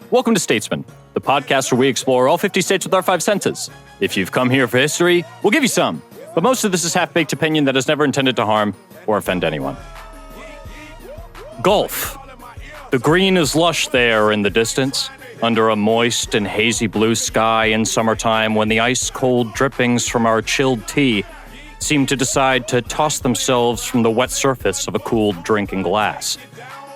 Welcome to Statesmen, the podcast where we explore all 50 states with our 5 senses. If you've come here for history, we'll give you some. But most of this is half-baked opinion that is never intended to harm or offend anyone. Gulf. The green is lush there in the distance, under a moist and hazy blue sky in summertime when the ice-cold drippings from our chilled tea seem to decide to toss themselves from the wet surface of a cooled drinking glass.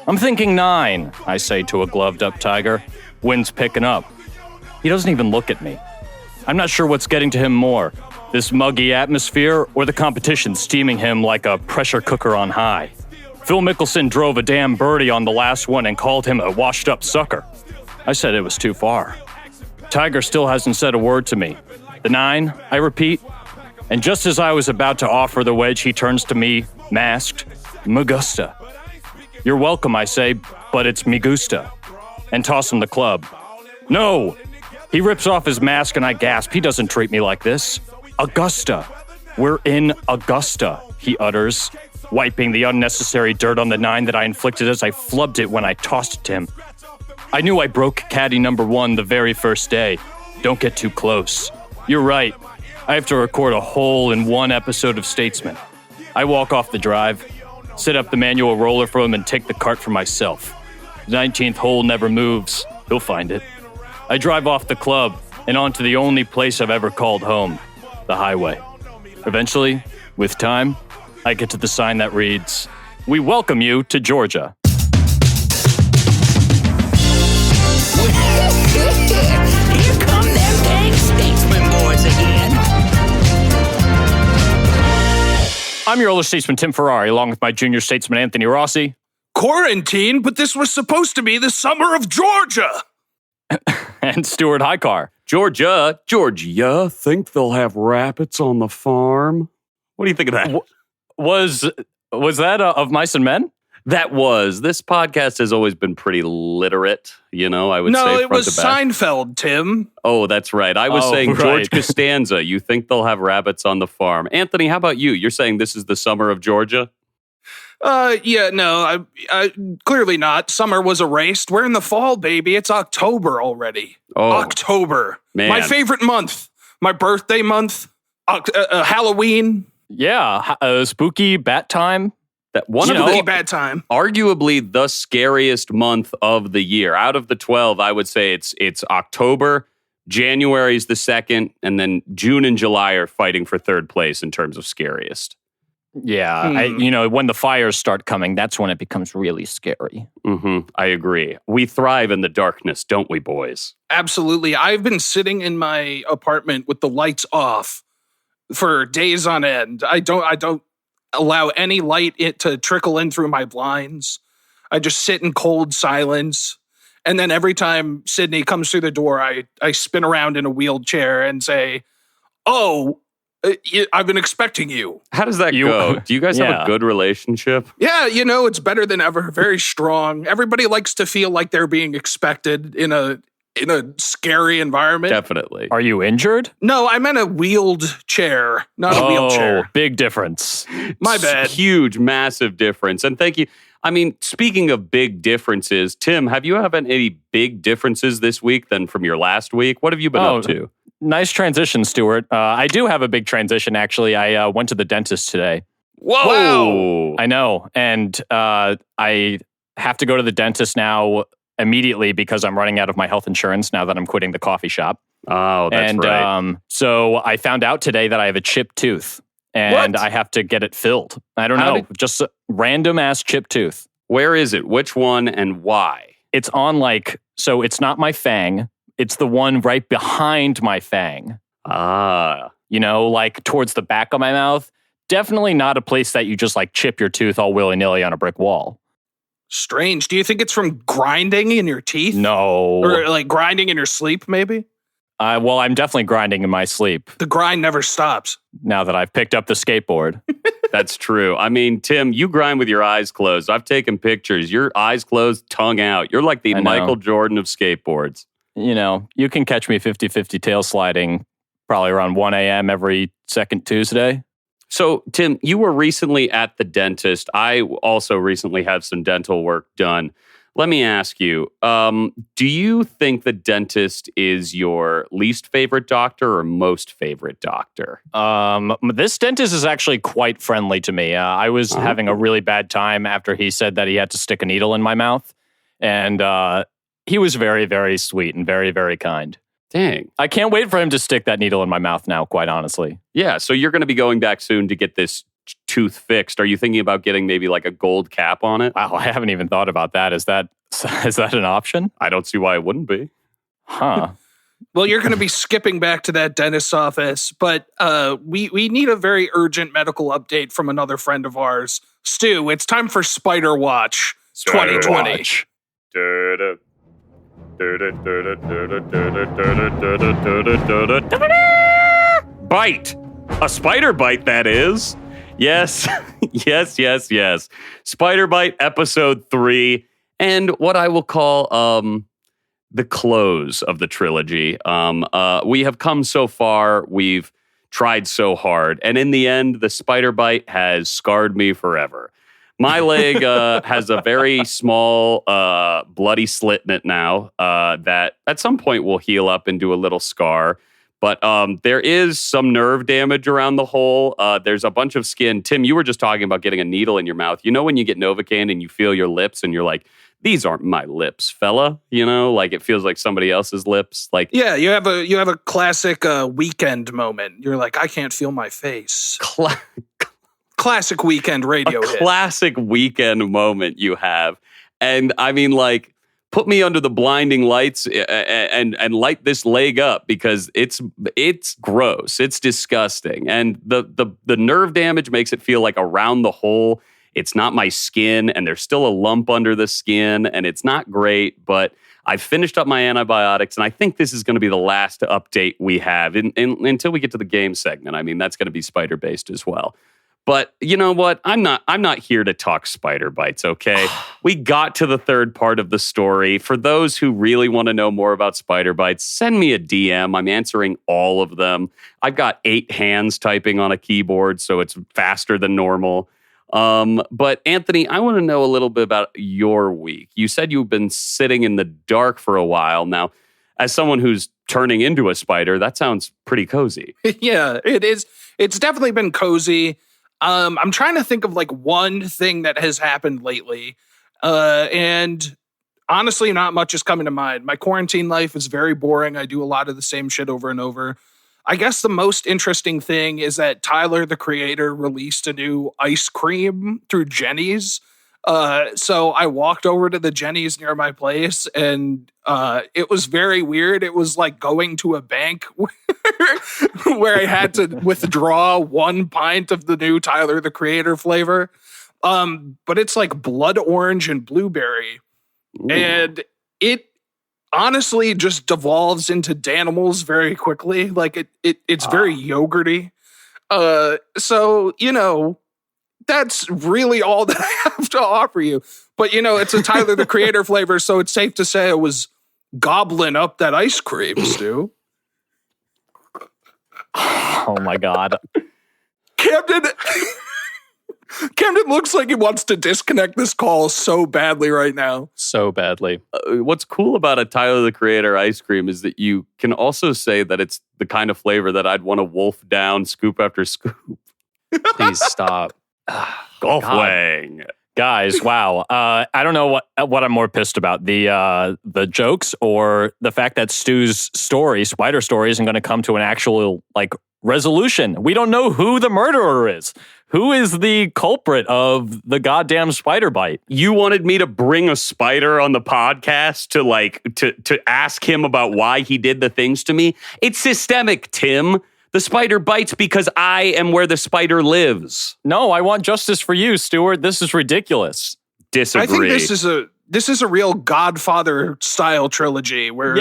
I'm thinking 9, I say to a gloved-up tiger. Wind's picking up. He doesn't even look at me. I'm not sure what's getting to him more, this muggy atmosphere or the competition steaming him like a pressure cooker on high. Phil Mickelson drove a damn birdie on the last one and called him a washed-up sucker. I said it was too far. Tiger still hasn't said a word to me. The 9, I repeat. And just as I was about to offer the wedge, he turns to me, masked. Magusta. You're welcome, I say, but it's me gusta. And toss him the club. No! He rips off his mask and I gasp. He doesn't treat me like this. Augusta. We're in Augusta, he utters, wiping the unnecessary dirt on the 9 that I inflicted as I flubbed it when I tossed it to him. I knew I broke caddy number 1 the very first day. Don't get too close. You're right. I have to record a hole in one episode of Statesmen. I walk off the drive, set up the manual roller for him, and take the cart for myself. The 19th hole never moves. He'll find it. I drive off the club and onto the only place I've ever called home, the highway. Eventually, with time, I get to the sign that reads, "We welcome you to Georgia." Here come them dang Statesmen boys again. I'm your older statesman, Tim Ferrari, along with my junior statesman, Anthony Rossi. Quarantine, but this was supposed to be the summer of Georgia. And Stuart Highcar. Georgia, think they'll have rabbits on the farm? What do you think of that? Was that Of Mice and Men? That was. This podcast has always been pretty literate, I would say. No, it was to back. Seinfeld, Tim. Oh, that's right. I was saying right. George Costanza, you think they'll have rabbits on the farm. Anthony, how about you? You're saying this is the summer of Georgia? I clearly not. Summer was erased. We're in the fall, baby. It's October already. Oh, October. man. My favorite month. My birthday month. Halloween. Yeah, spooky bat time. That one Spooky bad time. Arguably the scariest month of the year. Out of the 12, I would say it's October, January's the second, and then June and July are fighting for third place in terms of scariest. Yeah, when the fires start coming, that's when it becomes really scary. I agree. We thrive in the darkness, don't we, boys? Absolutely. I've been sitting in my apartment with the lights off for days on end. I don't allow any light to trickle in through my blinds. I just sit in cold silence. And then every time Sydney comes through the door, I spin around in a wheelchair and say, "Oh, I've been expecting you." How does that go? Do you guys have a good relationship? Yeah, it's better than ever. Very strong. Everybody likes to feel like they're being expected in a scary environment. Definitely. Are you injured? No, I meant a wheeled chair, not a wheelchair. Big difference. My bad. Huge, massive difference. And thank you. I mean, speaking of big differences, Tim, have you had any big differences this week than from your last week? What have you been up to? Nice transition, Stuart. I do have a big transition, actually. I went to the dentist today. Whoa! I know. And I have to go to the dentist now immediately because I'm running out of my health insurance now that I'm quitting the coffee shop. Oh, that's right. So I found out today that I have a chipped tooth and I have to get it filled. I don't know. Just a random ass chipped tooth. Where is it? Which one and why? It's on so it's not my fang. It's the one right behind my fang. Towards the back of my mouth. Definitely not a place that you just chip your tooth all willy-nilly on a brick wall. Strange. Do you think it's from grinding in your teeth? No. Or grinding in your sleep, maybe? Well, I'm definitely grinding in my sleep. The grind never stops. Now that I've picked up the skateboard. That's true. I mean, Tim, you grind with your eyes closed. I've taken pictures. Your eyes closed, tongue out. You're like the Michael Jordan of skateboards. You can catch me 50-50 tail sliding probably around 1 a.m. every second Tuesday. So, Tim, you were recently at the dentist. I also recently had some dental work done. Let me ask you, do you think the dentist is your least favorite doctor or most favorite doctor? This dentist is actually quite friendly to me. I was having a really bad time after he said that he had to stick a needle in my mouth. And he was very, very sweet and very, very kind. Dang. I can't wait for him to stick that needle in my mouth now, quite honestly. Yeah, so you're going to be going back soon to get this tooth fixed. Are you thinking about getting maybe like a gold cap on it? Wow, I haven't even thought about that. Is that an option? I don't see why it wouldn't be. Huh. Well, you're going to be skipping back to that dentist's office, but we need a very urgent medical update from another friend of ours. Stu, it's time for Spider Watch 2020. Bite. A spider bite, that is. Yes, yes. Spider Bite episode 3, and what I will call the close of the trilogy. We have come so far, we've tried so hard, and in the end, the spider bite has scarred me forever. My leg has a very small, bloody slit in it now that at some point will heal up into a little scar. But there is some nerve damage around the hole. There's a bunch of skin. Tim, you were just talking about getting a needle in your mouth. You know when you get Novocaine and you feel your lips and you're like, these aren't my lips, fella. You know, like it feels like somebody else's lips. Like, yeah, you have a classic Weekend moment. You're like, I can't feel my face. Classic Weekend radio hit. Classic Weekend moment you have. And I mean, like, put me under the blinding lights and light this leg up because it's gross. It's disgusting. And the nerve damage makes it feel like around the hole. It's not my skin, and there's still a lump under the skin, and it's not great, but I finished up my antibiotics, and I think this is going to be the last update we have until we get to the game segment. I mean, that's going to be spider-based as well. But you know what? I'm not here to talk spider bites, okay? We got to the third part of the story. For those who really want to know more about spider bites, send me a DM. I'm answering all of them. I've got 8 hands typing on a keyboard, so it's faster than normal. But Anthony, I want to know a little bit about your week. You said you've been sitting in the dark for a while. Now, as someone who's turning into a spider, that sounds pretty cozy. Yeah, it is. It's definitely been cozy. I'm trying to think of like one thing that has happened lately. And honestly, not much is coming to mind. My quarantine life is very boring. I do a lot of the same shit over and over. I guess the most interesting thing is that Tyler, the creator, released a new ice cream through Jenny's. So I walked over to the Jenny's near my place, and it was very weird. It was like going to a bank where I had to withdraw 1 pint of the new Tyler, the creator flavor. But it's like blood orange and blueberry. Ooh. And it honestly just devolves into Danimals very quickly. Like it's very yogurty. So, you know, that's really all that I have to offer you. But, you know, it's a Tyler, the creator flavor, so it's safe to say I was gobbling up that ice cream, Stu. Oh, my God. Camden looks like he wants to disconnect this call so badly right now. So badly. What's cool about a Tyler, the Creator ice cream is that you can also say that it's the kind of flavor that I'd want to wolf down scoop after scoop. Please stop. Golf wang. Guys, wow. I don't know what I'm more pissed about, the jokes or the fact that Stu's story, Spider Story, isn't going to come to an actual like resolution. We don't know who the murderer is. Who is the culprit of the goddamn spider bite? You wanted me to bring a spider on the podcast to ask him about why he did the things to me? It's systemic, Tim. The spider bites because I am where the spider lives. No, I want justice for you, Stuart. This is ridiculous. Disagree. I think this is a real Godfather style trilogy where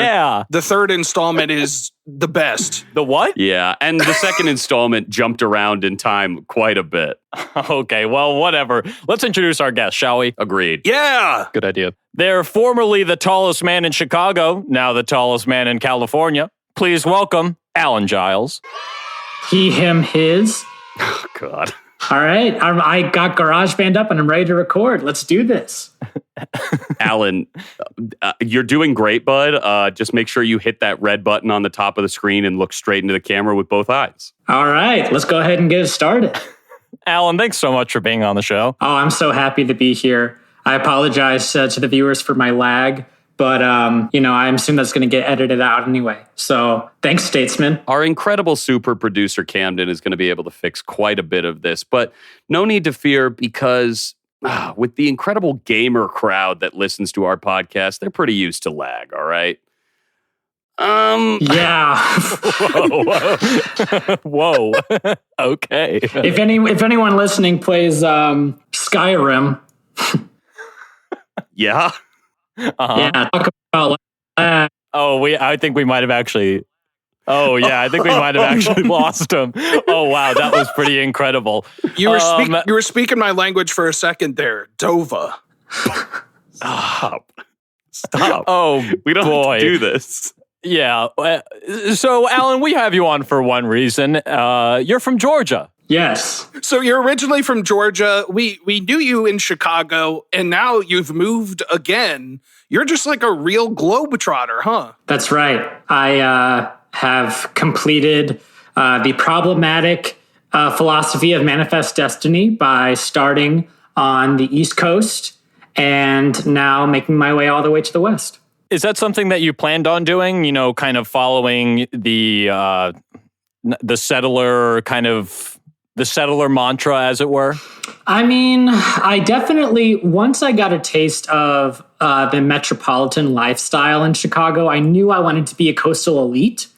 the third installment is the best. The what? Yeah, and the second installment jumped around in time quite a bit. Okay, well, whatever. Let's introduce our guest, shall we? Agreed. Yeah. Good idea. They're formerly the tallest man in Chicago, now the tallest man in California. Please welcome Alan Giles. He, him, his. Oh, God. All right. I got GarageBand up and I'm ready to record. Let's do this. Alan, you're doing great, bud. Just make sure you hit that red button on the top of the screen and look straight into the camera with both eyes. All right. Let's go ahead and get it started. Alan, thanks so much for being on the show. Oh, I'm so happy to be here. I apologize to the viewers for my lag, but I assume that's going to get edited out anyway. So thanks, Statesmen. Our incredible super producer, Camden, is going to be able to fix quite a bit of this, but no need to fear because with the incredible gamer crowd that listens to our podcast, they're pretty used to lag, all right? Yeah. Whoa. Okay. If anyone listening plays Skyrim. Yeah. Uh-huh. Yeah. Talk about lag. I think we might have actually. Oh yeah, I think we might have actually lost him. Oh wow, that was pretty incredible. You were speaking my language for a second there, Dova. Stop. Oh, we don't boy. have to do this. Yeah. So, Alan, we have you on for one reason. You're from Georgia. Yes. So you're originally from Georgia. We knew you in Chicago, and now you've moved again. You're just like a real globetrotter, huh? That's right. I have completed the problematic philosophy of manifest destiny by starting on the East Coast and now making my way all the way to the West. Is that something that you planned on doing? You know, kind of following the settler mantra, as it were? I mean, I definitely, once I got a taste of the metropolitan lifestyle in Chicago, I knew I wanted to be a coastal elite.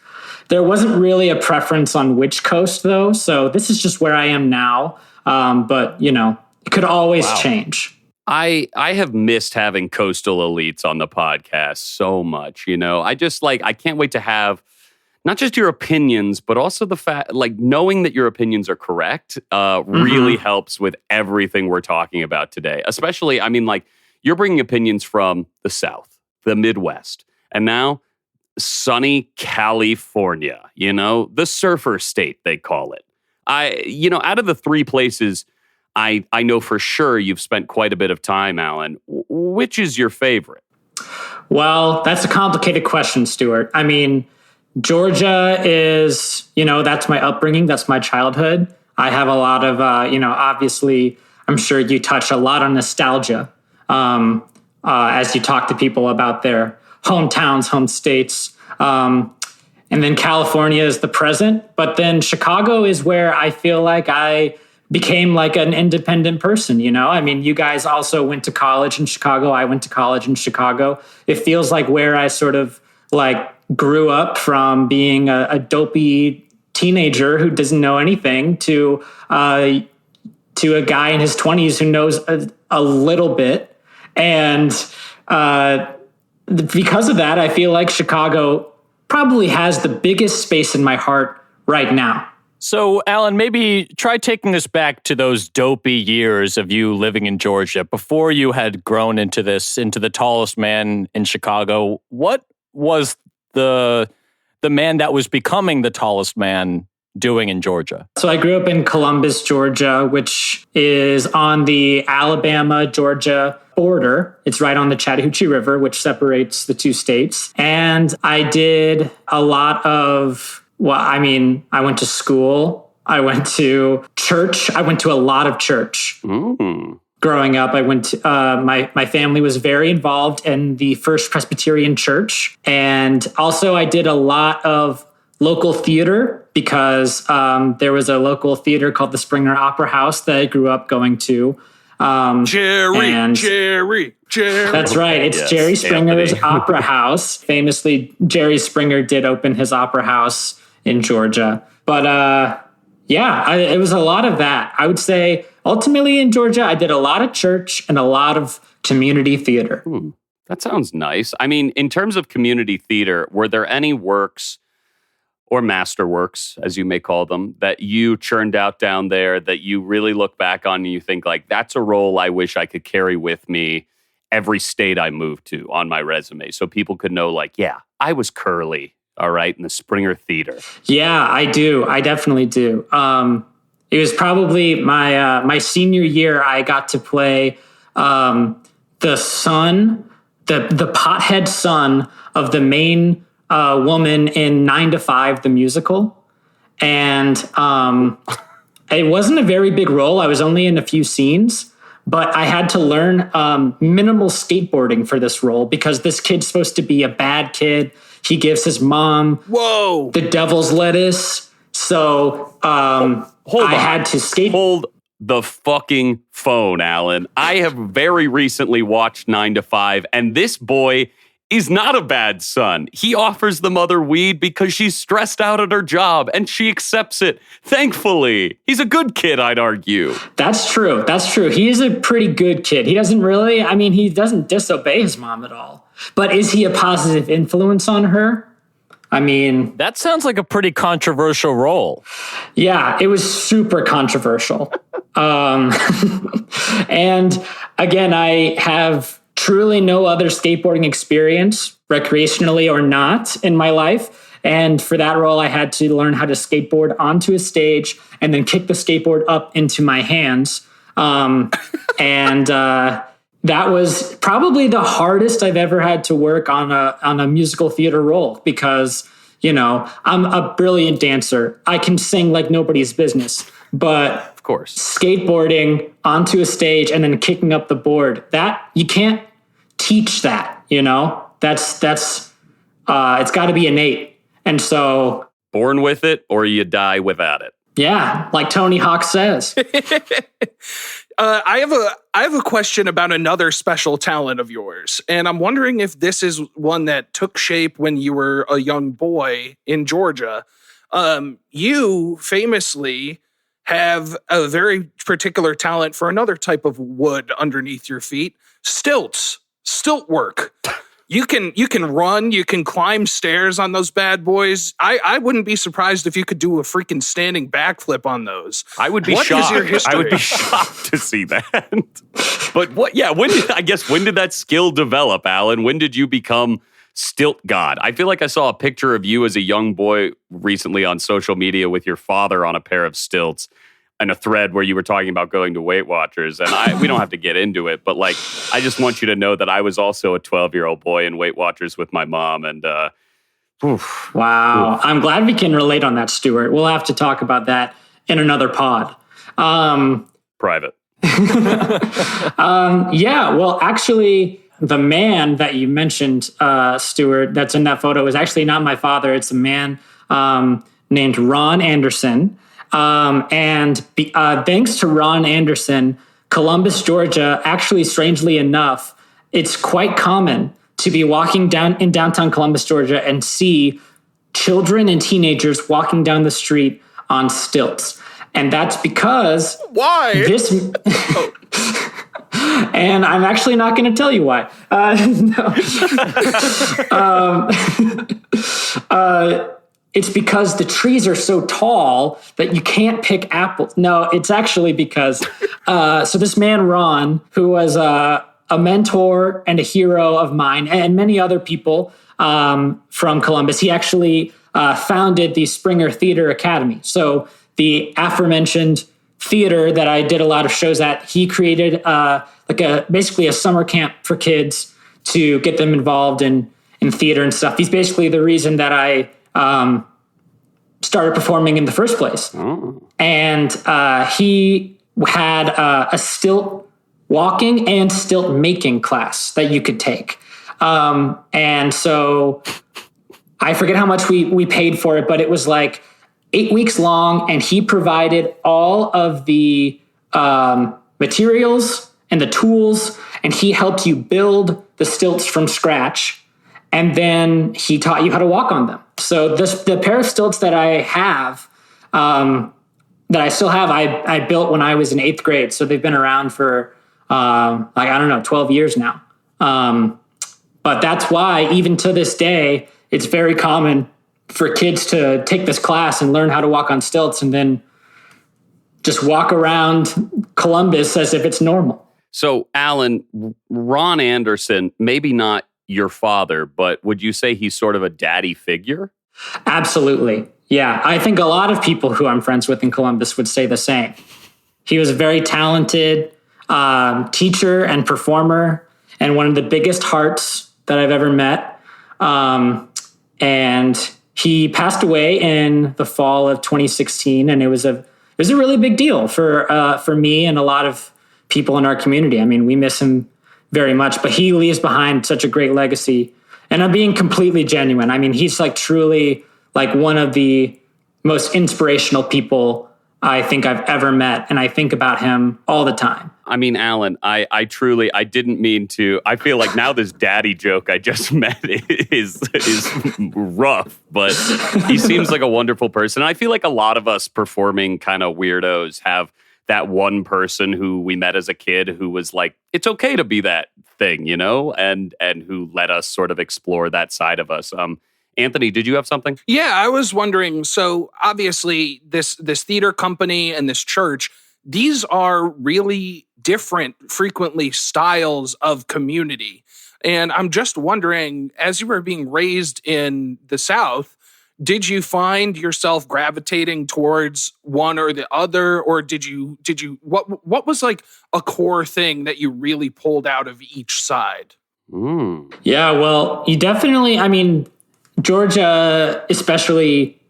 There wasn't really a preference on which coast, though, so this is just where I am now. But, it could always change. I have missed having coastal elites on the podcast so much, I can't wait to have not just your opinions, but also the fact, knowing that your opinions are correct really helps with everything we're talking about today. Especially, you're bringing opinions from the South, the Midwest, and now sunny California, the surfer state, they call it. Out of the three places I know for sure you've spent quite a bit of time, Alan, which is your favorite? Well, that's a complicated question, Stuart. I mean, Georgia is, that's my upbringing. That's my childhood. I have a lot of, obviously, I'm sure you touch a lot on nostalgia as you talk to people about their hometowns, home states. And then California is the present. But then Chicago is where I feel like I became like an independent person, you guys also went to college in Chicago. I went to college in Chicago. It feels like where I sort of grew up from being a dopey teenager who doesn't know anything to a guy in his 20s who knows a little bit. And because of that, I feel like Chicago probably has the biggest space in my heart right now. So, Alan, maybe try taking us back to those dopey years of you living in Georgia before you had grown into the tallest man in Chicago. What was the man that was becoming the tallest man doing in Georgia? So I grew up in Columbus, Georgia, which is on the Alabama-Georgia border. It's right on the Chattahoochee River, which separates the two states. And I did a lot of I went to school. I went to church. I went to a lot of church. Growing up, I went to, my family was very involved in the First Presbyterian Church. And also I did a lot of local theater because there was a local theater called the Springer Opera House that I grew up going to. Jerry. That's right. It's Jerry Springer's Opera House. Famously, Jerry Springer did open his opera house in Georgia. But it was a lot of that. I would say ultimately in Georgia, I did a lot of church and a lot of community theater. That sounds nice. I mean, in terms of community theater, were there any works or masterworks, as you may call them, that you churned out down there that you really look back on and you think that's a role I wish I could carry with me every state I moved to on my resume so people could know I was Curly. All right, in the Springer Theater. Yeah, I do. I definitely do. It was probably my senior year. I got to play the son, the pothead son of the main woman in 9 to 5, the musical. And it wasn't a very big role. I was only in a few scenes, but I had to learn minimal skateboarding for this role because this kid's supposed to be a bad kid. He gives his mom the devil's lettuce. So I had to skate. Hold the fucking phone, Alan. I have very recently watched 9 to 5, and this boy is not a bad son. He offers the mother weed because she's stressed out at her job, and she accepts it. Thankfully. He's a good kid, I'd argue. That's true. He is a pretty good kid. He doesn't disobey his mom at all. But is he a positive influence on her? I mean... That sounds like a pretty controversial role. Yeah, it was super controversial. And again, I have truly no other skateboarding experience, recreationally or not, in my life. And for that role, I had to learn how to skateboard onto a stage and then kick the skateboard up into my hands. That was probably the hardest I've ever had to work on a musical theater role because, I'm a brilliant dancer. I can sing like nobody's business. But of course, skateboarding onto a stage and then kicking up the board, that you can't teach that, That's it's got to be innate. And so born with it or you die without it. Yeah, like Tony Hawk says. I have a question about another special talent of yours, and I'm wondering if this is one that took shape when you were a young boy in Georgia. You famously have a very particular talent for another type of wood underneath your feet, stilt work. You can run, you can climb stairs on those bad boys. I wouldn't be surprised if you could do a freaking standing backflip on those. I would be shocked. What is your history? I would be shocked to see that. But when did that skill develop, Alan? When did you become stilt god? I feel like I saw a picture of you as a young boy recently on social media with your father on a pair of stilts. And a thread where you were talking about going to Weight Watchers. And we don't have to get into it, but I just want you to know that I was also a 12-year-old boy in Weight Watchers with my mom. And wow. I'm glad we can relate on that, Stuart. We'll have to talk about that in another pod. Private. Yeah, well, actually, the man that you mentioned, Stuart, that's in that photo is actually not my father. It's a man named Ron Anderson. Thanks to Ron Anderson, Columbus, Georgia, actually, strangely enough, it's quite common to be walking down in downtown Columbus, Georgia, and see children and teenagers walking down the street on stilts. And that's because... Why? And I'm actually not going to tell you why. It's because the trees are so tall that you can't pick apples. No, it's actually because, so this man, Ron, who was a mentor and a hero of mine and many other people from Columbus, he actually founded the Springer Theater Academy. So the aforementioned theater that I did a lot of shows at, he created basically a summer camp for kids to get them involved in theater and stuff. He's basically the reason that I started performing in the first place. Oh. And he had a stilt walking and stilt making class that you could take. And so I forget how much we paid for it, but it was like 8 weeks long, and he provided all of the materials and the tools, and he helped you build the stilts from scratch. And then he taught you how to walk on them. So the pair of stilts that I have, that I still have, I built when I was in 8th grade. So they've been around for 12 years now. But that's why even to this day, it's very common for kids to take this class and learn how to walk on stilts and then just walk around Columbus as if it's normal. So Alan, Ron Anderson, maybe not your father, but would you say he's sort of a daddy figure? Absolutely. Yeah, I think a lot of people who I'm friends with in Columbus would say the same. He was a very talented teacher and performer, and one of the biggest hearts that I've ever met. And he passed away in the fall of 2016, and it was a really big deal for me and a lot of people in our community. I mean, we miss him very much, but he leaves behind such a great legacy. And I'm being completely genuine. I mean, he's like truly like one of the most inspirational people I think I've ever met. And I think about him all the time. I mean, Alan, I truly didn't mean to. I feel like now this daddy joke I just met is rough, but he seems like a wonderful person. I feel like a lot of us performing kind of weirdos have that one person who we met as a kid who was like, it's okay to be that thing, you know, and who let us sort of explore that side of us. Anthony, did you have something? Yeah, I was wondering. So obviously, this theater company and this church, these are really different, frequently, styles of community. And I'm just wondering, as you were being raised in the South, did you find yourself gravitating towards one or the other, or did you what was like a core thing that you really pulled out of each side? Yeah, well, you definitely, I mean, Georgia, especially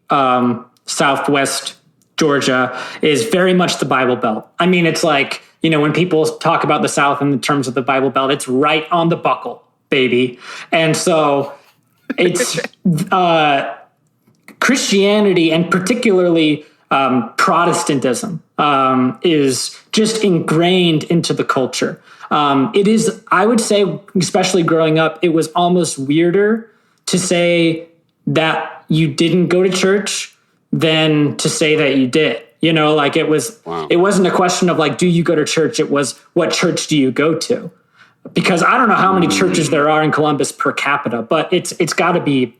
Southwest Georgia, is very much the Bible Belt. I mean, it's like, you know, when people talk about the South in terms of the Bible Belt, it's right on the buckle, baby. And so it's Christianity, and particularly Protestantism, is just ingrained into the culture. It is, I would say, especially growing up, it was almost weirder to say that you didn't go to church than to say that you did. You know, like it wasn't a question of like, do you go to church? It was, what church do you go to? Because I don't know how many churches there are in Columbus per capita, but it's got to be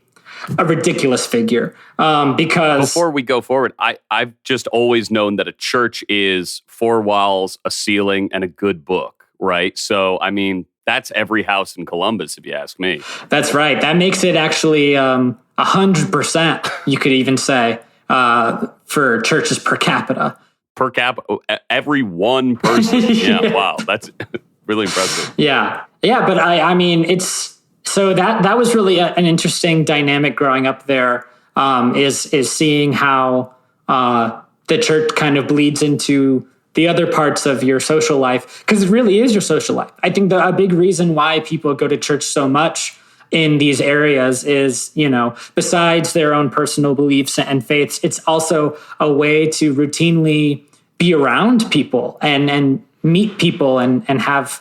a ridiculous figure. Because before we go forward, I've just always known that a church is 4 walls, a ceiling, and a good book, right? So, I mean, that's every house in Columbus, if you ask me. That's right. That makes it actually 100%, you could even say, for churches per capita. Per capita, every one person. Yeah, wow, that's really impressive. Yeah, but I mean, it's so that was really an interesting dynamic growing up there. Is seeing how the church kind of bleeds into the other parts of your social life, because it really is your social life. I think a big reason why people go to church so much in these areas is, you know, besides their own personal beliefs and faiths, it's also a way to routinely be around people and meet people and have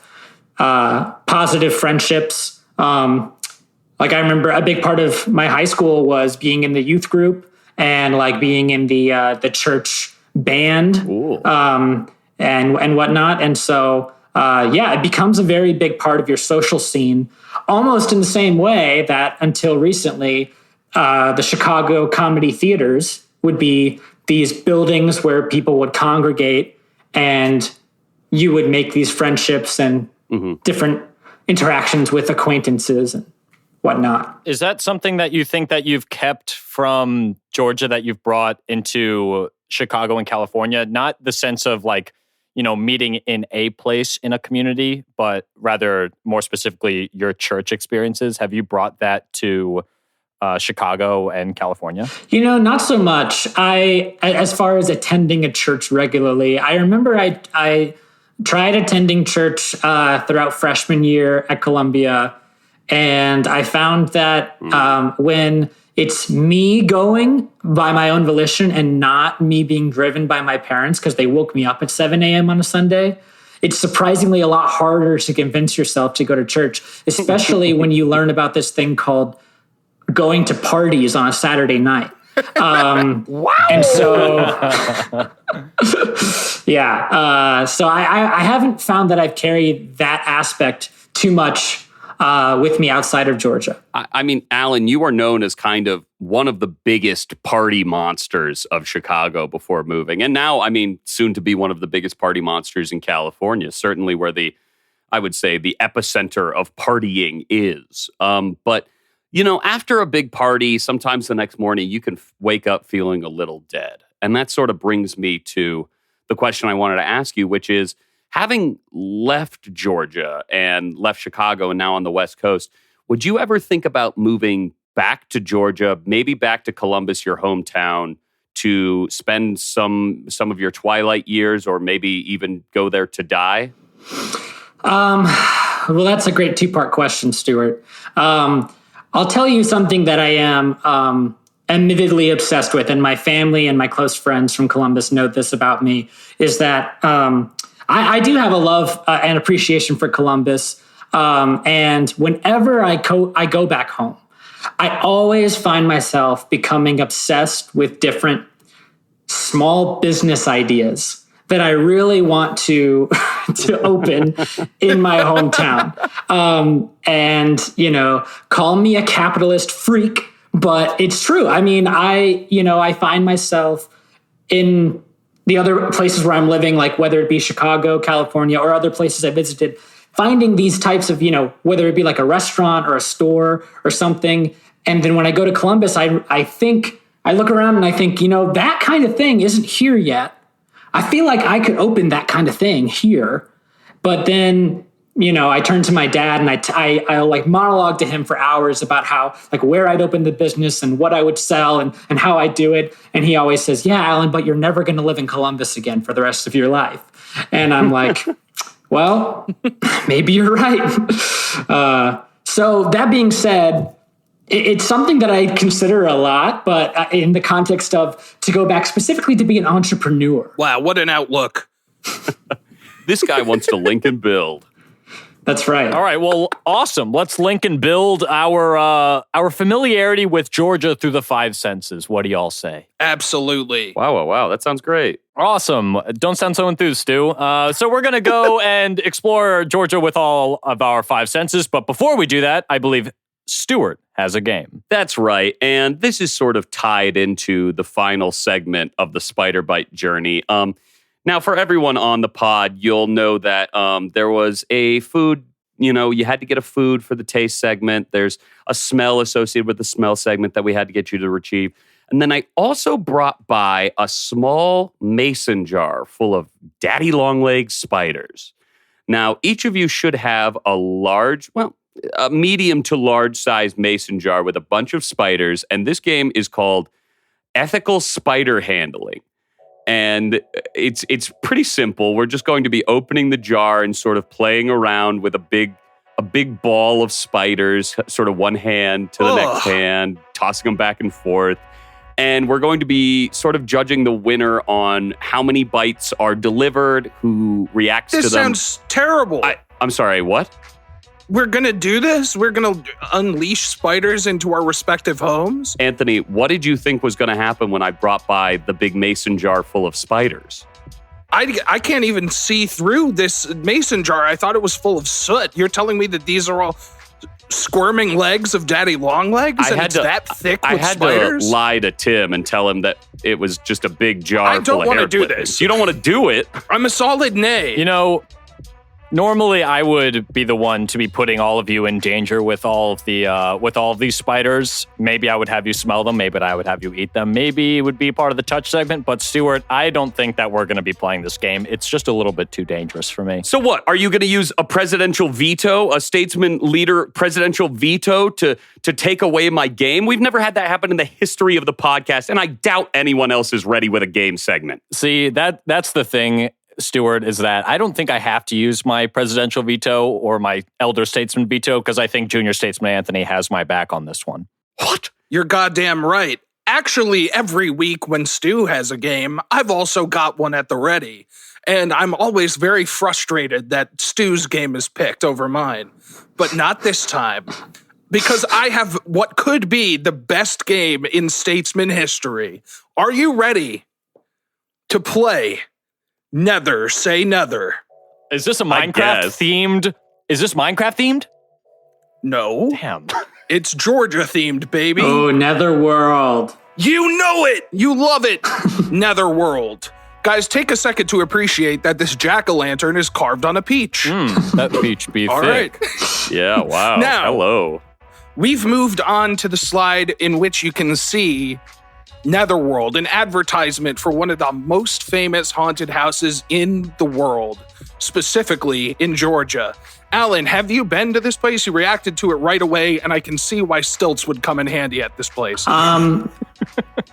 positive friendships. Like I remember a big part of my high school was being in the youth group and like being in the church band and whatnot. And so, it becomes a very big part of your social scene, almost in the same way that until recently, the Chicago comedy theaters would be these buildings where people would congregate and you would make these friendships and different interactions with acquaintances and whatnot. Is that something that you think that you've kept from Georgia that you've brought into Chicago and California? Not the sense of like, you know, meeting in a place in a community, but rather more specifically your church experiences. Have you brought that to Chicago and California? You know, not so much. As far as attending a church regularly, I remember I tried attending church throughout freshman year at Columbia, and I found that when it's me going by my own volition and not me being driven by my parents because they woke me up at 7 a.m. on a Sunday, it's surprisingly a lot harder to convince yourself to go to church, especially when you learn about this thing called going to parties on a Saturday night. Wow. And so, so I haven't found that I've carried that aspect too much with me outside of Georgia. I mean, Alan, you are known as kind of one of the biggest party monsters of Chicago before moving. And now, I mean, soon to be one of the biggest party monsters in California, certainly where I would say the epicenter of partying is. But After a big party, sometimes the next morning you can wake up feeling a little dead. And that sort of brings me to the question I wanted to ask you, which is, having left Georgia and left Chicago and now on the West Coast, would you ever think about moving back to Georgia, maybe back to Columbus, your hometown, to spend some of your twilight years, or maybe even go there to die? Well, that's a great two-part question, Stuart. I'll tell you something that I am admittedly obsessed with, and my family and my close friends from Columbus know this about me, is that I do have a love and appreciation for Columbus. And whenever I go back home, I always find myself becoming obsessed with different small business ideas that I really want to open in my hometown. And call me a capitalist freak, but it's true. I mean, I find myself in the other places where I'm living, like whether it be Chicago, California, or other places I visited, finding these types of, whether it be like a restaurant or a store or something. And then when I go to Columbus, I look around and I think, that kind of thing isn't here yet. I feel like I could open that kind of thing here. But then, I turn to my dad and I'll like monologue to him for hours about how, like, where I'd open the business and what I would sell and how I do it. And he always says, yeah, Alan, but you're never going to live in Columbus again for the rest of your life. And I'm like, well, maybe you're right. So that being said, it's something that I consider a lot, but in the context of to go back specifically to be an entrepreneur. Wow, what an outlook. This guy wants to link and build. That's right. All right, well, awesome. Let's link and build our familiarity with Georgia through the five senses. What do y'all say? Absolutely. Wow. That sounds great. Awesome. Don't sound so enthused, Stu. So we're going to go and explore Georgia with all of our five senses. But before we do that, I believe Stuart has a game. That's right. And this is sort of tied into the final segment of the Spider Bite journey. Now, for everyone on the pod, you'll know that there was a food, you had to get a food for the taste segment. There's a smell associated with the smell segment that we had to get you to retrieve. And then I also brought by a small mason jar full of daddy longlegs spiders. Now, each of you should have a medium to large size mason jar with a bunch of spiders. And this game is called Ethical Spider Handling. And it's pretty simple. We're just going to be opening the jar and sort of playing around with a big ball of spiders, sort of one hand to the next hand, tossing them back and forth. And we're going to be sort of judging the winner on how many bites are delivered, who reacts to them. This sounds terrible. I'm sorry, what? We're going to do this? We're going to unleash spiders into our respective homes? Anthony, what did you think was going to happen when I brought by the big mason jar full of spiders? I can't even see through this mason jar. I thought it was full of soot. You're telling me that these are all squirming legs of daddy longlegs? It's that thick with spiders? I had to lie to Tim and tell him that it was just a big jar full of hair. I don't want to do this. You don't want to do it? I'm a solid nay. Normally, I would be the one to be putting all of you in danger with all of these spiders. Maybe I would have you smell them. Maybe I would have you eat them. Maybe it would be part of the touch segment. But Stuart, I don't think that we're going to be playing this game. It's just a little bit too dangerous for me. So what? Are you going to use a presidential veto, a statesman leader presidential veto to take away my game? We've never had that happen in the history of the podcast, and I doubt anyone else is ready with a game segment. See, that's the thing, Stuart, is that I don't think I have to use my presidential veto or my elder statesman veto because I think junior statesman Anthony has my back on this one. What? You're goddamn right. Actually, every week when Stu has a game, I've also got one at the ready. And I'm always very frustrated that Stu's game is picked over mine. But not this time. Because I have what could be the best game in statesman history. Are you ready to play Nether Say Nether? Is this a Minecraft themed? Is this Minecraft themed? No. Damn. It's Georgia themed, baby. Oh, Netherworld. You know it. You love it. Netherworld. Guys, take a second to appreciate that this jack-o'-lantern is carved on a peach. That peach be All thick. right. Yeah, wow. Now, hello. we've moved on to the slide in which you can see Netherworld, an advertisement for one of the most famous haunted houses in the world, specifically in Georgia. Alan, have you been to this place? You reacted to it right away, and I can see why stilts would come in handy at this place. I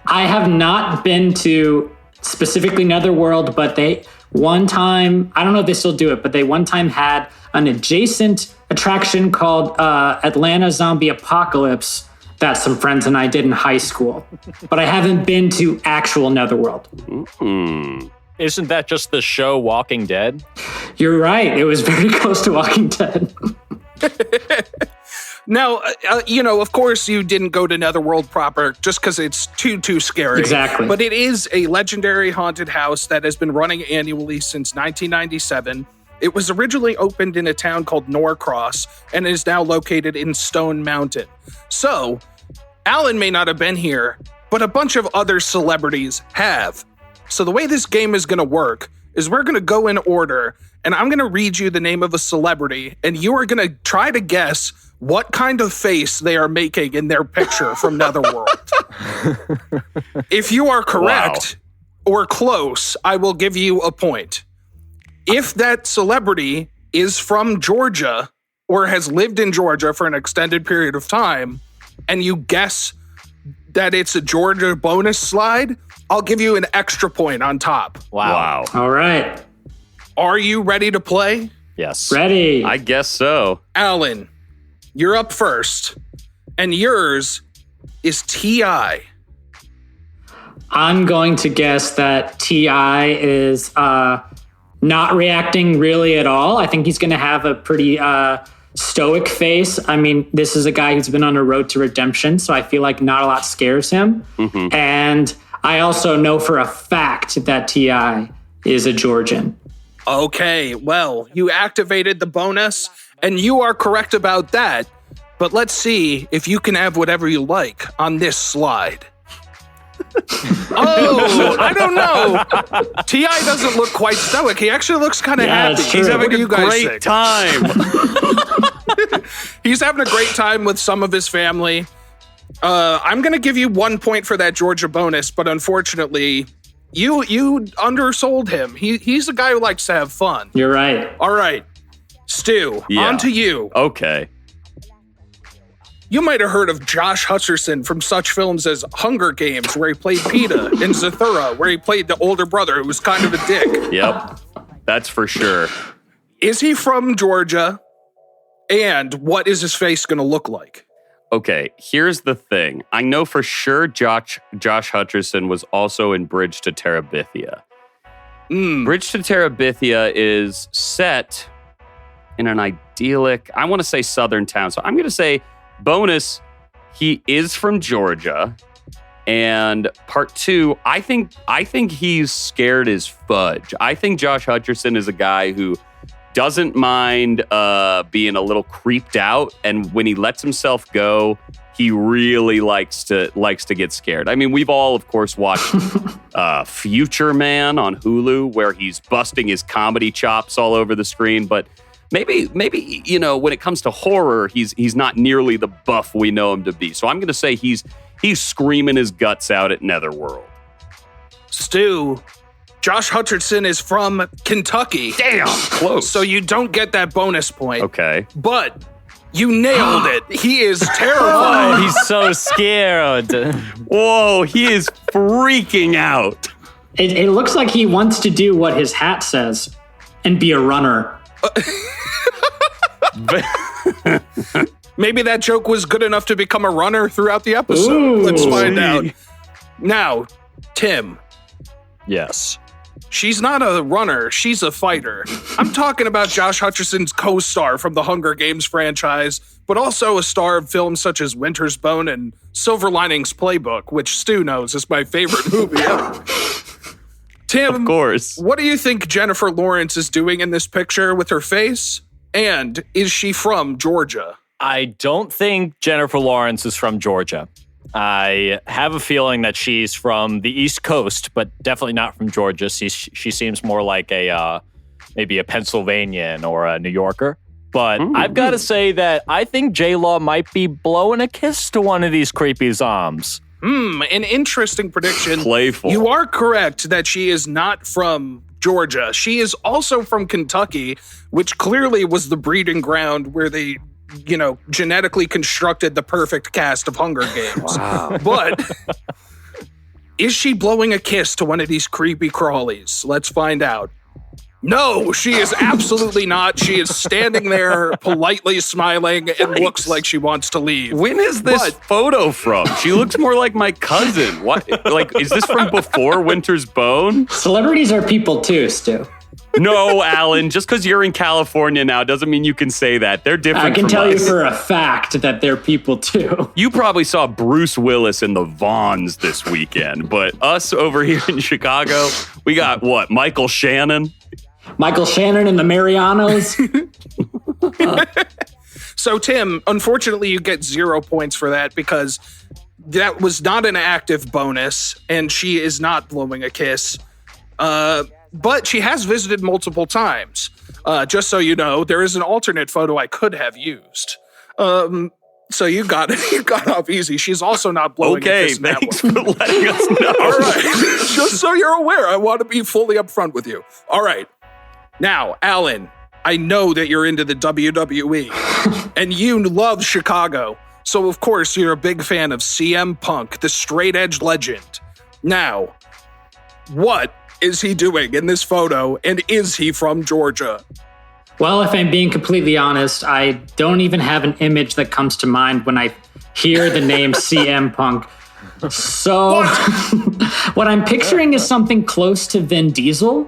have not been to specifically Netherworld, but they one time, I don't know if they still do it, but they one time had an adjacent attraction called Atlanta Zombie Apocalypse that some friends and I did in high school. But I haven't been to actual Netherworld. Isn't that just the show Walking Dead? You're right. It was very close to Walking Dead. Now, of course you didn't go to Netherworld proper just because it's too scary. Exactly. But it is a legendary haunted house that has been running annually since 1997. It was originally opened in a town called Norcross and is now located in Stone Mountain. So, Alan may not have been here, but a bunch of other celebrities have. So the way this game is going to work is we're going to go in order, and I'm going to read you the name of a celebrity, and you are going to try to guess what kind of face they are making in their picture from Netherworld. If you are correct or close, I will give you a point. If that celebrity is from Georgia or has lived in Georgia for an extended period of time, and you guess that it's a Georgia bonus slide, I'll give you an extra point on top. Wow. All right. Are you ready to play? Yes. Ready. I guess so. Alan, you're up first, and yours is T.I. I'm going to guess that T.I. is not reacting really at all. I think he's going to have a pretty stoic face. I mean, this is a guy who's been on a road to redemption, so I feel like not a lot scares him. Mm-hmm. And I also know for a fact that T.I. is a Georgian. Okay, well, you activated the bonus, and you are correct about that. But let's see if you can have whatever you like on this slide. Oh, I don't know. T.I. doesn't look quite stoic. He actually looks kind of happy. That's true. He's having a Great great time. He's having a great time with some of his family. I'm going to give you 1 point for that Georgia bonus, but unfortunately, you undersold him. He's a guy who likes to have fun. You're right. All right, Stu, on to you. Okay. You might have heard of Josh Hutcherson from such films as Hunger Games, where he played Peeta, and Zathura, where he played the older brother who was kind of a dick. Yep. That's for sure. Is he from Georgia? And what is his face going to look like? Okay, here's the thing. I know for sure Josh Hutcherson was also in Bridge to Terabithia. Bridge to Terabithia is set in an idyllic, I want to say southern town. So I'm going to say bonus, he is from Georgia. And part two, I think he's scared as fudge. I think Josh Hutcherson is a guy who doesn't mind being a little creeped out, and when he lets himself go, he really likes to get scared. I mean, we've all, of course, watched Future Man on Hulu, where he's busting his comedy chops all over the screen. But maybe when it comes to horror, he's not nearly the buff we know him to be. So I'm going to say he's screaming his guts out at Netherworld. Stu, Josh Hutcherson is from Kentucky. Damn, close. So you don't get that bonus point. Okay. But you nailed it. He is terrified. Oh, he's so scared. Whoa, he is freaking out. It looks like he wants to do what his hat says and be a runner. Maybe that joke was good enough to become a runner throughout the episode. Ooh. Let's find out. Now, Tim. Yes. She's not a runner, she's a fighter. I'm talking about Josh Hutcherson's co-star from the Hunger Games franchise, but also a star of films such as Winter's Bone and Silver Linings Playbook, which Stu knows is my favorite movie ever. Tim, Of course. what do you think Jennifer Lawrence is doing in this picture with her face? And is she from Georgia? I don't think Jennifer Lawrence is from Georgia. I have a feeling that she's from the East Coast, but definitely not from Georgia. She seems more like maybe a Pennsylvanian or a New Yorker. But I've got to say that I think J-Law might be blowing a kiss to one of these creepy zombs. An interesting prediction. Playful. You are correct that she is not from Georgia. She is also from Kentucky, which clearly was the breeding ground where they, genetically constructed the perfect cast of Hunger Games. Wow. But is she blowing a kiss to one of these creepy crawlies? Let's find out. No, she is absolutely not. She is standing there politely smiling and looks like she wants to leave. When is this photo from? She looks more like my cousin. What? Like, is this from before Winter's Bone? Celebrities are people too, Stu. No, Alan, just because you're in California now doesn't mean you can say that. They're different I can from tell us. you for a fact that they're people too. You probably saw Bruce Willis in the Vaughns this weekend, but us over here in Chicago, we got what? Michael Shannon? Michael Shannon and the Marianos. So, Tim, unfortunately, you get 0 points for that because that was not an active bonus, and she is not blowing a kiss. But she has visited multiple times. Just so you know, there is an alternate photo I could have used. So you got it. You got off easy. She's also not blowing a kiss in that thanks one. for letting us know. All right. Just so you're aware, I want to be fully upfront with you. All right. Now, Alan, I know that you're into the WWE and you love Chicago. So, of course, you're a big fan of CM Punk, the straight edge legend. Now, what is he doing in this photo, and is he from Georgia? Well, if I'm being completely honest, I don't even have an image that comes to mind when I hear the name CM Punk. So what I'm picturing is something close to Vin Diesel,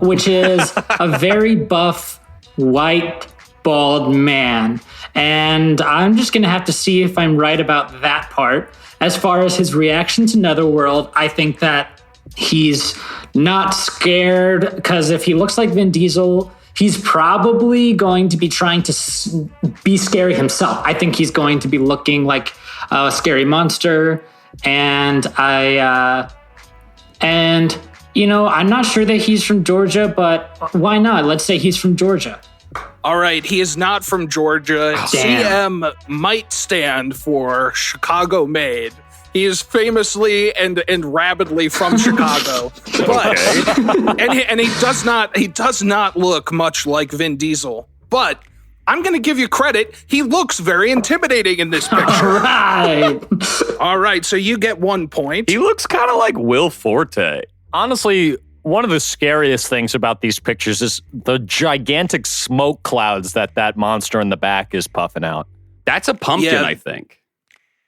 which is a very buff, white, bald man. And I'm just going to have to see if I'm right about that part. As far as his reaction to Netherworld, I think that he's not scared, because if he looks like Vin Diesel, he's probably going to be trying to be scary himself. I think he's going to be looking like a scary monster. And I'm not sure that he's from Georgia, but why not? Let's say he's from Georgia. All right, he is not from Georgia. Damn. CM might stand for Chicago made. He is famously and rabidly from Chicago, but and he does not look much like Vin Diesel. But I'm going to give you credit. He looks very intimidating in this picture. All right, so you get 1 point. He looks kind of like Will Forte. Honestly, one of the scariest things about these pictures is the gigantic smoke clouds that monster in the back is puffing out. That's a pumpkin, Yeah. I think.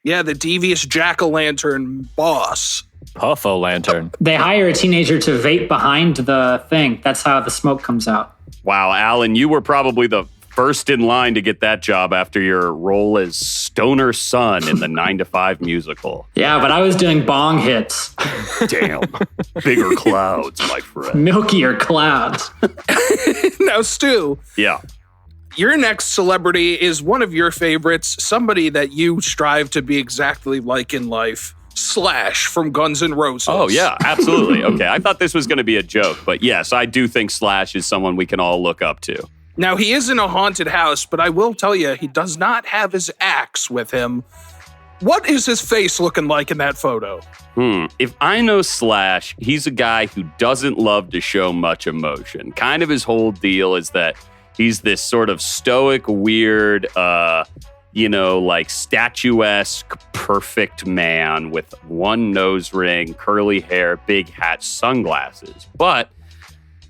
Yeah, the devious jack-o'-lantern boss. Puffo-lantern. They hire a teenager to vape behind the thing. That's how the smoke comes out. Wow, Alan, you were probably the first in line to get that job after your role as Stoner Son in the 9 to 5 musical. Yeah, but I was doing bong hits. Damn. Bigger clouds, my friend. Milkier clouds. Now, Stu, Yeah. your next celebrity is one of your favorites, somebody that you strive to be exactly like in life. Slash from Guns N' Roses. Oh, yeah, absolutely. Okay, I thought this was going to be a joke, but yes, I do think Slash is someone we can all look up to. Now, he is in a haunted house, but I will tell you, he does not have his axe with him. What is his face looking like in that photo? If I know Slash, he's a guy who doesn't love to show much emotion. Kind of his whole deal is that he's this sort of stoic, weird, like statuesque, perfect man with one nose ring, curly hair, big hat, sunglasses. But,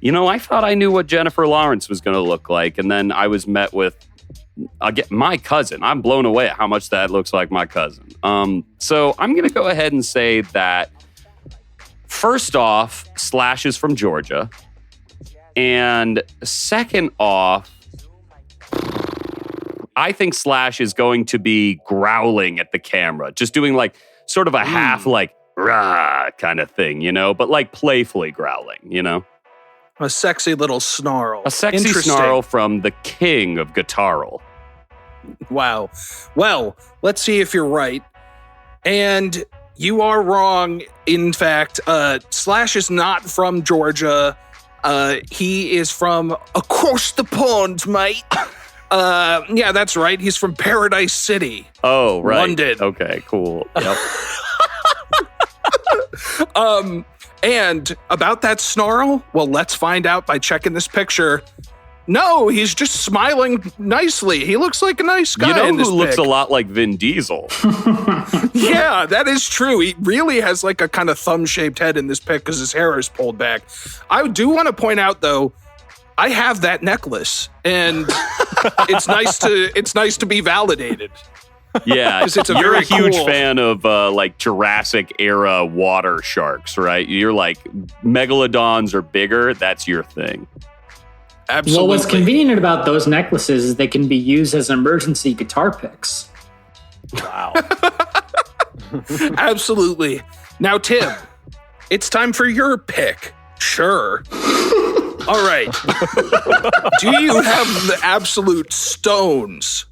I thought I knew what Jennifer Lawrence was going to look like. And then I was met with my cousin. I'm blown away at how much that looks like my cousin. So I'm going to go ahead and say that, first off, Slash is from Georgia. And second off, I think Slash is going to be growling at the camera, just doing like sort of a half like rah kind of thing, but like playfully growling, A sexy little snarl. A sexy Interesting. snarl from the king of guitarl. Wow. Well, let's see if you're right. And you are wrong. In fact, Slash is not from Georgia. He is from across the pond, mate. Yeah, that's right. He's from Paradise City. Oh, right. London. Okay, cool. Yep. And about that snarl, well, let's find out by checking this picture. No, he's just smiling nicely. He looks like a nice guy. You know in this who looks pic. a lot like Vin Diesel? Yeah, that is true. He really has like a kind of thumb-shaped head in this pic because his hair is pulled back. I do want to point out, though, I have that necklace, and it's nice to be validated. Yeah, 'Cause it's a you're very a huge cool- fan of like Jurassic era water sharks, right? You're like megalodons are bigger. That's your thing. Absolutely. Well, what's convenient about those necklaces is they can be used as emergency guitar picks. Wow. Absolutely. Now, Tim, it's time for your pick. Sure. All right. Do you have the absolute stones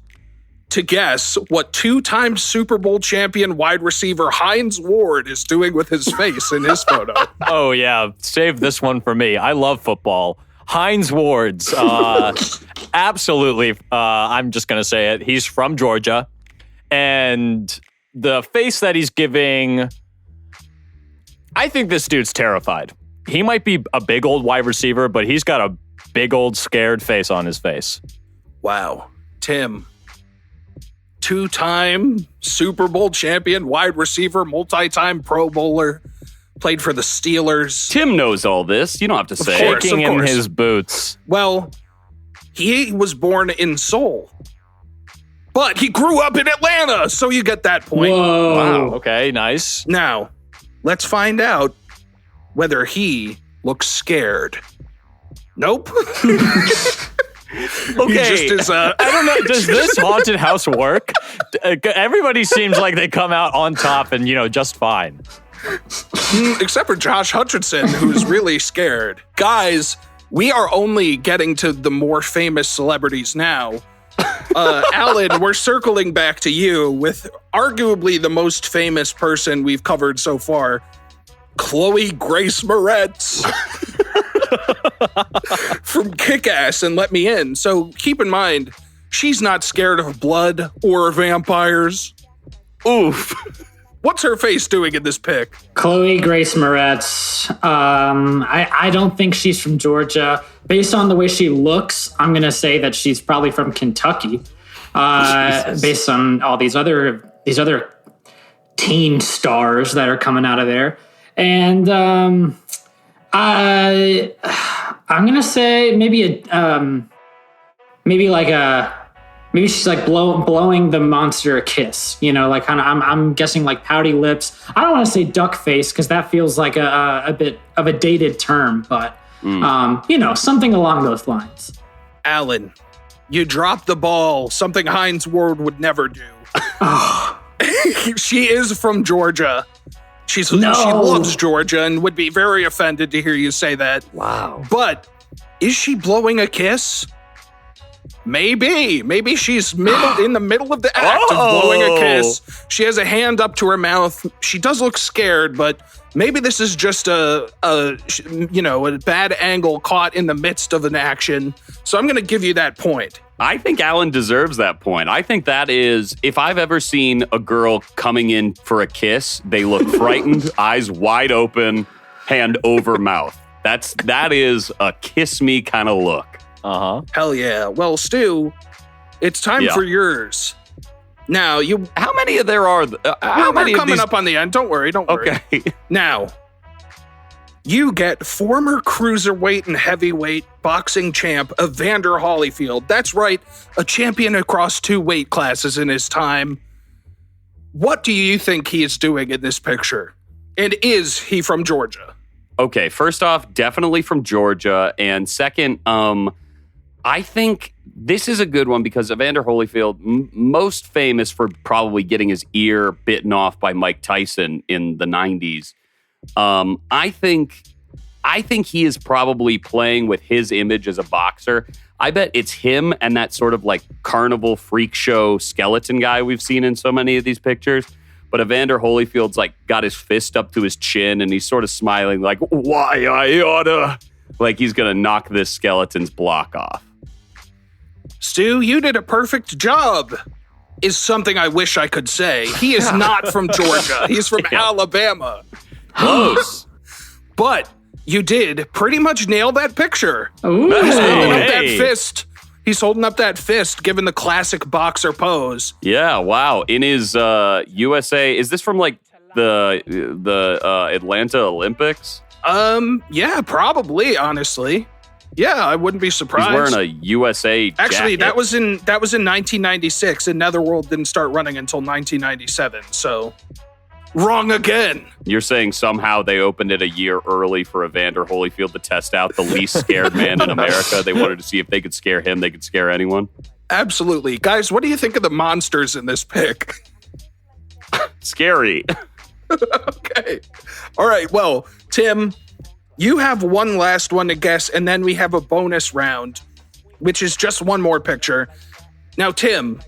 to guess what two-time Super Bowl champion wide receiver Hines Ward is doing with his face in his photo? Oh, yeah. Save this one for me. I love football. Hines Ward's. Absolutely. I'm just going to say it. He's from Georgia. And the face that he's giving, I think this dude's terrified. He might be a big old wide receiver, but he's got a big old scared face on his face. Wow. Tim, two-time Super Bowl champion, wide receiver, multi-time Pro Bowler, played for the Steelers. Tim knows all this. You don't have to say course. it. Shaking in course. his boots. Well, he was born in Seoul, but he grew up in Atlanta, so you get that point. Whoa. Wow. Okay, nice. Now, let's find out whether he looks scared. Nope. Okay. He just is, I don't know. Does this haunted house work? Everybody seems like they come out on top and, just fine. except for Josh Hutcherson, who's really scared. Guys, we are only getting to the more famous celebrities now. Alan, we're circling back to you with arguably the most famous person we've covered so far, Chloe Grace Moretz from Kick-Ass and Let Me In. So keep in mind, she's not scared of blood or vampires. Oof. What's her face doing in this pic? Chloe Grace Moretz. I don't think she's from Georgia. Based on the way she looks, I'm going to say that she's probably from Kentucky. Based on all these other teen stars that are coming out of there. And I'm going to say maybe she's like blowing the monster a kiss, like kind of, I'm guessing like pouty lips. I don't want to say duck face because that feels like a bit of a dated term, but something along those lines. Alan, you dropped the ball, something Hines Ward would never do. She is from Georgia. She loves Georgia and would be very offended to hear you say that. Wow. But is she blowing a kiss? Maybe she's in the middle of the act of blowing a kiss. She has a hand up to her mouth. She does look scared, but maybe this is just a bad angle caught in the midst of an action. So I'm going to give you that point. I think Alan deserves that point. I think that is, if I've ever seen a girl coming in for a kiss, they look frightened, eyes wide open, hand over mouth. That is a kiss me kind of look. Uh-huh. Hell yeah. Well, Stu, it's time for yours. Now, how many of there are? How many we're of coming these? up on the end. Don't worry. Okay. Now, you get former cruiserweight and heavyweight boxing champ Evander Holyfield. That's right, a champion across 2 weight classes in his time. What do you think he is doing in this picture? And is he from Georgia? Okay, first off, definitely from Georgia. And second, I think this is a good one because Evander Holyfield, most famous for probably getting his ear bitten off by Mike Tyson in the 90s. I think he is probably playing with his image as a boxer. I bet it's him and that sort of like carnival freak show skeleton guy we've seen in so many of these pictures. But Evander Holyfield's like got his fist up to his chin and he's sort of smiling like, why I oughta. like he's going to knock this skeleton's block off. Stu, you did a perfect job, is something I wish I could say. He is not from Georgia. He's from Alabama. Close. But you did pretty much nail that picture. Ooh. He's holding up that fist. He's holding up that fist, given the classic boxer pose. Yeah, wow. In his USA, is this from like the Atlanta Olympics? Yeah, probably, honestly. Yeah, I wouldn't be surprised. He's wearing a USA jacket. Actually, that was in 1996, and Netherworld didn't start running until 1997, so wrong again. You're saying somehow they opened it a year early for Evander Holyfield to test out the least scared man in America. They wanted to see if they could scare him, they could scare anyone. Absolutely. Guys, what do you think of the monsters in this pick? Scary. Okay. All right, well, Tim, you have one last one to guess, and then we have a bonus round, which is just one more picture. Now, Tim,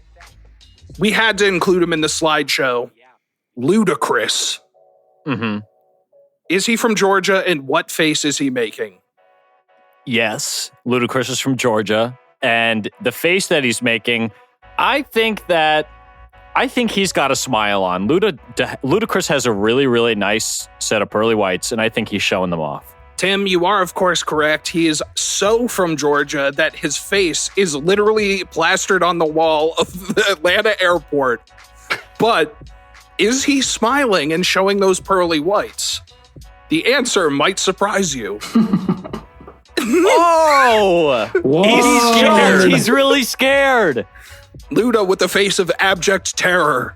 we had to include him in the slideshow. Ludacris. Mm-hmm. Is he from Georgia, and what face is he making? Yes, Ludacris is from Georgia, and the face that he's making, I think he's got a smile on. Ludacris has a really, really nice set of pearly whites, and I think he's showing them off. Tim, you are, of course, correct. He is so from Georgia that his face is literally plastered on the wall of the Atlanta airport. But is he smiling and showing those pearly whites? The answer might surprise you. Oh! He's scared. He's really scared. Luda with the face of abject terror.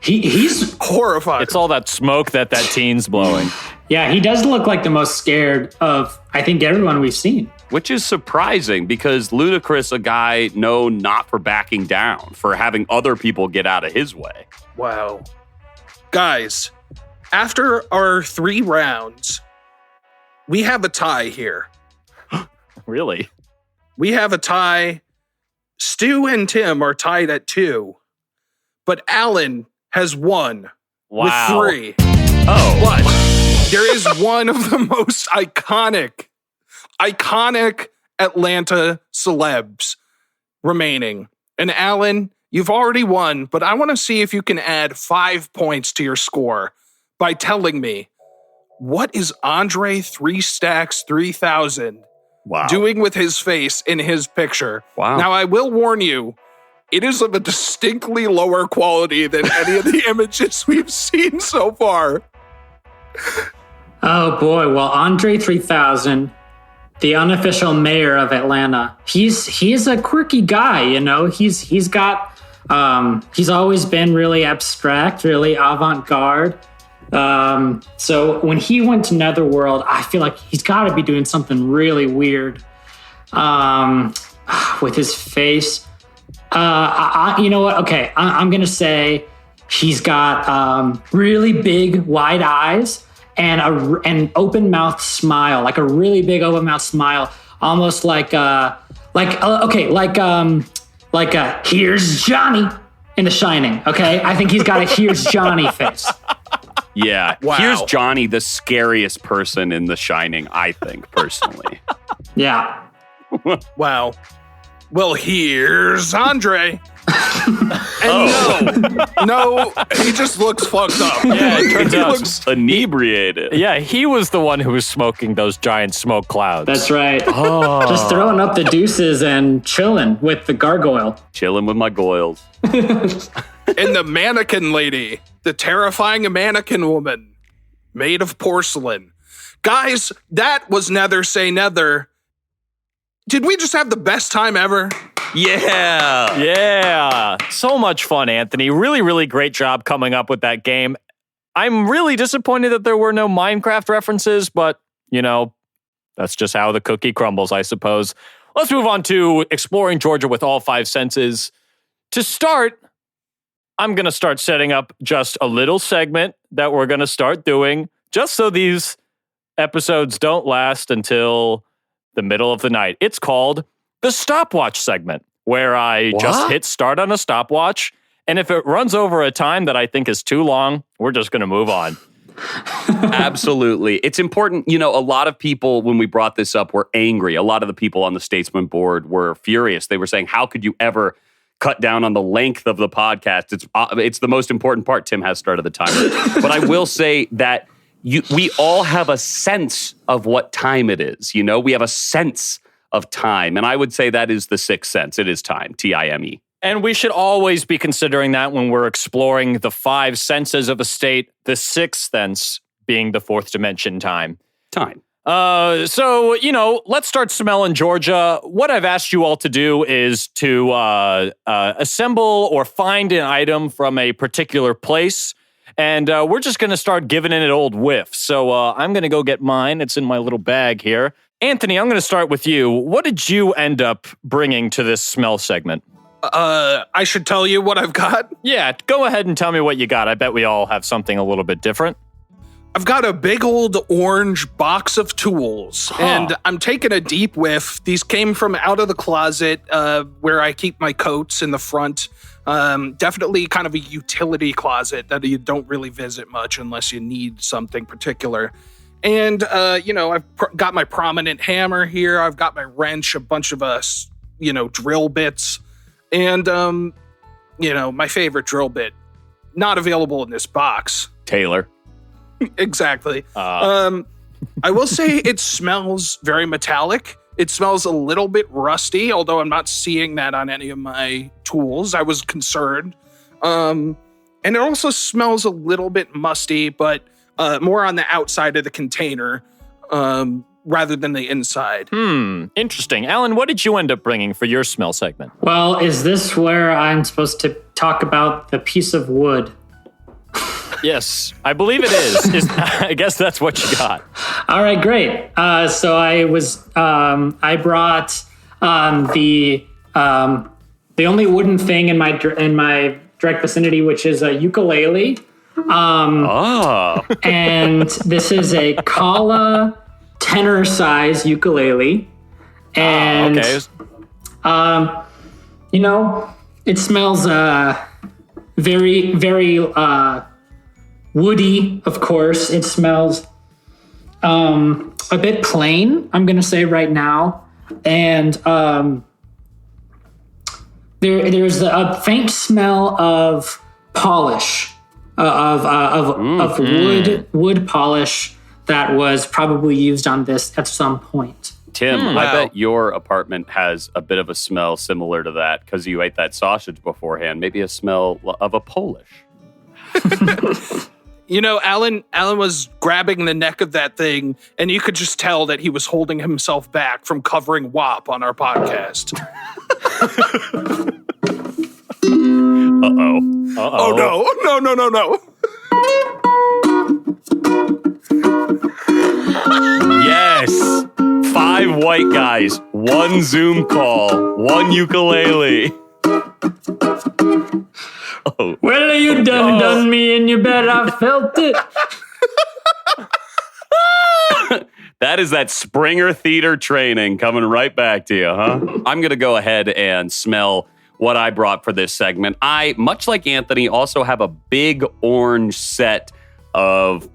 He's horrified. It's all that smoke that teen's blowing. Yeah, he does look like the most scared of, I think, everyone we've seen. Which is surprising because Ludacris, a guy known not for backing down, for having other people get out of his way. Wow. Guys, after our 3 rounds, we have a tie here. Really? We have a tie. Stu and Tim are tied at 2, but Alan has won with 3. Oh. But there is one of the most iconic Atlanta celebs remaining. And Alan, you've already won, but I want to see if you can add 5 points to your score by telling me, what is Andre 3 Stacks 3000 doing with his face in his picture? Wow. Now, I will warn you, it is of a distinctly lower quality than any of the images we've seen so far. Oh boy, well, Andre 3000, the unofficial mayor of Atlanta, he's a quirky guy, you know. He's always been really abstract, really avant-garde. So when he went to Netherworld, I feel like he's got to be doing something really weird with his face. You know what? Okay, I'm gonna say he's got really big, wide eyes and an open mouth smile, like a really big open mouth smile, almost like here's Johnny in The Shining. Okay, I think he's got a here's Johnny face. Yeah. Wow. Here's Johnny, the scariest person in The Shining, I think, personally. Yeah. Wow. Well, here's Andre. And no, he just looks fucked up. Yeah, it turns He out looks Inebriated. Yeah, he was the one who was smoking those giant smoke clouds. That's right. Oh. Just throwing up the deuces and chilling with the gargoyle. Chilling with my goils. and the mannequin lady, the terrifying mannequin woman made of porcelain. Guys, that was Nether Say Nether. Did we just have the best time ever? Yeah. Yeah. So much fun, Anthony. Really, really great job coming up with that game. I'm really disappointed that there were no Minecraft references, but, you know, that's just how the cookie crumbles, I suppose. Let's move on to exploring Georgia with all 5 senses. To start, I'm going to start setting up just a little segment that we're going to start doing, just so these episodes don't last until the middle of the night. It's called the stopwatch segment, where I just hit start on a stopwatch, and if it runs over a time that I think is too long, we're just going to move on. Absolutely. It's important. A lot of people, when we brought this up, were angry. A lot of the people on the Statesmen board were furious. They were saying, how could you ever cut down on the length of the podcast? It's the most important part. Tim has started the timer. But I will say that we all have a sense of what time it is. We have a sense of time. And I would say that is the sixth sense. It is time, Time. And we should always be considering that when we're exploring the five senses of a state, the sixth sense being the fourth dimension, time. Time. So, let's start smelling Georgia. What I've asked you all to do is to assemble or find an item from a particular place. And we're just going to start giving it an old whiff. So I'm going to go get mine. It's in my little bag here. Anthony, I'm going to start with you. What did you end up bringing to this smell segment? I should tell you what I've got? Yeah, go ahead and tell me what you got. I bet we all have something a little bit different. I've got a big old orange box of tools, and I'm taking a deep whiff. These came from out of the closet where I keep my coats in the front. Definitely kind of a utility closet that you don't really visit much unless you need something particular. And, I've got my prominent hammer here. I've got my wrench, a bunch of drill bits. And, my favorite drill bit, not available in this box. Taylor. Exactly. I will say it smells very metallic. It smells a little bit rusty, although I'm not seeing that on any of my tools. I was concerned. And it also smells a little bit musty, but more on the outside of the container rather than the inside. Interesting. Alan, what did you end up bringing for your smell segment? Well, is this where I'm supposed to talk about the piece of wood? Yes, I believe it is. I guess that's what you got. All right, great. So I brought the only wooden thing in my direct vicinity, which is a ukulele. And this is a Kala tenor size ukulele. And, it smells very, very woody, of course. It smells a bit plain, I'm going to say right now. And there's a faint smell of polish, of wood polish that was probably used on this at some point. Tim, I bet your apartment has a bit of a smell similar to that because you ate that sausage beforehand. Maybe a smell of a Polish. Alan was grabbing the neck of that thing, and you could just tell that he was holding himself back from covering WAP on our podcast. Uh-oh. Oh, no. Yes! 5 white guys, 1 Zoom call, 1 ukulele. Oh. Well, you done me, and you bet I felt it. That is that Springer Theater training coming right back to you, huh? I'm going to go ahead and smell what I brought for this segment. I, much like Anthony, also have a big orange set of,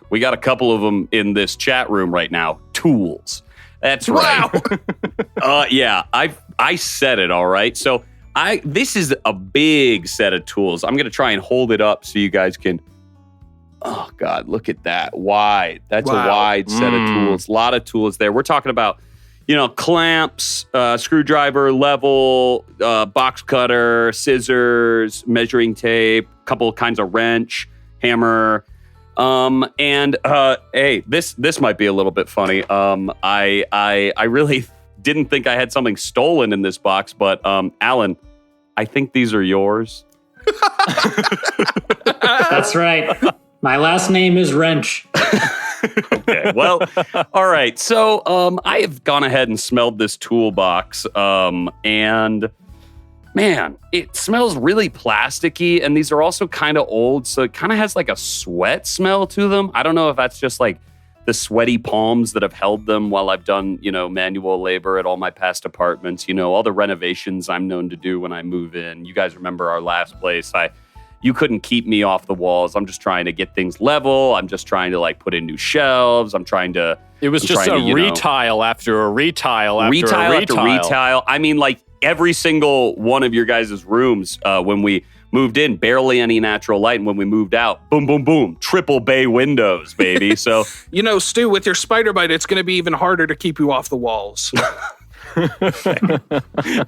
we got a couple of them in this chat room right now. Tools. That's right. Wow. I said it, all right. So this is a big set of tools. I'm going to try and hold it up so you guys can. Oh, God, look at that. Wide. That's a wide set of tools. A lot of tools there. We're talking about, clamps, screwdriver, level, box cutter, scissors, measuring tape, a couple of kinds of wrench, hammer. Hey, this might be a little bit funny. I really didn't think I had something stolen in this box, but Alan, I think these are yours. That's right. My last name is Wrench. Okay, well, all right. So I have gone ahead and smelled this toolbox, and man, it smells really plasticky, and these are also kind of old, so it kind of has like a sweat smell to them. I don't know if that's just like the sweaty palms that have held them while I've done, manual labor at all my past apartments, all the renovations I'm known to do when I move in. You guys remember our last place. I you couldn't keep me off the walls. I'm just trying to get things level. I'm just trying to like put in new shelves. I'm trying to. It was just a retile after a retile after a retile. I mean, like every single one of your guys' rooms when we moved in, barely any natural light. And when we moved out, boom, boom, boom, triple bay windows, baby. So, Stu, with your spider bite, it's going to be even harder to keep you off the walls.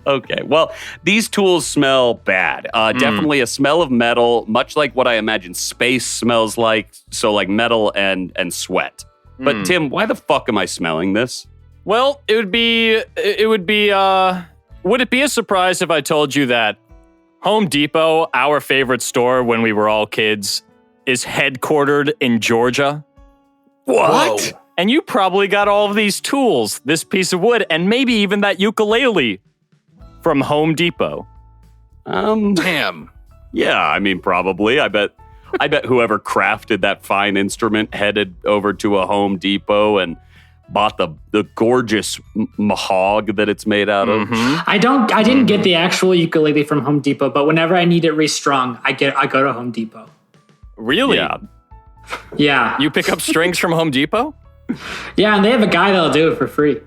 Okay. Well, these tools smell bad. Definitely a smell of metal, much like what I imagine space smells like. So like metal and sweat. But Tim, why the fuck am I smelling this? Well, would it be a surprise if I told you that Home Depot, our favorite store when we were all kids, is headquartered in Georgia? What? Whoa. And you probably got all of these tools, this piece of wood, and maybe even that ukulele from Home Depot. Damn. Yeah, I mean, probably. I bet whoever crafted that fine instrument headed over to a Home Depot and bought the gorgeous mahog that it's made out of. I didn't get the actual ukulele from Home Depot, but whenever I need it restrung, I go to Home Depot. Really? Yeah. Yeah. You pick up strings from Home Depot? Yeah, and they have a guy that'll do it for free.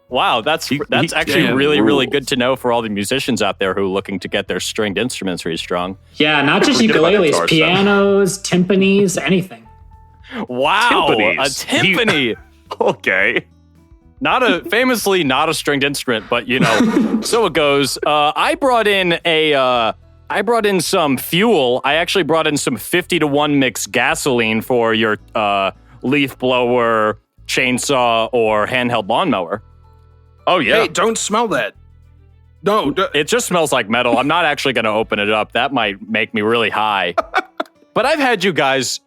Wow, that's actually really, really good to know for all the musicians out there who are looking to get their stringed instruments restrung. Yeah, not just Forget about ukuleles, guitar pianos, timpanis, anything. Wow, Timpanis. a timpani. Okay. Famously not a stringed instrument, but so it goes. I brought in some fuel. I actually brought in some 50-to-1 mix gasoline for your leaf blower, chainsaw, or handheld lawnmower. Oh, yeah. Hey, don't smell that. No. It just smells like metal. I'm not actually going to open it up. That might make me really high. But I've had you guys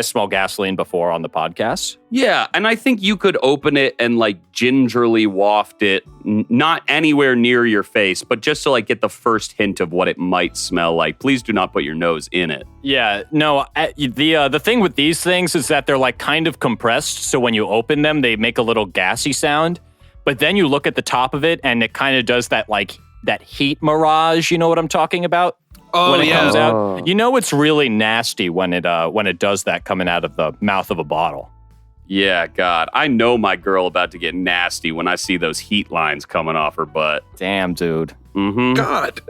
smell gasoline before on the podcast. Yeah, and I think you could open it and like gingerly waft it, not anywhere near your face, but just to like get the first hint of what it might smell like. Please do not put your nose in it. Yeah, no, the thing with these things is that they're like kind of compressed, so when you open them, they make a little gassy sound. But then you look at the top of it, and it kind of does that heat mirage. You know what I'm talking about? Oh, when it yeah. comes out, it's really nasty when it does that coming out of the mouth of a bottle. Yeah, God, I know my girl about to get nasty when I see those heat lines coming off her butt. Damn, dude. Mm-hmm. God.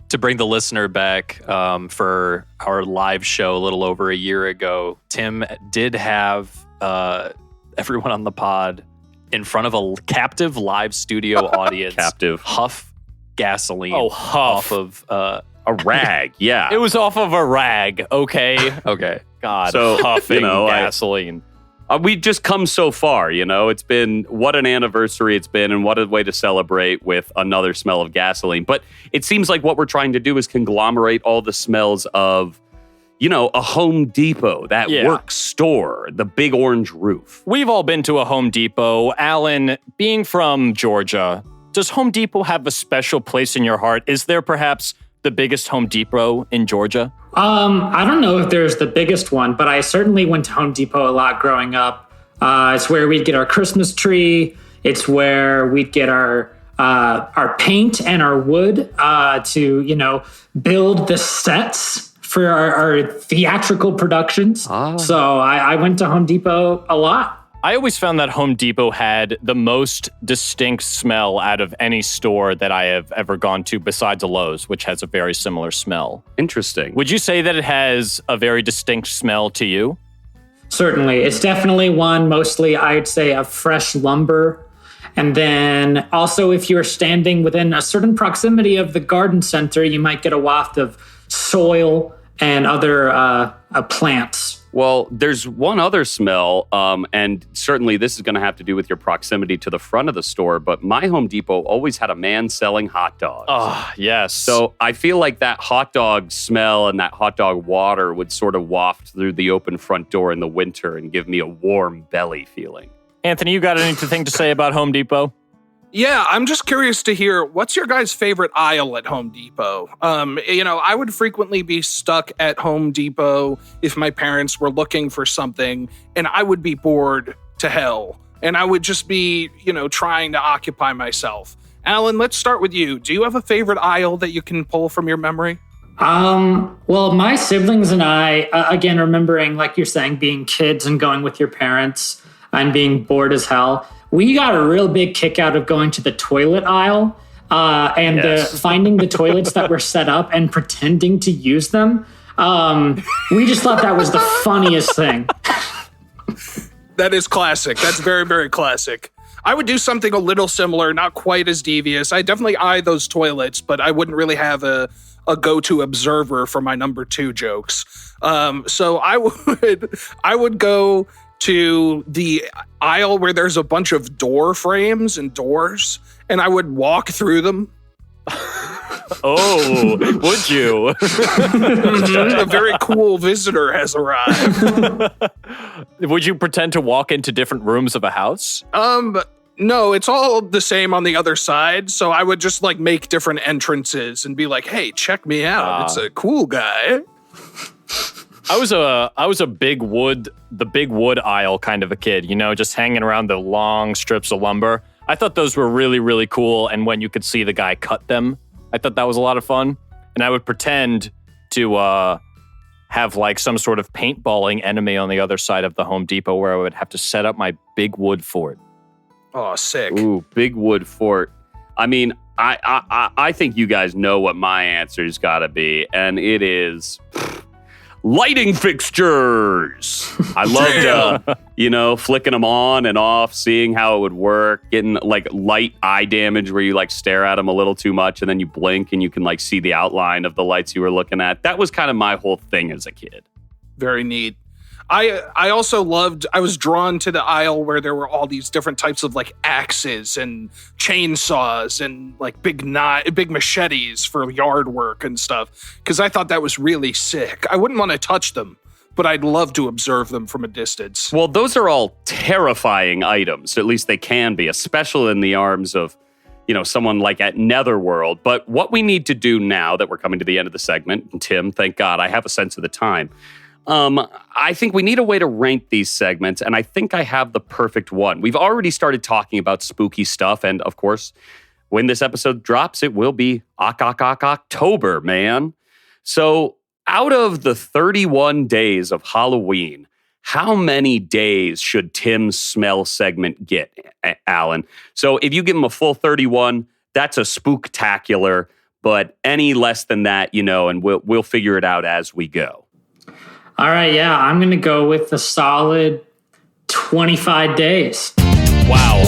To bring the listener back for our live show a little over a year ago, Tim did have everyone on the pod in front of a captive live studio audience. Captive. Huff gasoline. Oh, huff. Off of A rag, yeah. It was off of a rag, okay? okay. God, So, huffing gasoline. We've just come so far, It's been what an anniversary it's been, and what a way to celebrate with another smell of gasoline. But it seems like what we're trying to do is conglomerate all the smells of, a Home Depot, that work store, the big orange roof. We've all been to a Home Depot. Alan, being from Georgia, does Home Depot have a special place in your heart? Is there perhaps the biggest Home Depot in Georgia? I don't know if there's the biggest one, but I certainly went to Home Depot a lot growing up. It's where we'd get our Christmas tree. It's where we'd get our paint and our wood to build the sets for our theatrical productions. So I went to Home Depot a lot. I always found that Home Depot had the most distinct smell out of any store that I have ever gone to besides a Lowe's, which has a very similar smell. Interesting. Would you say that it has a very distinct smell to you? Certainly. It's definitely one, mostly, I'd say, of fresh lumber. And then also, if you're standing within a certain proximity of the garden center, you might get a waft of soil and other plants. Well, there's one other smell, and certainly this is going to have to do with your proximity to the front of the store, but my Home Depot always had a man selling hot dogs. Oh, yes. So I feel like that hot dog smell and that hot dog water would sort of waft through the open front door in the winter and give me a warm belly feeling. Anthony, you got anything to say about Home Depot? Yeah, I'm just curious to hear, what's your guys' favorite aisle at Home Depot? I would frequently be stuck at Home Depot if my parents were looking for something, and I would be bored to hell. And I would just be, trying to occupy myself. Alan, let's start with you. Do you have a favorite aisle that you can pull from your memory? Well, my siblings and I, again, remembering, like you're saying, being kids and going with your parents and being bored as hell, we got a real big kick out of going to the toilet aisle and finding the toilets that were set up and pretending to use them. We just thought that was the funniest thing. That is classic. That's very, very classic. I would do something a little similar, not quite as devious. I definitely eye those toilets, but I wouldn't really have a go-to observer for my number 2 jokes. So I would go to the aisle where there's a bunch of door frames and doors, and I would walk through them. Oh, would you? A very cool visitor has arrived. Would you pretend to walk into different rooms of a house? No, it's all the same on the other side. So I would just like make different entrances and be like, "Hey, check me out. It's a cool guy." I was a big wood aisle kind of a kid, just hanging around the long strips of lumber. I thought those were really, really cool. And when you could see the guy cut them, I thought that was a lot of fun. And I would pretend to have like some sort of paintballing enemy on the other side of the Home Depot where I would have to set up my big wood fort. Oh, sick. Ooh, big wood fort. I mean, I think you guys know what my answer's got to be, and it is lighting fixtures. I loved, flicking them on and off, seeing how it would work, getting like light eye damage where you like stare at them a little too much and then you blink and you can like see the outline of the lights you were looking at. That was kind of my whole thing as a kid. Very neat. I also I was drawn to the aisle where there were all these different types of like axes and chainsaws and like big machetes for yard work and stuff, because I thought that was really sick. I wouldn't want to touch them, but I'd love to observe them from a distance. Well, those are all terrifying items. At least they can be, especially in the arms of, someone like at Netherworld. But what we need to do now that we're coming to the end of the segment, and Tim, thank God, I have a sense of the time. I think we need a way to rank these segments, and I think I have the perfect one. We've already started talking about spooky stuff, and of course, when this episode drops, it will be October, man. So out of the 31 days of Halloween, how many days should Tim's smell segment get, Alan? So if you give him a full 31, that's a spooktacular, but any less than that, and we'll figure it out as we go. All right, yeah, I'm going to go with a solid 25 days. Wow.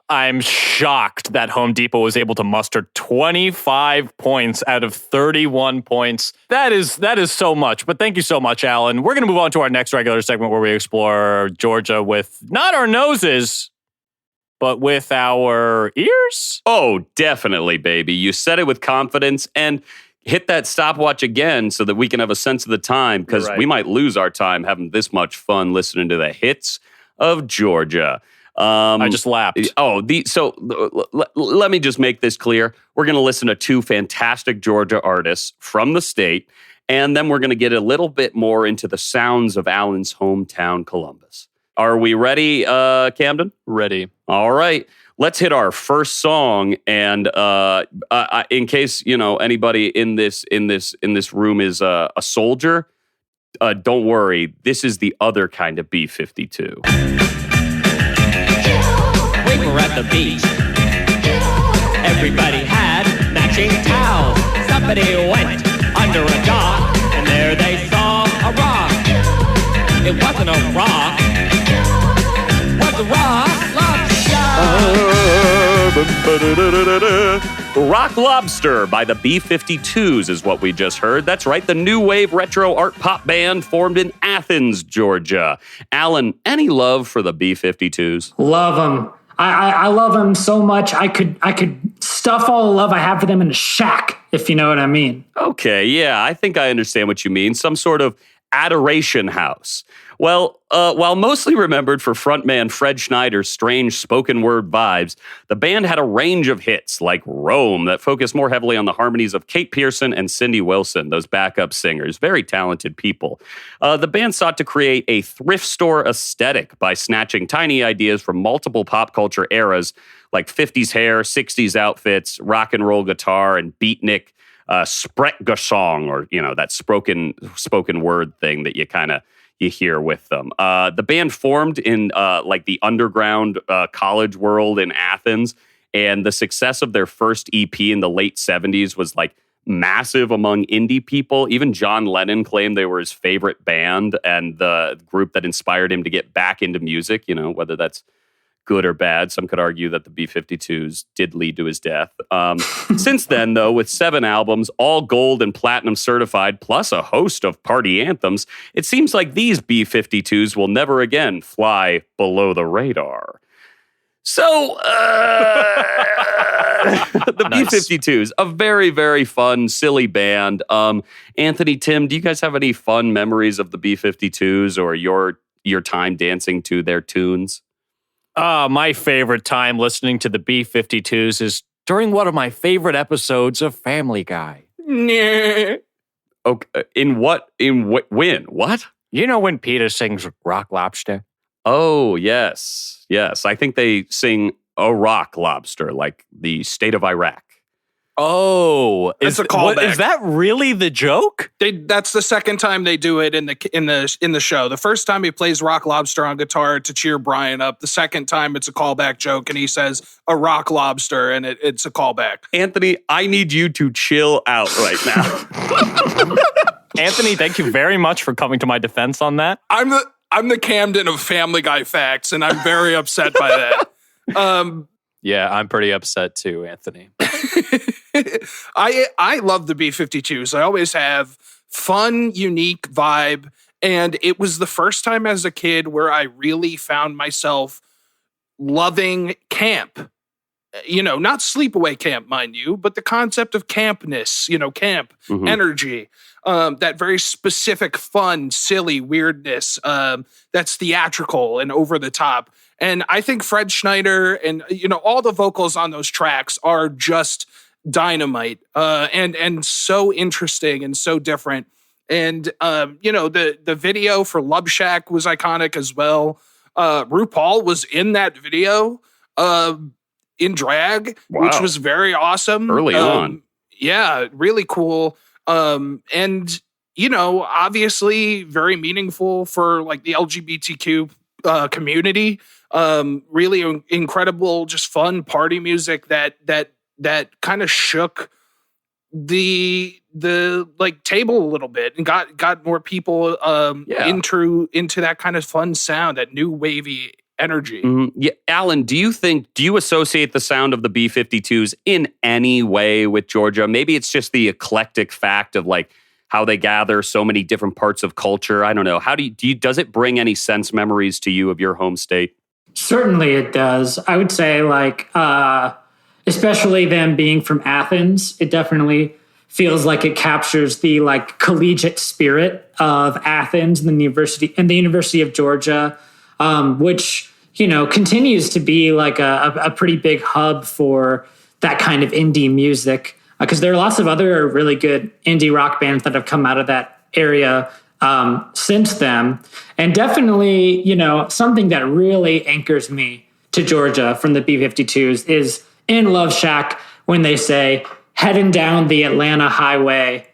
I'm shocked that Home Depot was able to muster 25 points out of 31 points. That is so much. But thank you so much, Alan. We're going to move on to our next regular segment where we explore Georgia with not our noses, but with our ears. Oh, definitely, baby. You said it with confidence, and hit that stopwatch again so that we can have a sense of the time, because we might lose our time having this much fun listening to the hits of Georgia. I just lapped. Let me just make this clear. We're going to listen to 2 fantastic Georgia artists from the state, and then we're going to get a little bit more into the sounds of Alan's hometown, Columbus. Are we ready, Camden? Ready. All right. Let's hit our first song, and in case anybody in this room is a soldier, don't worry. This is the other kind of B-52. We were at the beach. Everybody had matching towels. Somebody went under a dock, and there they saw a rock. It wasn't a rock. It was a rock lobster. Rock Lobster by the B-52s is what we just heard. That's right, the new wave retro art pop band formed in Athens, Georgia. Alan, any love for the B-52s? Love them. I love them so much. I could stuff all the love I have for them in a shack, if you know what I mean. Okay, yeah, I think I understand what you mean. Some sort of adoration house. Well, while mostly remembered for frontman Fred Schneider's strange spoken word vibes, the band had a range of hits like Rome that focused more heavily on the harmonies of Kate Pearson and Cindy Wilson, those backup singers, very talented people. The band sought to create a thrift store aesthetic by snatching tiny ideas from multiple pop culture eras like 50s hair, 60s outfits, rock and roll guitar, and beatnik Sprechgesang, or that spoken word thing that you hear with them. The band formed in like the underground college world in Athens, and the success of their first EP in the late 70s was like massive among indie people. Even John Lennon claimed they were his favorite band and the group that inspired him to get back into music, whether that's good or bad. Some could argue that the B-52s did lead to his death. Since then, though, with 7 albums, all gold and platinum certified, plus a host of party anthems, it seems like these B-52s will never again fly below the radar. So, the B-52s, a very, very fun, silly band. Anthony, Tim, do you guys have any fun memories of the B-52s or your time dancing to their tunes? My favorite time listening to the B-52s is during one of my favorite episodes of Family Guy. Okay. When? What? You know when Peter sings Rock Lobster? Oh, yes. Yes. I think they sing A Rock Lobster, like the state of Iraq. Oh, it's a callback. Is that really the joke? That's the second time they do it in the show. The first time he plays Rock Lobster on guitar to cheer Brian up. The second time it's a callback joke, and he says a rock lobster, and it's a callback. Anthony, I need you to chill out right now. Anthony, thank you very much for coming to my defense on that. I'm the Camden of Family Guy facts, and I'm very upset by that. Yeah, I'm pretty upset too, Anthony. I love the B-52s. I always have. Fun, unique vibe. And it was the first time as a kid where I really found myself loving camp. Not sleepaway camp, mind you, but the concept of campness, camp, energy. That very specific, fun, silly weirdness that's theatrical and over the top. And I think Fred Schneider and, all the vocals on those tracks are just dynamite and so interesting and so different. And, the video for Love Shack was iconic as well. RuPaul was in that video in drag, which was very awesome. Early on. Yeah, really cool. And, obviously very meaningful for like the LGBTQ community. Really incredible, just fun party music that kind of shook the like table a little bit and got more people into that kind of fun sound, that new wavy energy. Yeah, Alan, do you associate the sound of the B-52s in any way with Georgia? Maybe it's just the eclectic fact of like how they gather so many different parts of culture. I don't know. How does it bring any sense memories to you of your home state? Certainly it does. I would say especially them being from Athens, it definitely feels like it captures the like collegiate spirit of Athens and the University of Georgia, which, continues to be like a pretty big hub for that kind of indie music. Because there are lots of other really good indie rock bands that have come out of that area since then. And definitely, something that really anchors me to Georgia from the B-52s is in Love Shack when they say, heading down the Atlanta highway,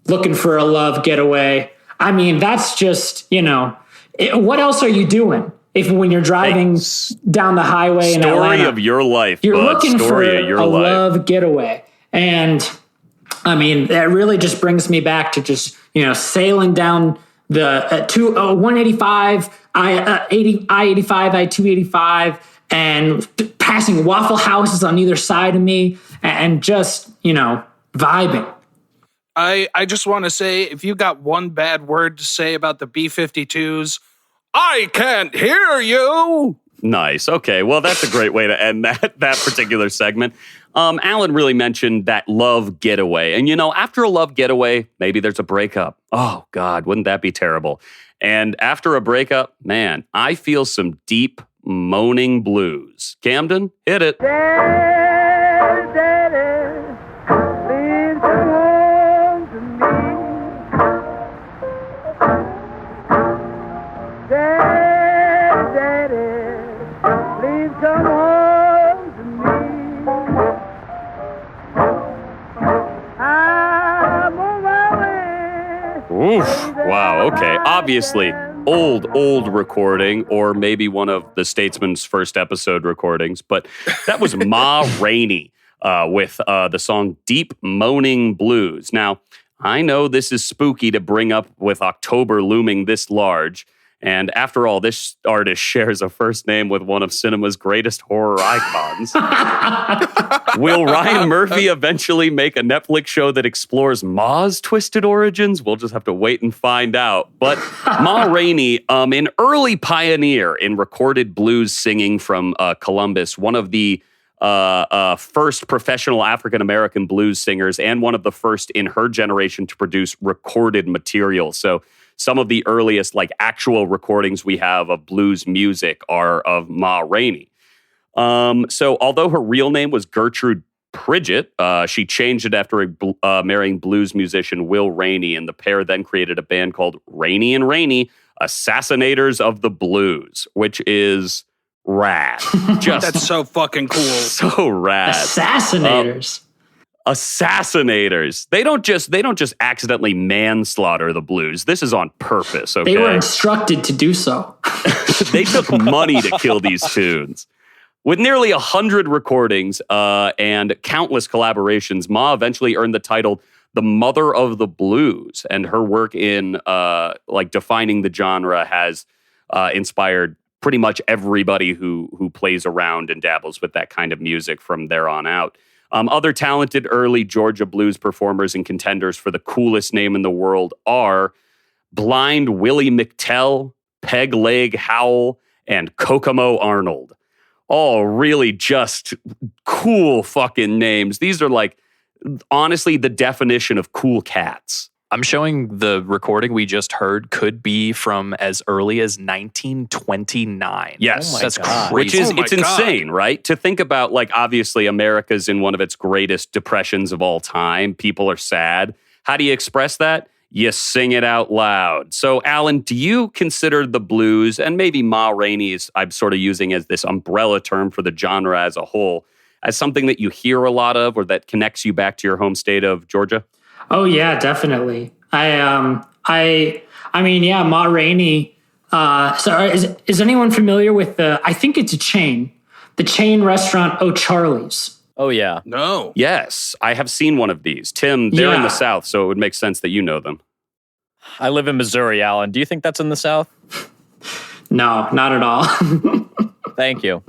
looking for a love getaway. I mean, that's just, what else are you doing? When you're driving down the highway in Atlanta. Story of your life. You're looking for a love getaway. And I mean, that really just brings me back to just, sailing down the 185, I-85, I-285, and passing Waffle Houses on either side of me and just, vibing. I just want to say, if you got one bad word to say about the B-52s, I can't hear you. Nice. Okay. Well, that's a great way to end that particular segment. Alan really mentioned that love getaway. And, after a love getaway, maybe there's a breakup. Oh, God, wouldn't that be terrible? And after a breakup, man, I feel some deep moaning blues. Camden, hit it. Come home to me. Oof. Wow, okay. Obviously, old recording, or maybe one of the Statesman's first episode recordings, but that was Ma Rainey with the song Deep Moaning Blues. Now, I know this is spooky to bring up with October looming this large, and after all, this artist shares a first name with one of cinema's greatest horror icons. Will Ryan Murphy eventually make a Netflix show that explores Ma's twisted origins? We'll just have to wait and find out. But Ma Rainey, an early pioneer in recorded blues singing from Columbus, one of the first professional African-American blues singers and one of the first in her generation to produce recorded material. So some of the earliest actual recordings we have of blues music are of Ma Rainey. So although her real name was Gertrude Pridgett, she changed it after marrying blues musician Will Rainey, and the pair then created a band called Rainey and Rainey, Assassinators of the Blues, which is rad. That's so fucking cool. So rad. Assassinators. Assassinators. They don't just accidentally manslaughter the blues. This is on purpose, okay? They were instructed to do so. They took money to kill these tunes. With nearly 100 recordings and countless collaborations, Ma eventually earned the title the Mother of the Blues, and her work in defining the genre has inspired pretty much everybody who plays around and dabbles with that kind of music from there on out. Other talented early Georgia blues performers and contenders for the coolest name in the world are Blind Willie McTell, Peg Leg Howell, and Kokomo Arnold. All really just cool fucking names. These are honestly the definition of cool cats. I'm showing the recording we just heard could be from as early as 1929. Yes. That's crazy. Which is, it's insane, right? To think about, obviously America's in one of its greatest depressions of all time. People are sad. How do you express that? You sing it out loud. So, Alan, do you consider the blues, and maybe Ma Rainey's, I'm sort of using as this umbrella term for the genre as a whole, as something that you hear a lot of or that connects you back to your home state of Georgia? Oh yeah, definitely. I mean, yeah, Ma Rainey. So is anyone familiar with I think it's a chain, the chain restaurant O'Charlie's? Oh yeah. No. Yes, I have seen one of these. Tim, they're in the South, so it would make sense that you know them. I live in Missouri, Alan. Do you think that's in the South? No, not at all. Thank you.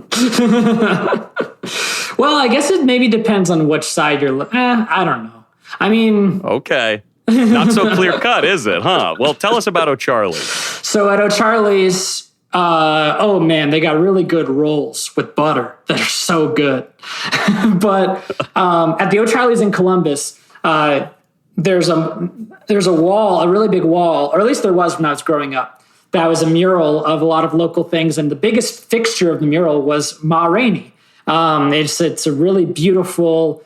Well, I guess it maybe depends on which side you're I don't know. I mean... Okay. Not so clear cut, is it, huh? Well, tell us about O'Charlie's. So at O'Charlie's, oh man, they got really good rolls with butter that are so good. But at the O'Charlie's in Columbus, there's a wall, a really big wall, or at least there was when I was growing up. That was a mural of a lot of local things, and the biggest fixture of the mural was Ma Rainey. It's a really beautiful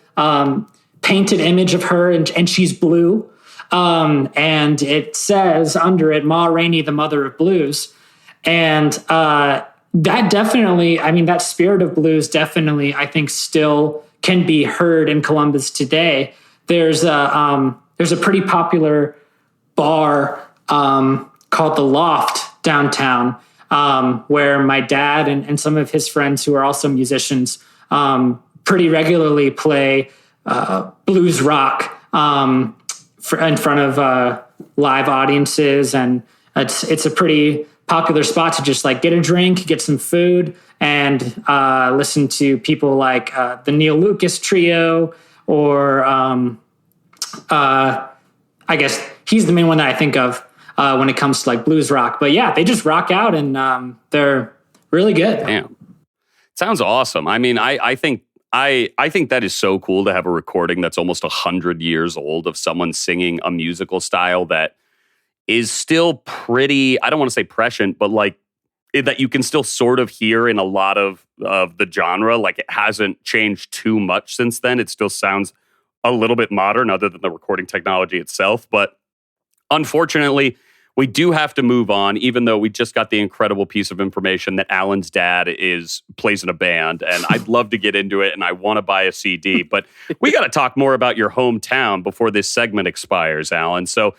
painted image of her, and she's blue. And it says under it, Ma Rainey, the Mother of Blues. And that definitely, I mean, that spirit of blues definitely, I think, still can be heard in Columbus today. There's a pretty popular bar called The Loft downtown, where my dad and some of his friends who are also musicians pretty regularly play blues rock in front of live audiences, and it's a pretty popular spot to just get a drink, get some food, and listen to people like the Neil Lucas Trio, or I guess he's the main one that I think of when it comes to blues rock. But yeah, they just rock out, and they're really good. Damn, sounds awesome. I mean, I think that is so cool to have a recording that's almost 100 years old of someone singing a musical style that is still pretty, I don't want to say prescient, but that you can still sort of hear in a lot of the genre. It hasn't changed too much since then. It still sounds a little bit modern other than the recording technology itself. But unfortunately, we do have to move on, even though we just got the incredible piece of information that Alan's dad plays in a band, and I'd love to get into it, and I want to buy a CD. But we got to talk more about your hometown before this segment expires, Alan. So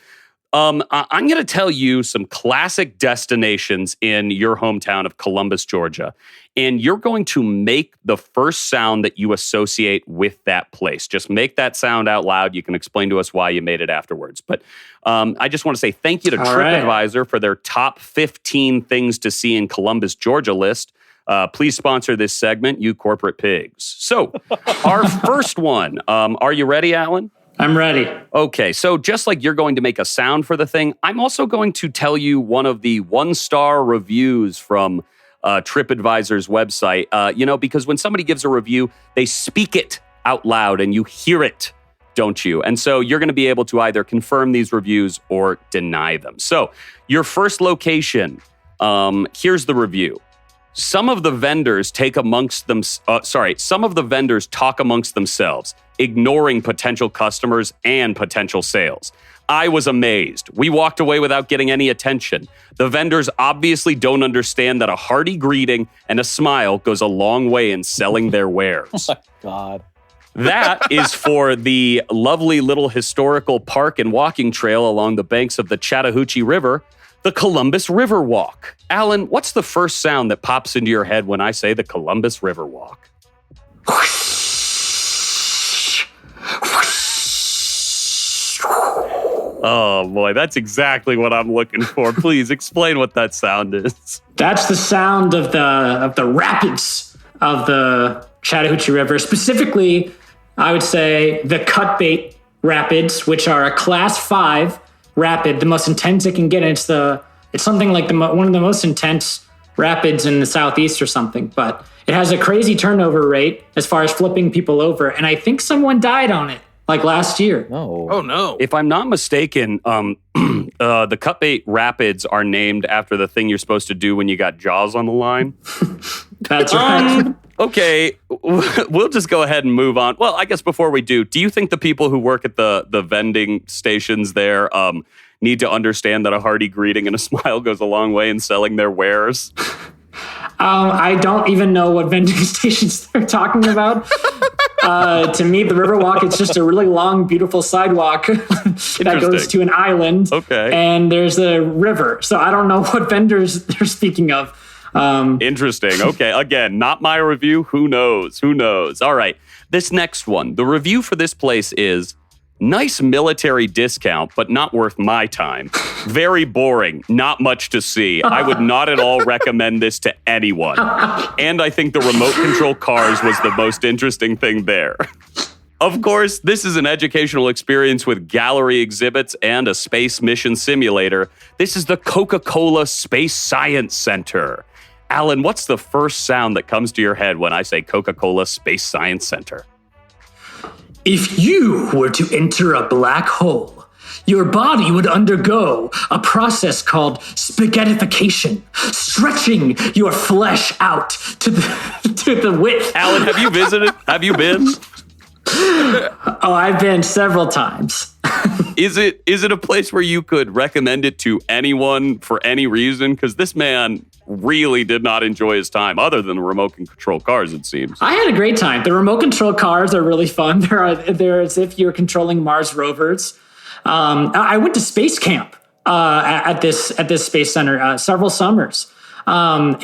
I'm going to tell you some classic destinations in your hometown of Columbus, Georgia. And you're going to make the first sound that you associate with that place. Just make that sound out loud. You can explain to us why you made it afterwards. But I just want to say thank you to TripAdvisor for their top 15 things to see in Columbus, Georgia list. Please sponsor this segment, you corporate pigs. So our first one, are you ready, Alan? I'm ready. Okay, so just like you're going to make a sound for the thing, I'm also going to tell you one of the one-star reviews from TripAdvisor's website. Because when somebody gives a review, they speak it out loud and you hear it, don't you? And so you're going to be able to either confirm these reviews or deny them. So your first location, here's the review. Some of the vendors talk amongst themselves, ignoring potential customers and potential sales. I was amazed. We walked away without getting any attention. The vendors obviously don't understand that a hearty greeting and a smile goes a long way in selling their wares. Oh, God. That is for the lovely little historical park and walking trail along the banks of the Chattahoochee River, the Columbus River Walk. Alan, what's the first sound that pops into your head when I say the Columbus River Walk? Oh boy, that's exactly what I'm looking for. Please explain what that sound is. That's the sound of the rapids of the Chattahoochee River. Specifically, I would say the Cutbait Rapids, which are a Class 5 rapid, the most intense it can get. It's something like one of the most intense rapids in the Southeast or something. But it has a crazy turnover rate as far as flipping people over, and I think someone died on it. Like last year. No. Oh, no. If I'm not mistaken, the Cutbait Rapids are named after the thing you're supposed to do when you got Jaws on the line. That's right. Okay, we'll just go ahead and move on. Well, I guess before we do you think the people who work at the vending stations there need to understand that a hearty greeting and a smile goes a long way in selling their wares? I don't even know what vending stations they're talking about. To me, the Riverwalk, it's just a really long, beautiful sidewalk that goes to an island. Okay. And there's a river. So I don't know what vendors they're speaking of. Interesting. Okay. Again, not my review. Who knows? All right. This next one. The review for this place is nice military discount, but not worth my time. Very boring. Not much to see. I would not at all recommend this to anyone. And I think the remote control cars was the most interesting thing there. Of course, this is an educational experience with gallery exhibits and a space mission simulator. This is the Coca-Cola Space Science Center. Alan, what's the first sound that comes to your head when I say Coca-Cola Space Science Center? If you were to enter a black hole, your body would undergo a process called spaghettification, stretching your flesh out to the width. Alan, have you visited? Have you been? Oh, I've been several times. Is it a place where you could recommend it to anyone for any reason? Because this man really did not enjoy his time, other than the remote control cars, it seems. I had a great time. The remote control cars are really fun. They're as if you're controlling Mars rovers. I went to space camp at this space center several summers, when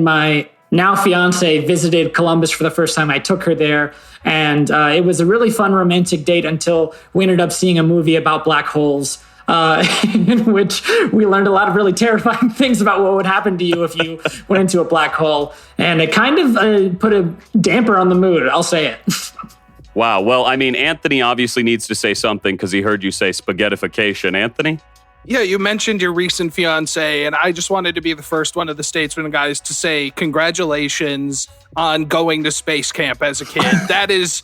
my now fiance visited Columbus for the first time, I took her there, and it was a really fun romantic date until we ended up seeing a movie about black holes. In which we learned a lot of really terrifying things about what would happen to you if you went into a black hole. And it kind of put a damper on the mood, I'll say it. Wow. Well, I mean, Anthony obviously needs to say something because he heard you say spaghettification. Anthony? Yeah, you mentioned your recent fiance, and I just wanted to be the first one of the Statesmen guys to say congratulations on going to space camp as a kid. That is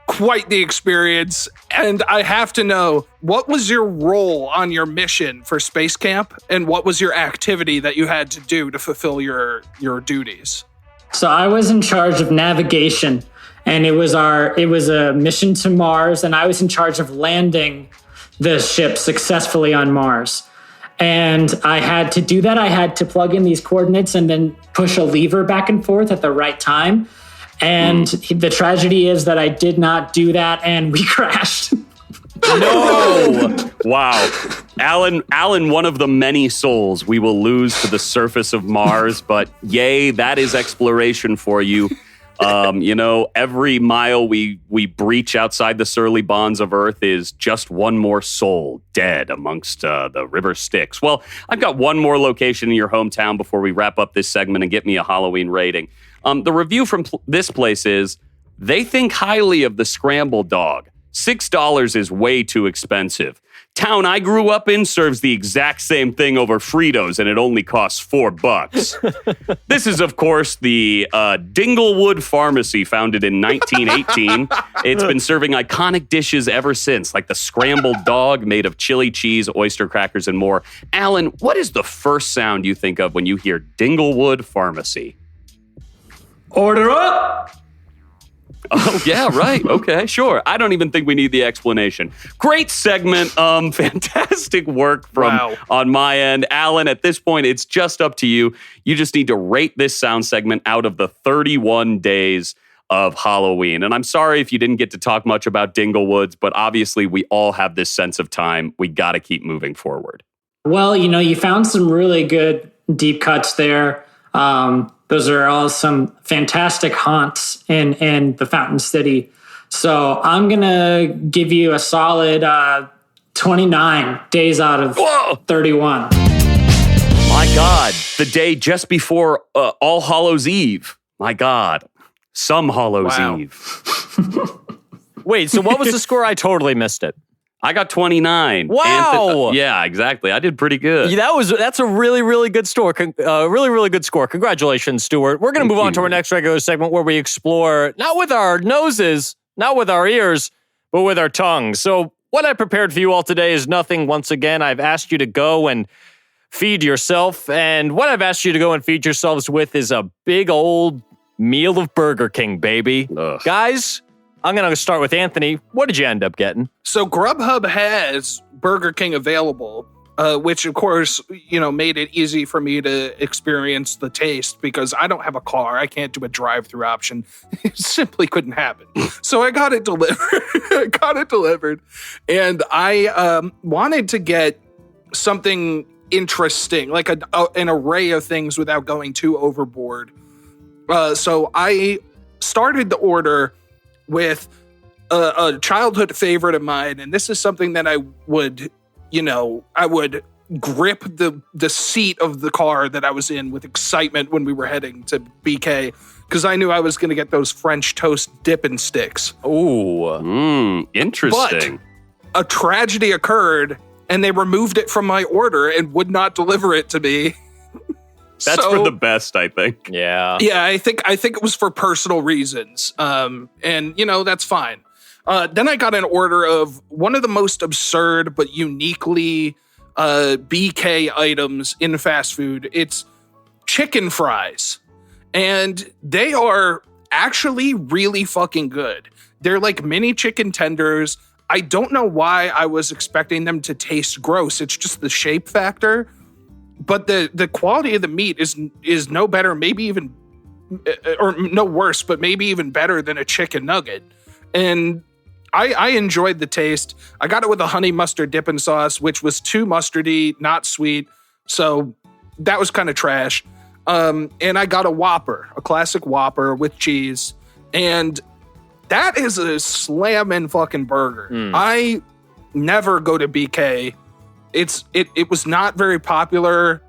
quite the experience. And I have to know, what was your role on your mission for space camp? And what was your activity that you had to do to fulfill your duties? So I was in charge of navigation, and it was a mission to Mars, and I was in charge of landing the ship successfully on Mars. And I had to do that. I had to plug in these coordinates and then push a lever back and forth at the right time. And the tragedy is that I did not do that, and we crashed. No. Wow. Alan, one of the many souls we will lose to the surface of Mars, but yay, that is exploration for you. Every mile we breach outside the surly bonds of Earth is just one more soul dead amongst the river Styx. Well, I've got one more location in your hometown before we wrap up this segment and get me a Halloween rating. The review from this place is, they think highly of the scrambled dog. $6 is way too expensive. Town I grew up in serves the exact same thing over Fritos, and it only costs $4. This is, of course, the Dinglewood Pharmacy, founded in 1918. It's been serving iconic dishes ever since, like the scrambled dog made of chili cheese, oyster crackers, and more. Alan, what is the first sound you think of when you hear Dinglewood Pharmacy? Order up! Oh, yeah, right. Okay, sure. I don't even think we need the explanation. Great segment. Fantastic work from on my end. Alan, at this point, it's just up to you. You just need to rate this sound segment out of the 31 days of Halloween. And I'm sorry if you didn't get to talk much about Dinglewoods, but obviously we all have this sense of time. We got to keep moving forward. Well, you found some really good deep cuts there. Those are all some fantastic haunts in the Fountain City. So I'm going to give you a solid 29 days out of 31. My God, the day just before All Hallows Eve. My God, some Hallows Eve. Wait, so what was the score? I totally missed it. I got 29. Wow. Yeah, exactly. I did pretty good. That's a really, really good score. Really good score. Congratulations, Stuart. We're going to move on to our next regular segment where we explore, not with our noses, not with our ears, but with our tongues. So what I prepared for you all today is nothing. Once again, I've asked you to go and feed yourself. And what I've asked you to go and feed yourselves with is a big old meal of Burger King, baby. Ugh. Guys, I'm going to start with Anthony. What did you end up getting? So Grubhub has Burger King available, which of course, made it easy for me to experience the taste because I don't have a car. I can't do a drive-through option. It simply couldn't happen. So I got it delivered. And I wanted to get something interesting, like an array of things without going too overboard. So I started the order with a childhood favorite of mine, and this is something that I would grip the seat of the car that I was in with excitement when we were heading to BK, because I knew I was going to get those French toast dipping sticks. Ooh, interesting. But a tragedy occurred, and they removed it from my order and would not deliver it to me. That's for the best, I think. Yeah. Yeah, I think it was for personal reasons. And that's fine. Then I got an order of one of the most absurd but uniquely BK items in fast food. It's chicken fries. And they are actually really fucking good. They're like mini chicken tenders. I don't know why I was expecting them to taste gross. It's just the shape factor. But the quality of the meat is no better, maybe even, or no worse, but maybe even better than a chicken nugget. And I enjoyed the taste. I got it with a honey mustard dipping sauce, which was too mustardy, not sweet. So that was kind of trash. And I got a Whopper, a classic Whopper with cheese. And that is a slamming fucking burger. I never go to BK. It was not very popular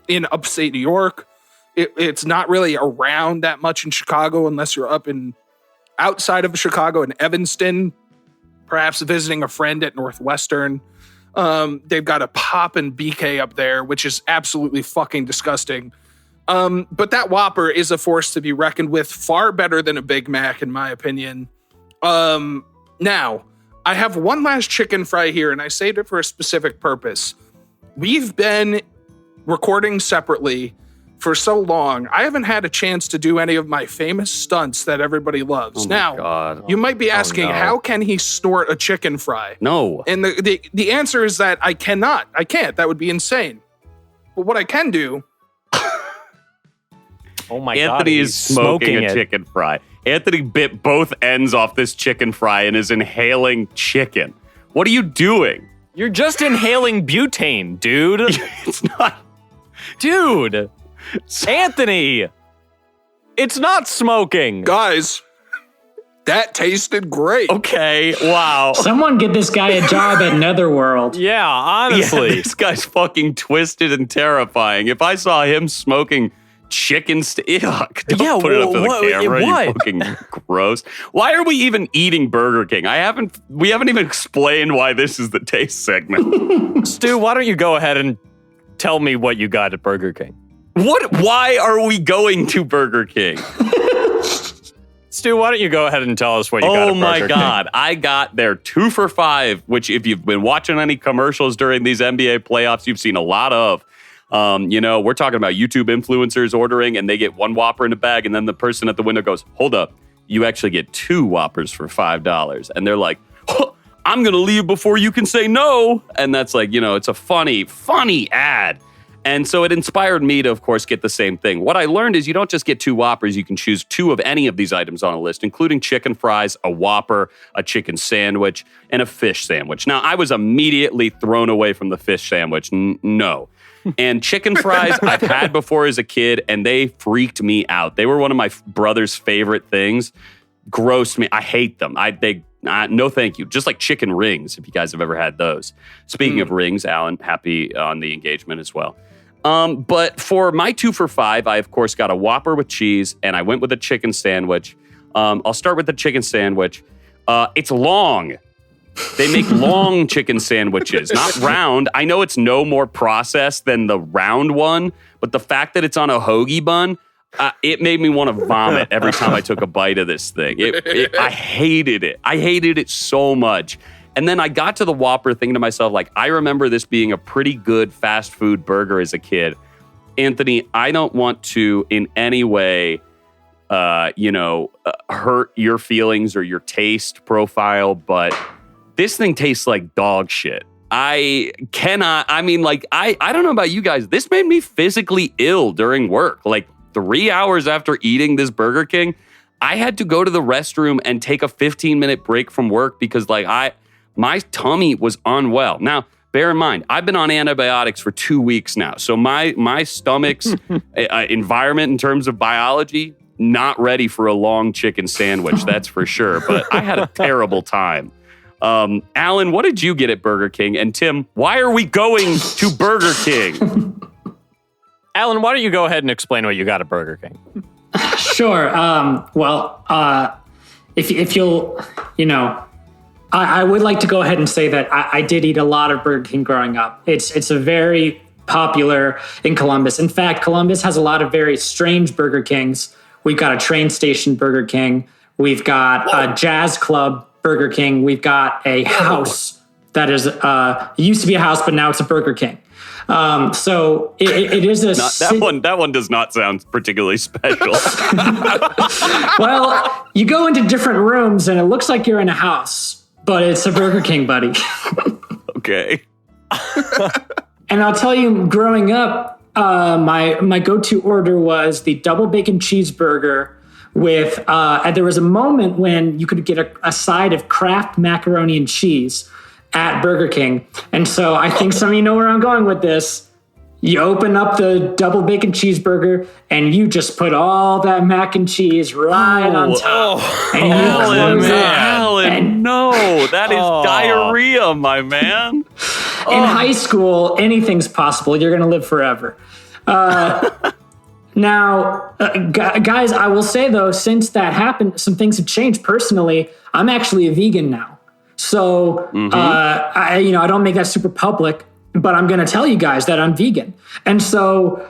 in upstate New York. It's not really around that much in Chicago unless you're outside of Chicago in Evanston, perhaps visiting a friend at Northwestern. They've got a poppin' BK up there, which is absolutely fucking disgusting. But that Whopper is a force to be reckoned with, far better than a Big Mac, in my opinion. Now, I have one last chicken fry here, and I saved it for a specific purpose. We've been recording separately for so long, I haven't had a chance to do any of my famous stunts that everybody loves. God. You might be asking, how can he snort a chicken fry? No. And the answer is that I cannot. I can't. That would be insane. But what I can do... Oh my God. Anthony is smoking a chicken fry. Anthony bit both ends off this chicken fry and is inhaling chicken. What are you doing? You're just inhaling butane, dude. It's not. Dude. Anthony. It's not smoking. Guys, that tasted great. Okay, wow. Someone get this guy a job at Netherworld. Yeah, honestly. Yeah, this guy's fucking twisted and terrifying. If I saw him smoking chicken yuck, don't put it up to the camera. You fucking gross. Why are we even eating Burger King? We haven't even explained why this is the taste segment. Stu, why don't you go ahead and tell me what you got at Burger King? Why are we going to Burger King? Stu, why don't you go ahead and tell us what you got at Burger King? Oh my God. I got their 2 for $5, which if you've been watching any commercials during these NBA playoffs, you've seen a lot of. We're talking about YouTube influencers ordering and they get 1 Whopper in a bag and then the person at the window goes, hold up, you actually get 2 Whoppers for $5. And they're like, I'm going to leave before you can say no. And that's like, it's a funny ad. And so it inspired me to, of course, get the same thing. What I learned is you don't just get 2 Whoppers. You can choose 2 of any of these items on a list, including chicken fries, a Whopper, a chicken sandwich, and a fish sandwich. Now, I was immediately thrown away from the fish sandwich. No. And chicken fries I've had before as a kid, and they freaked me out. They were one of my brother's favorite things. Grossed me. I hate them. No, thank you. Just like chicken rings, if you guys have ever had those. Speaking of rings, Alan, happy on the engagement as well. But for my 2 for $5, I, of course, got a Whopper with cheese, and I went with a chicken sandwich. I'll start with the chicken sandwich. It's long. They make long chicken sandwiches, not round. I know it's no more processed than the round one, but the fact that it's on a hoagie bun, it made me want to vomit every time I took a bite of this thing. I hated it. I hated it so much. And then I got to the Whopper thinking to myself, like, I remember this being a pretty good fast food burger as a kid. Anthony, I don't want to in any way, hurt your feelings or your taste profile, but this thing tastes like dog shit. I don't know about you guys. This made me physically ill during work. Like 3 hours after eating this Burger King, I had to go to the restroom and take a 15-minute break from work because my tummy was unwell. Now, bear in mind, I've been on antibiotics for 2 weeks now. So my stomach's environment in terms of biology, not ready for a long chicken sandwich, that's for sure. But I had a terrible time. Alan, what did you get at Burger King? And Tim, why are we going to Burger King? Alan, why don't you go ahead and explain what you got at Burger King? Sure. If you'll, I would like to go ahead and say that I did eat a lot of Burger King growing up. It's a very popular in Columbus. In fact, Columbus has a lot of very strange Burger Kings. We've got a train station Burger King. We've got a jazz club Burger King. We've got a house that is used to be a house, but now it's a Burger King. So it is a that one does not sound particularly special. Well, you go into different rooms and it looks like you're in a house, but it's a Burger King, buddy. Okay. And I'll tell you, growing up, my go-to order was the double bacon cheeseburger with, and there was a moment when you could get a side of Kraft macaroni and cheese at Burger King. And so I think some of you know where I'm going with this. You open up the double bacon cheeseburger and you just put all that mac and cheese right on top. And you Alan, no, that is diarrhea, my man. In high school, anything's possible. You're going to live forever. Now, guys, I will say, though, since that happened, some things have changed personally. I'm actually a vegan now. So, I don't make that super public, but I'm going to tell you guys that I'm vegan. And so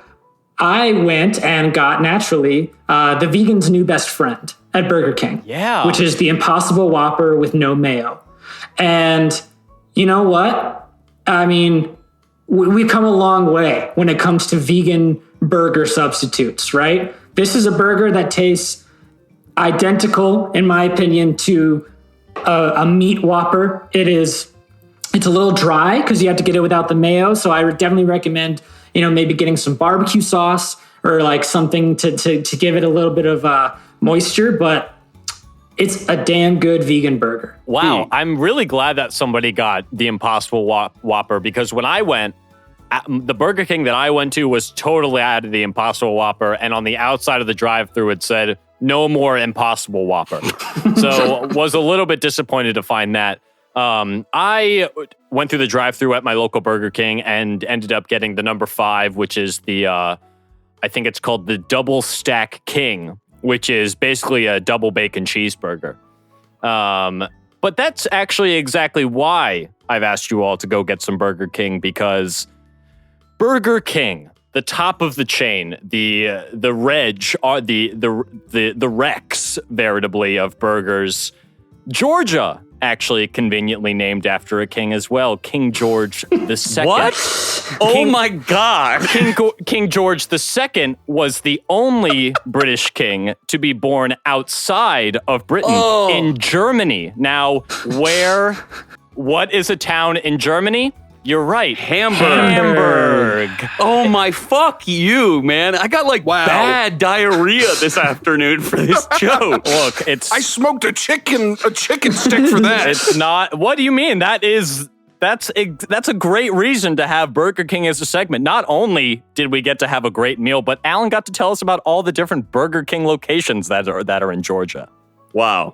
I went and got, naturally, the vegan's new best friend at Burger King. Yeah. Which is the Impossible Whopper with no mayo. And you know what? I mean, we've come a long way when it comes to vegan burger substitutes, right? This is a burger that tastes identical, in my opinion, to a meat Whopper. It's a little dry because you have to get it without the mayo. So I would definitely recommend, maybe getting some barbecue sauce or like something to give it a little bit of moisture. But It's a damn good vegan burger. Wow, I'm really glad that somebody got the Impossible Whopper, because when I went, the Burger King that I went to was totally out of the Impossible Whopper, and on the outside of the drive-thru it said, no more Impossible Whopper. So was a little bit disappointed to find that. I went through the drive-thru at my local Burger King and ended up getting the number 5, which is the, I think it's called the Double Stack King, which is basically a double bacon cheeseburger. But that's actually exactly why I've asked you all to go get some Burger King, because Burger King, the top of the chain, the Rex, veritably, of burgers. Georgia, actually conveniently named after a king as well, King George II. What? Oh my God. King George II was the only British king to be born outside of Britain, in Germany. Now, what is a town in Germany? You're right. Hamburg. Oh my, fuck you, man. I got bad diarrhea this afternoon for this joke. Look, I smoked a chicken stick for that. It's not. What do you mean? That's a great reason to have Burger King as a segment. Not only did we get to have a great meal, but Alan got to tell us about all the different Burger King locations that are in Georgia. Wow.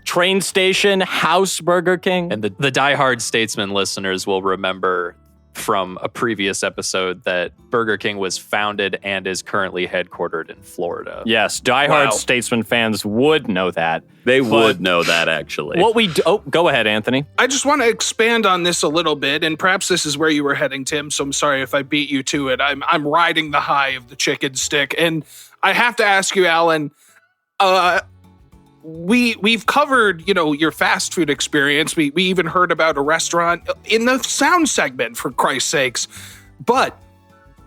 Train station, house Burger King. And the diehard Statesmen listeners will remember from a previous episode that Burger King was founded and is currently headquartered in Florida. Yes, diehard Statesman fans would know that. They would know that, actually. Go ahead, Anthony. I just want to expand on this a little bit, and perhaps this is where you were heading, Tim, so I'm sorry if I beat you to it. I'm riding the high of the chicken stick, and I have to ask you, Alan, we've covered, your fast food experience. We even heard about a restaurant in the sound segment, for Christ's sakes. But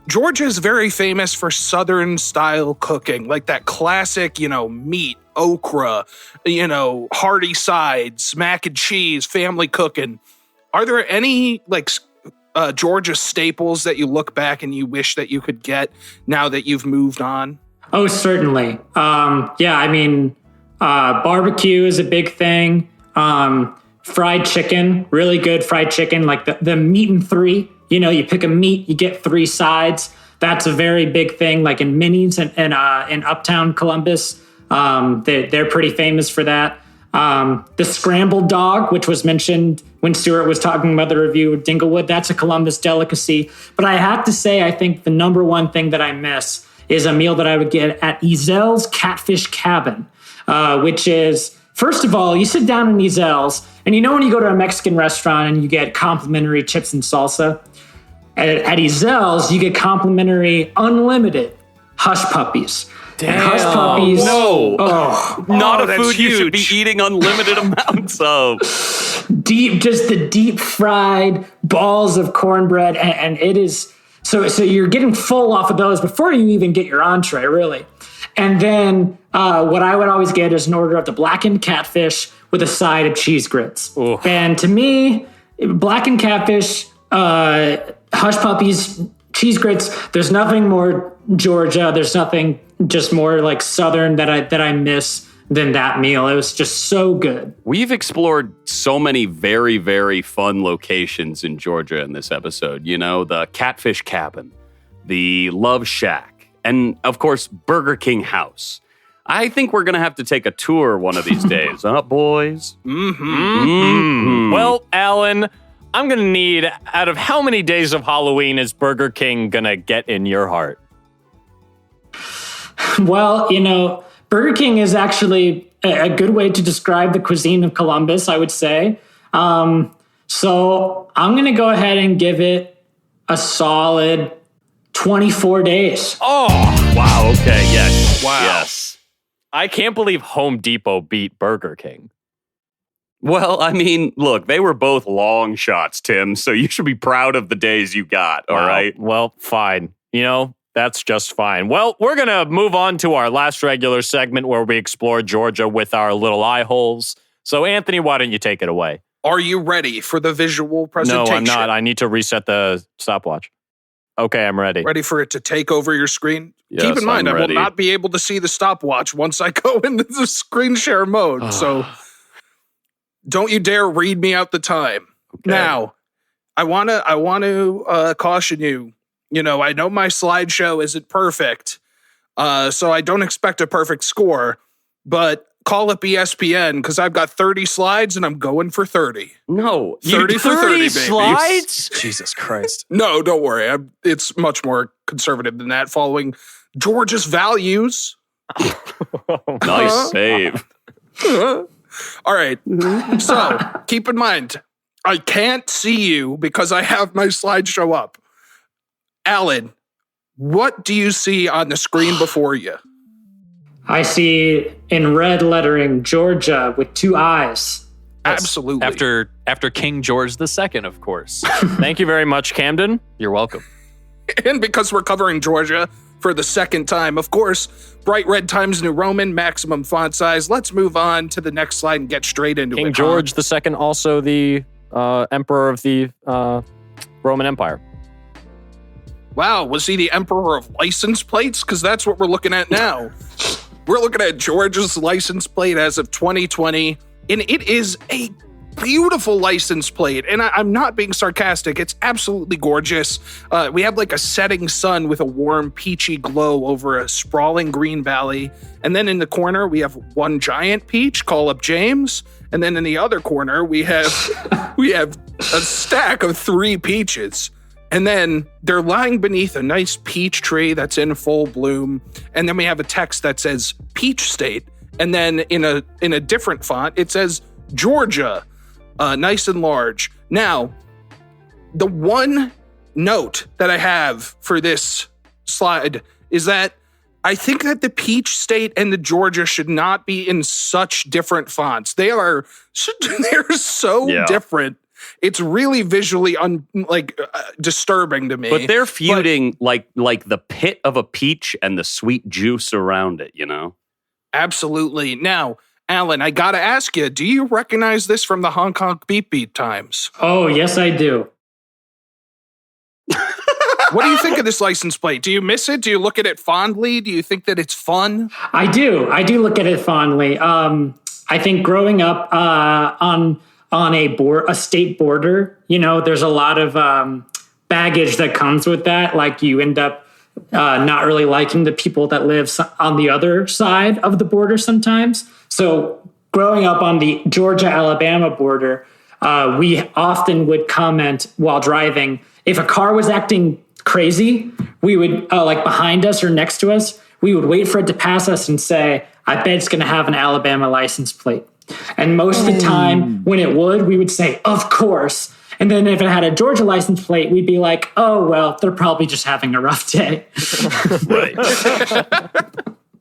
Georgia is very famous for Southern style cooking, like that classic, meat, okra, hearty sides, mac and cheese, family cooking. Are there any Georgia staples that you look back and you wish that you could get now that you've moved on? Oh, certainly. Barbecue is a big thing. Fried chicken, really good fried chicken, like the meat and 3. You pick a meat, you get 3 sides. That's a very big thing, like in Minnie's and in Uptown Columbus. They're pretty famous for that. The scrambled dog, which was mentioned when Stuart was talking about the review of Dinglewood, that's a Columbus delicacy. But I have to say, I think the number one thing that I miss is a meal that I would get at Ezel's Catfish Cabin. Which is, first of all, you sit down in Ezel's, and when you go to a Mexican restaurant and you get complimentary chips and salsa, at Ezel's, you get complimentary unlimited hush puppies. Damn. And hush puppies. No. Not a that's food you should be huge. eating unlimited amounts of. Just the deep fried balls of cornbread. And it is, so you're getting full off of those before you even get your entree, really. And then what I would always get is an order of the blackened catfish with a side of cheese grits. Ooh. And to me, blackened catfish, hush puppies, cheese grits, there's nothing more Georgia. There's nothing just more like Southern that I miss than that meal. It was just so good. We've explored so many very, very fun locations in Georgia in this episode. The Catfish Cabin, the Love Shack, and, of course, Burger King House. I think we're going to have to take a tour one of these days, huh, boys? Mm-hmm. Well, Alan, I'm going to need, out of how many days of Halloween is Burger King going to get in your heart? Well, Burger King is actually a good way to describe the cuisine of Columbus, I would say. So I'm going to go ahead and give it a solid 24 days. Oh, Wow, okay, yes. Wow. Yes. I can't believe Home Depot beat Burger King. Well, look, they were both long shots, Tim, so you should be proud of the days you got, all right? Well, fine. That's just fine. Well, we're going to move on to our last regular segment where we explore Georgia with our little eye holes. So, Anthony, why don't you take it away? Are you ready for the visual presentation? No, I'm not. I need to reset the stopwatch. Okay, I'm ready. Ready for it to take over your screen? Yes, Keep in mind, I'm I will ready. not be able to see the stopwatch once I go into the screen share mode. So don't you dare read me out the time. Okay. Now, I want to caution you. You know, I know my slideshow isn't perfect, so I don't expect a perfect score, but call up ESPN because I've got 30 slides and I'm going for 30. No. 30 for 30, baby. slides? Jesus Christ. No, don't worry. It's much more conservative than that, following Georgia's values. Nice save. All right. So keep in mind, I can't see you because I have my slideshow up. Alan, what do you see on the screen before you? I see in red lettering Georgia with 2 eyes. Absolutely. After King George II, of course. Thank you very much, Camden. You're welcome. And because we're covering Georgia for the second time, of course, bright red Times New Roman, maximum font size. Let's move on to the next slide and get straight into it. King George II, also the emperor of the Roman Empire. Wow, was he the emperor of license plates? Because that's what we're looking at now. We're looking at Georgia's license plate as of 2020, and it is a beautiful license plate. And I'm not being sarcastic. It's absolutely gorgeous. We have like a setting sun with a warm, peachy glow over a sprawling green valley. And then in the corner, we have one giant peach, call up James. And then in the other corner, we have a stack of 3 peaches. And then they're lying beneath a nice peach tree that's in full bloom. And then we have a text that says Peach State. And then in a different font, it says Georgia, nice and large. Now, the one note that I have for this slide is that I think that the Peach State and the Georgia should not be in such different fonts. They're so different. It's really visually disturbing to me. But they're feuding like the pit of a peach and the sweet juice around it, you know? Absolutely. Now, Alan, I gotta ask you, do you recognize this from the Hong Kong Beat times? Oh, yes, I do. What do you think of this license plate? Do you miss it? Do you look at it fondly? Do you think that it's fun? I do. I do look at it fondly. I think growing up on a state border, you know, there's a lot of baggage that comes with that. Like you end up not really liking the people that live on the other side of the border sometimes. So growing up on the Georgia-Alabama border, we often would comment while driving. If a car was acting crazy, we would, like behind us or next to us, we would wait for it to pass us and say, I bet it's going to have an Alabama license plate. And most of the time when it would, we would say, of course. And then if it had a Georgia license plate, we'd be like, oh, well, they're probably just having a rough day. Right.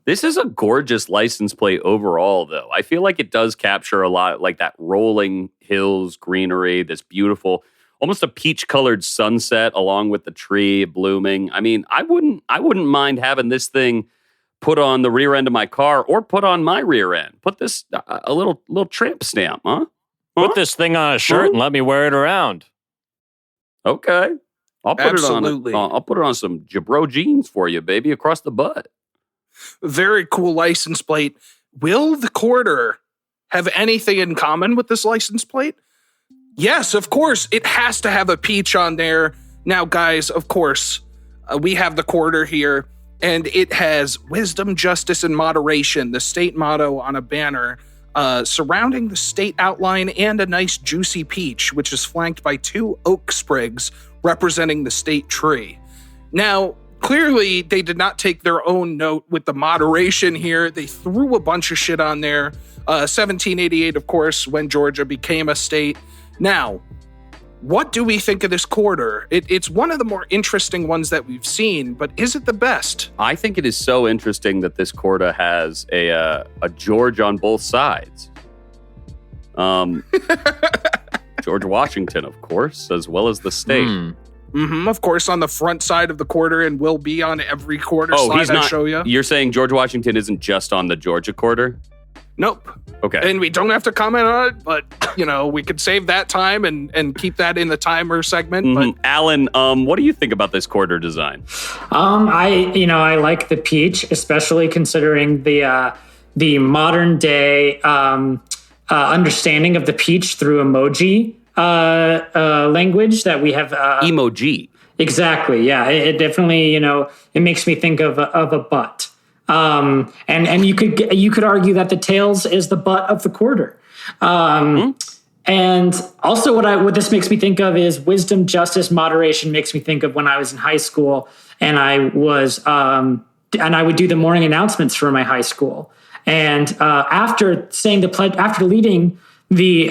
This is a gorgeous license plate overall, though. I feel like it does capture a lot, like that rolling hills, greenery, this beautiful, almost a peach-colored sunset along with the tree blooming. I mean, I wouldn't mind having this thing put on the rear end of my car or put on my rear end. Put this a little tramp stamp, huh? Put this thing on a shirt and let me wear it around. Okay. I'll put Absolutely. it on. I'll put it on some Jabro jeans for you, baby, across the butt. Very cool license plate. Will the quarter have anything in common with this license plate? Yes, of course. It has to have a peach on there. Now, guys, of course, we have the quarter here, and it has wisdom, justice, and moderation, the state motto on a banner surrounding the state outline, and a nice juicy peach, which is flanked by 2 oak sprigs representing the state tree. Now, clearly, they did not take their own note with the moderation here. They threw a bunch of shit on there. 1788, of course, when Georgia became a state. Now, what do we think of this quarter? It's one of the more interesting ones that we've seen, but is it the best? I think it is so interesting that this quarter has a George on both sides. George Washington, of course, as well as the state. Of course, on the front side of the quarter, and will be on every quarter slide he's not, I show you. You're saying George Washington isn't just on the Georgia quarter? Nope. Okay. And we don't have to comment on it, but, we could save that time and keep that in the timer segment. Mhm. Alan, what do you think about this quarter design? I like the peach, especially considering the modern day understanding of the peach through emoji language that we have. Emoji. Exactly. Yeah. It definitely, it makes me think of a butt. And you could argue that the tails is the butt of the quarter. And also what this makes me think of is wisdom, justice, moderation makes me think of when I was in high school and I would do the morning announcements for my high school. And after saying the pledge, after leading the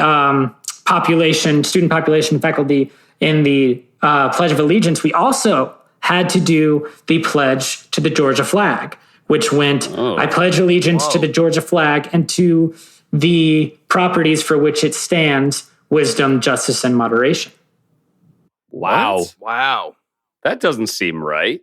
student population, faculty in the Pledge of Allegiance, we also had to do the pledge to the Georgia flag, which went, I pledge allegiance to the Georgia flag and to the properties for which it stands, wisdom, justice, and moderation. Wow. What? Wow. That doesn't seem right.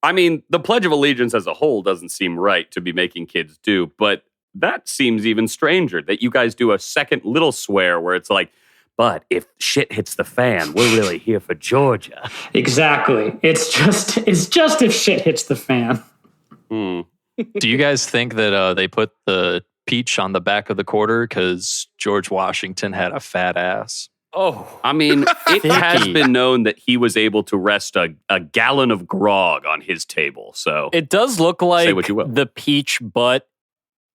I mean, the Pledge of Allegiance as a whole doesn't seem right to be making kids do, but that seems even stranger that you guys do a second little swear where it's like, but if shit hits the fan, we're really here for Georgia. Exactly. It's just if shit hits the fan. Do you guys think that they put the peach on the back of the quarter because George Washington had a fat ass? Oh, I mean, it has been known that he was able to rest a gallon of grog on his table. So It does look like say what you will. the peach butt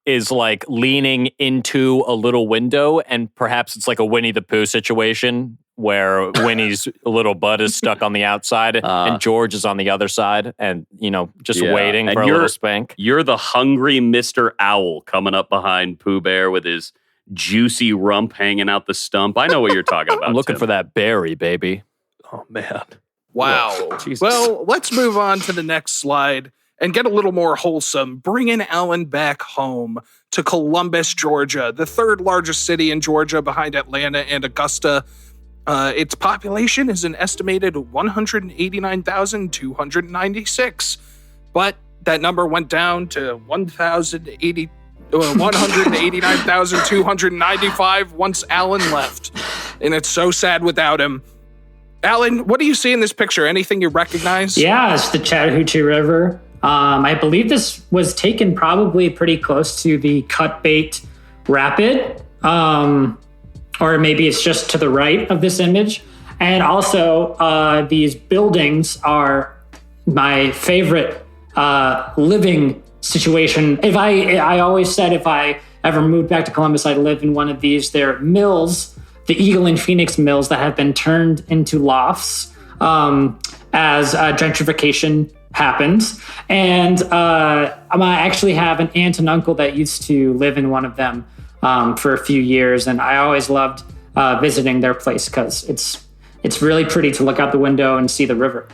is like leaning into a little window, and perhaps it's like a Winnie the Pooh situation where Winnie's little butt is stuck on the outside and George is on the other side and, just waiting And for a little spank. You're the hungry Mr. Owl coming up behind Pooh Bear with his juicy rump hanging out the stump. I know what you're talking about. I'm looking Tim. for that berry, baby. Oh, man. Wow. Whoa, Jesus. Well, let's move on to the next slide and get a little more wholesome. Bringing Alan back home to Columbus, Georgia, the third largest city in Georgia behind Atlanta and Augusta. Its population is an estimated 189,296, but that number went down to 189,295 once Alan left. And it's so sad without him. Alan, what do you see in this picture? Anything you recognize? Yeah, it's the Chattahoochee River. I believe this was taken probably pretty close to the Cutbait Rapid, or maybe it's just to the right of this image. And also, these buildings are my favorite living situation. I always said if I ever moved back to Columbus, I'd live in one of these. They're mills, the Eagle and Phoenix mills that have been turned into lofts as gentrification happens. And I actually have an aunt and uncle that used to live in one of them for a few years. And I always loved visiting their place because it's really pretty to look out the window and see the river.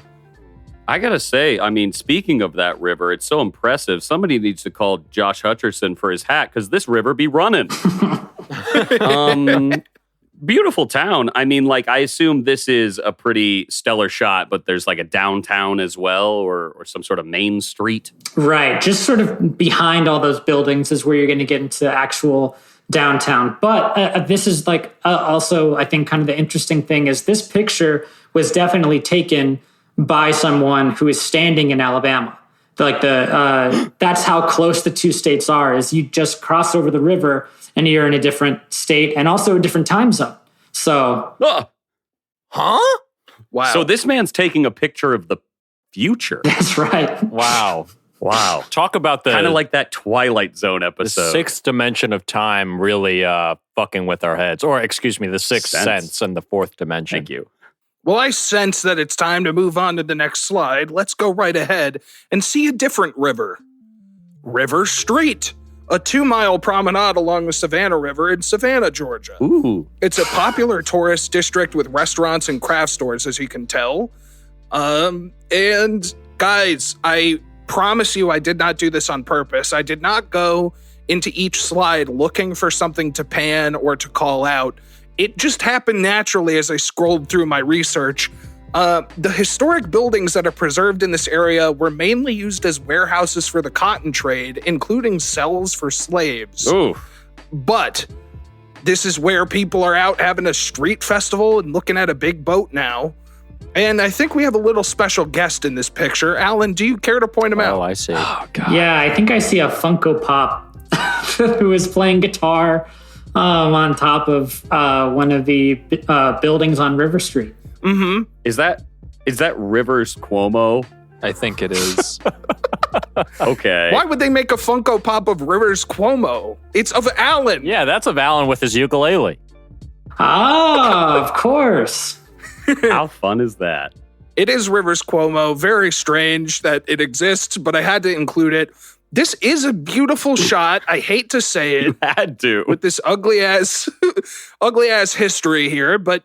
I gotta say, I mean, speaking of that river, it's so impressive. Somebody needs to call Josh Hutcherson for his hat because this river be running. Beautiful town. I mean, I assume this is a pretty stellar shot, but there's like a downtown as well, or some sort of main street. Right. Just sort of behind all those buildings is where you're going to get into actual downtown. But this is also, I think, kind of the interesting thing is this picture was definitely taken by someone who is standing in Alabama. That's how close the two states are, is you just cross over the river and you're in a different state and also a different time zone. So, huh? Wow. So this man's taking a picture of the future. That's right. Wow. Talk about the kind of like that Twilight Zone the episode. sixth dimension of time really fucking with our heads. Or excuse me, the sixth sense and the fourth dimension. Thank you. Well, I sense that it's time to move on to the next slide. Let's go right ahead and see a different river. River Street, a 2-mile promenade along the Savannah River in Savannah, Georgia. Ooh. It's a popular tourist district with restaurants and craft stores, as you can tell. And guys, I promise you I did not do this on purpose. I did not go into each slide looking for something to pan or to call out. It just happened naturally as I scrolled through my research. The historic buildings that are preserved in this area were mainly used as warehouses for the cotton trade, including cells for slaves. Ooh. But this is where people are out having a street festival and looking at a big boat now. And I think we have a little special guest in this picture. Alan, do you care to point him out? Oh, I see. Oh, God. Yeah, I think I see a Funko Pop who is playing guitar on top of one of the buildings on River Street. Mm-hmm. Is that Rivers Cuomo? I think it is. Okay. Why would they make a Funko Pop of Rivers Cuomo? It's of Alan. Yeah, that's of Alan with his ukulele. Ah, of course. How fun is that? It is Rivers Cuomo. Very strange that it exists, but I had to include it. This is a beautiful shot. I hate to say it. Had to. With this ugly ass history here, but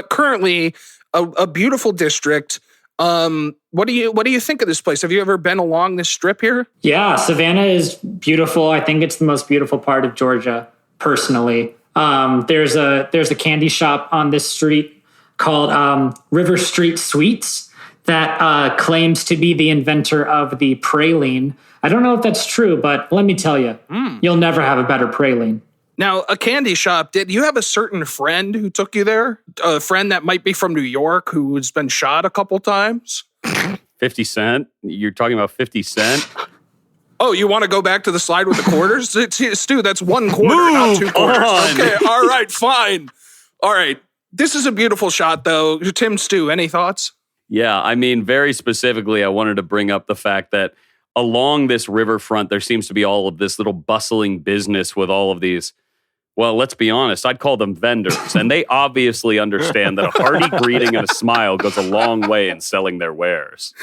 currently a beautiful district. What do you think of this place? Have you ever been along this strip here? Yeah, Savannah is beautiful. I think it's the most beautiful part of Georgia, personally. There's a candy shop on this street called River Street Sweets that claims to be the inventor of the praline. I don't know if that's true, but let me tell you, you'll never have a better praline. Now, a candy shop, did you have a certain friend who took you there? A friend that might be from New York who's been shot a couple times? 50 Cent? You're talking about 50 Cent? Oh, you want to go back to the slide with the quarters? Stu, that's one quarter, not two quarters. on. Okay, all right, fine. All right. This is a beautiful shot, though. Tim, Stu, any thoughts? Yeah, I mean, very specifically, I wanted to bring up the fact that along this riverfront, there seems to be all of this little bustling business with all of these, well, let's be honest, I'd call them vendors. And they obviously understand that a hearty greeting and a smile goes a long way in selling their wares.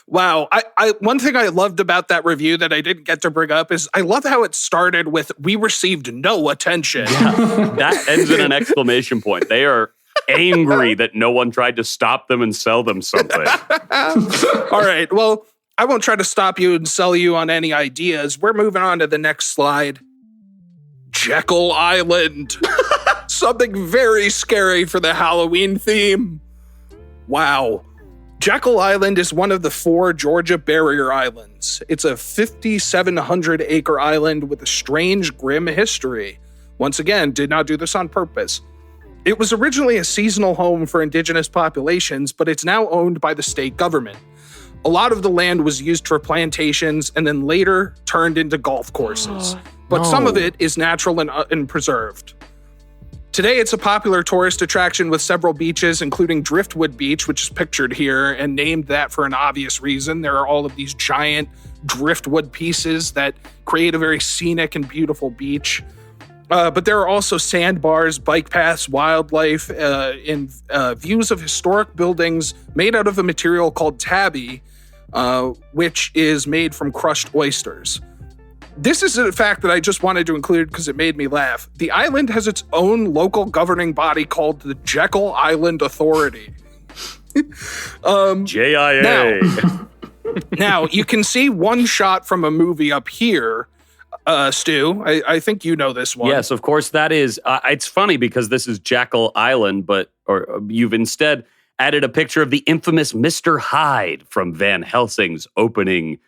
Wow. I one thing I loved about that review that I didn't get to bring up is I love how it started with, "We received no attention." Yeah, that ends in an exclamation point. They are angry that no one tried to stop them and sell them something. All right. Well, I won't try to stop you and sell you on any ideas. We're moving on to the next slide. Jekyll Island. Something very scary for the Halloween theme. Wow. Jekyll Island is one of the 4 Georgia barrier islands. It's a 5,700-acre island with a strange, grim history. Once again, did not do this on purpose. It was originally a seasonal home for indigenous populations, but it's now owned by the state government. A lot of the land was used for plantations and then later turned into golf courses. But some of it is natural and preserved. Today, it's a popular tourist attraction with several beaches, including Driftwood Beach, which is pictured here and named that for an obvious reason. There are all of these giant driftwood pieces that create a very scenic and beautiful beach. But there are also sandbars, bike paths, wildlife, and views of historic buildings made out of a material called tabby, which is made from crushed oysters. This is a fact that I just wanted to include because it made me laugh. The island has its own local governing body called the Jekyll Island Authority. JIA. Now, you can see one shot from a movie up here. Stu, I think you know this one. Yes, of course, that is. It's funny because this is Jekyll Island, but you've instead added a picture of the infamous Mr. Hyde from Van Helsing's opening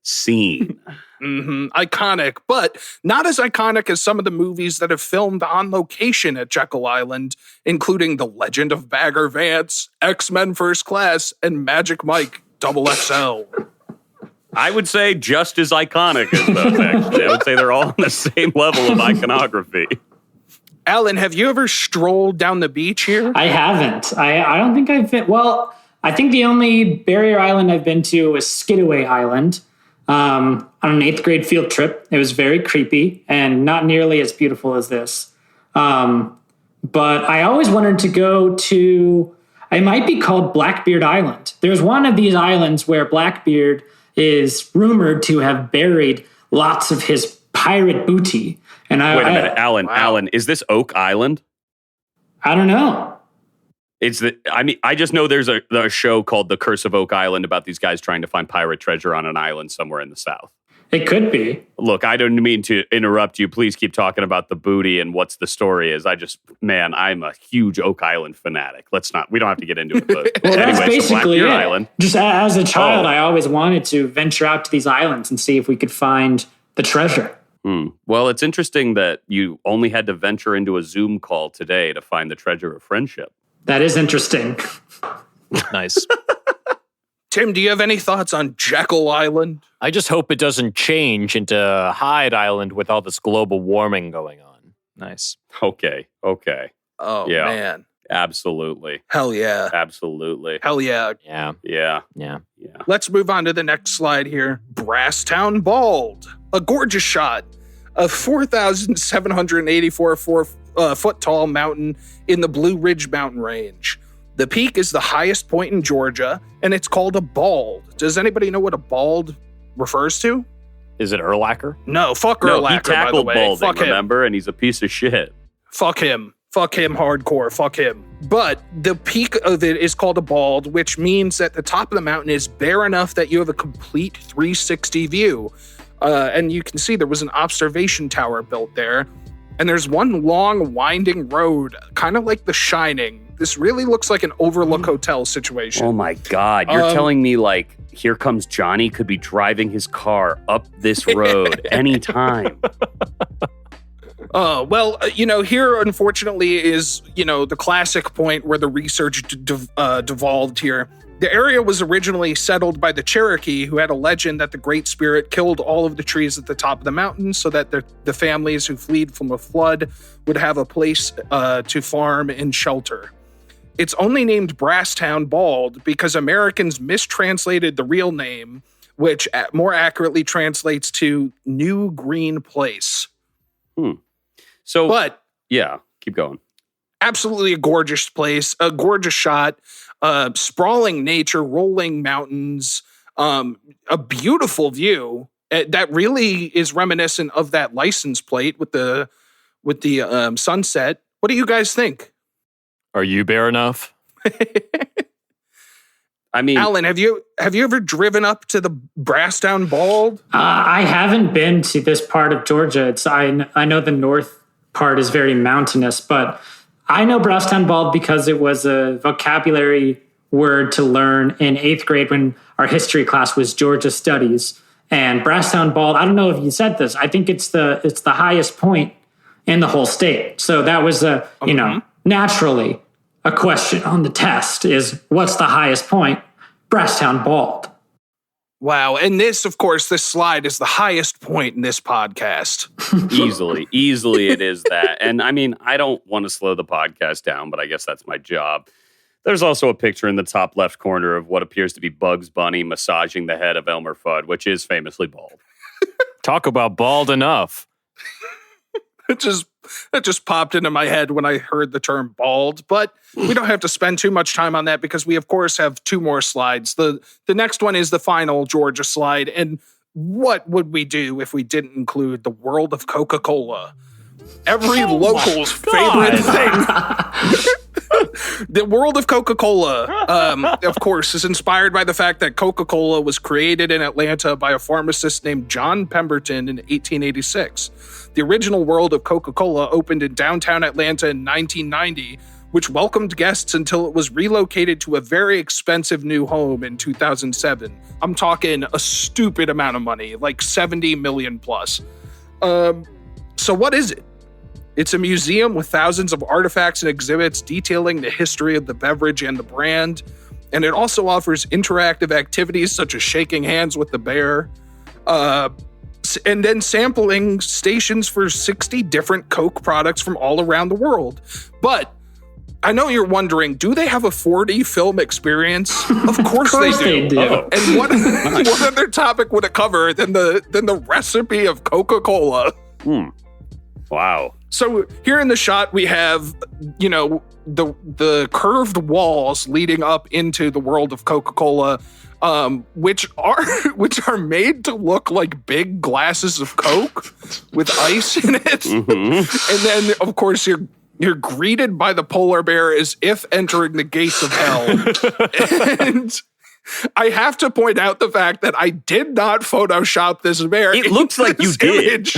scene. Iconic, but not as iconic as some of the movies that have filmed on location at Jekyll Island, including The Legend of Bagger Vance, X-Men First Class, and Magic Mike XXL. I would say just as iconic as those, actually. I would say they're all on the same level of iconography. Alan, have you ever strolled down the beach here? I haven't. I don't think I've been. Well, I think the only barrier island I've been to was Skidaway Island on an 8th grade field trip. It was very creepy and not nearly as beautiful as this. But I always wanted to go to, it might be called Blackbeard Island. There's one of these islands where Blackbeard is rumored to have buried lots of his pirate booty. And Wait a minute, Alan. Wow. Alan, is this Oak Island? I don't know. I just know there's a show called The Curse of Oak Island about these guys trying to find pirate treasure on an island somewhere in the South. It could be. Look, I don't mean to interrupt you. Please keep talking about the booty and what's the story is. I'm a huge Oak Island fanatic. We don't have to get into it. But Well, that's anyway, basically so it. Island. Just as a child, I always wanted to venture out to these islands and see if we could find the treasure. Well, it's interesting that you only had to venture into a Zoom call today to find the treasure of friendship. That is interesting. Nice. Tim, do you have any thoughts on Jekyll Island? I just hope it doesn't change into Hyde Island with all this global warming going on. Nice. Okay. Oh, Yeah. man. Absolutely. Hell yeah. Absolutely. Hell yeah. Yeah. Let's move on to the next slide here. Brasstown Bald. A gorgeous shot of 4,784 foot tall mountain in the Blue Ridge mountain range. The peak is the highest point in Georgia, and it's called a bald. Does anybody know what a bald refers to? Is it Urlacher? No, fuck No, Urlacher, he tackled by the way. balding, Fuck him. remember? And he's a piece of shit. Fuck him. Fuck him hardcore. Fuck him. But the peak of it is called a bald, which means that the top of the mountain is bare enough that you have a complete 360 view. And you can see there was an observation tower built there. And there's one long, winding road, kind of like The Shining. This really looks like an Overlook Hotel situation. Oh my God. You're telling me like Here Comes Johnny could be driving his car up this road anytime. Here, unfortunately, is, the classic point where the research devolved here. The area was originally settled by the Cherokee, who had a legend that the Great Spirit killed all of the trees at the top of the mountain so that the families who fled from a flood would have a place to farm and shelter. It's only named Brasstown Bald because Americans mistranslated the real name, which more accurately translates to New Green Place. But yeah, keep going. Absolutely a gorgeous place, a gorgeous shot, sprawling nature, rolling mountains, a beautiful view that really is reminiscent of that license plate with the sunset. What do you guys think? Are you bare enough? I mean, Alan, have you ever driven up to the Brasstown Bald? I haven't been to this part of Georgia. I know the north part is very mountainous, but I know Brasstown Bald because it was a vocabulary word to learn in 8th grade when our history class was Georgia Studies. And Brasstown Bald, I don't know if you said this, I think it's the highest point in the whole state. So that was naturally a question on the test is what's the highest point? Brasstown Bald. Wow. And this slide is the highest point in this podcast. Easily it is that. And I mean, I don't want to slow the podcast down, but I guess that's my job. There's also a picture in the top left corner of what appears to be Bugs Bunny massaging the head of Elmer Fudd, which is famously bald. Talk about bald enough. It just popped into my head when I heard the term bald, but we don't have to spend too much time on that because we, of course, have 2 more slides. The next one is the final Georgia slide, and what would we do if we didn't include the world of Coca-Cola? Every local's favorite thing. The world of Coca-Cola, of course, is inspired by the fact that Coca-Cola was created in Atlanta by a pharmacist named John Pemberton in 1886. The original world of Coca-Cola opened in downtown Atlanta in 1990, which welcomed guests until it was relocated to a very expensive new home in 2007. I'm talking a stupid amount of money, like $70 million plus. So what is it? It's a museum with thousands of artifacts and exhibits detailing the history of the beverage and the brand. And it also offers interactive activities such as shaking hands with the bear, and then sampling stations for 60 different Coke products from all around the world. But I know you're wondering, do they have a 4D film experience? Of course they do. And what other topic would it cover than the recipe of Coca-Cola? Wow. So here in the shot, we have, the curved walls leading up into the world of Coca-Cola, which are made to look like big glasses of Coke with ice in it. Mm-hmm. And then, of course, you're greeted by the polar bear as if entering the gates of hell. I have to point out the fact that I did not Photoshop this bear. It looks like you did.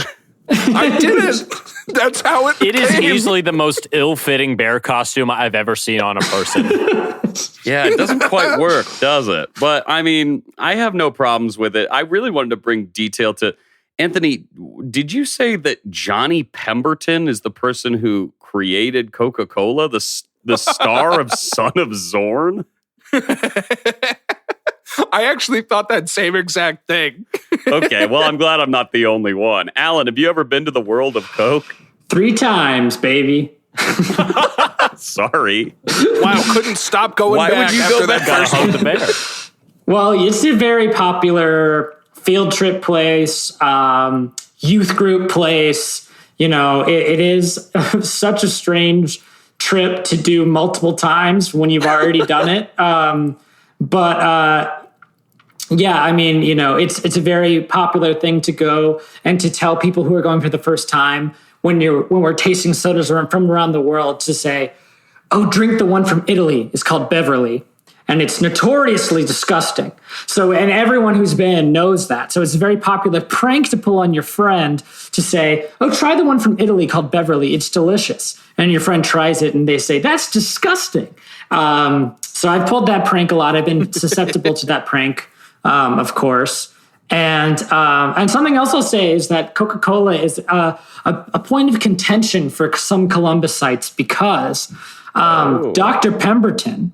I didn't. That's how it It is came. easily the most ill-fitting bear costume I've ever seen on a person. Yeah, it doesn't quite work, does it? But I mean, I have no problems with it. I really wanted to bring detail to Anthony. Did you say that Johnny Pemberton is the person who created Coca-Cola, the star of Son of Zorn? I actually thought that same exact thing. Okay, well, I'm glad I'm not the only one. Alan, have you ever been to the world of Coke? 3 times, baby. Sorry. Wow, couldn't stop going Why back would you after go that back? first Hug the bear. Well, it's a very popular field trip place, youth group place. You know, it is such a strange trip to do multiple times when you've already done it. Yeah, I mean, you know, it's a very popular thing to go and to tell people who are going for the first time when we're tasting sodas from around the world to say, oh, drink the one from Italy. It's called Beverly. And it's notoriously disgusting. So, and everyone who's been knows that. So it's a very popular prank to pull on your friend to say, oh, try the one from Italy called Beverly. It's delicious. And your friend tries it and they say, that's disgusting. So I've pulled that prank a lot. I've been susceptible to that prank, of course. And something else I'll say is that Coca-Cola is a point of contention for some Columbus-ites because Dr. Pemberton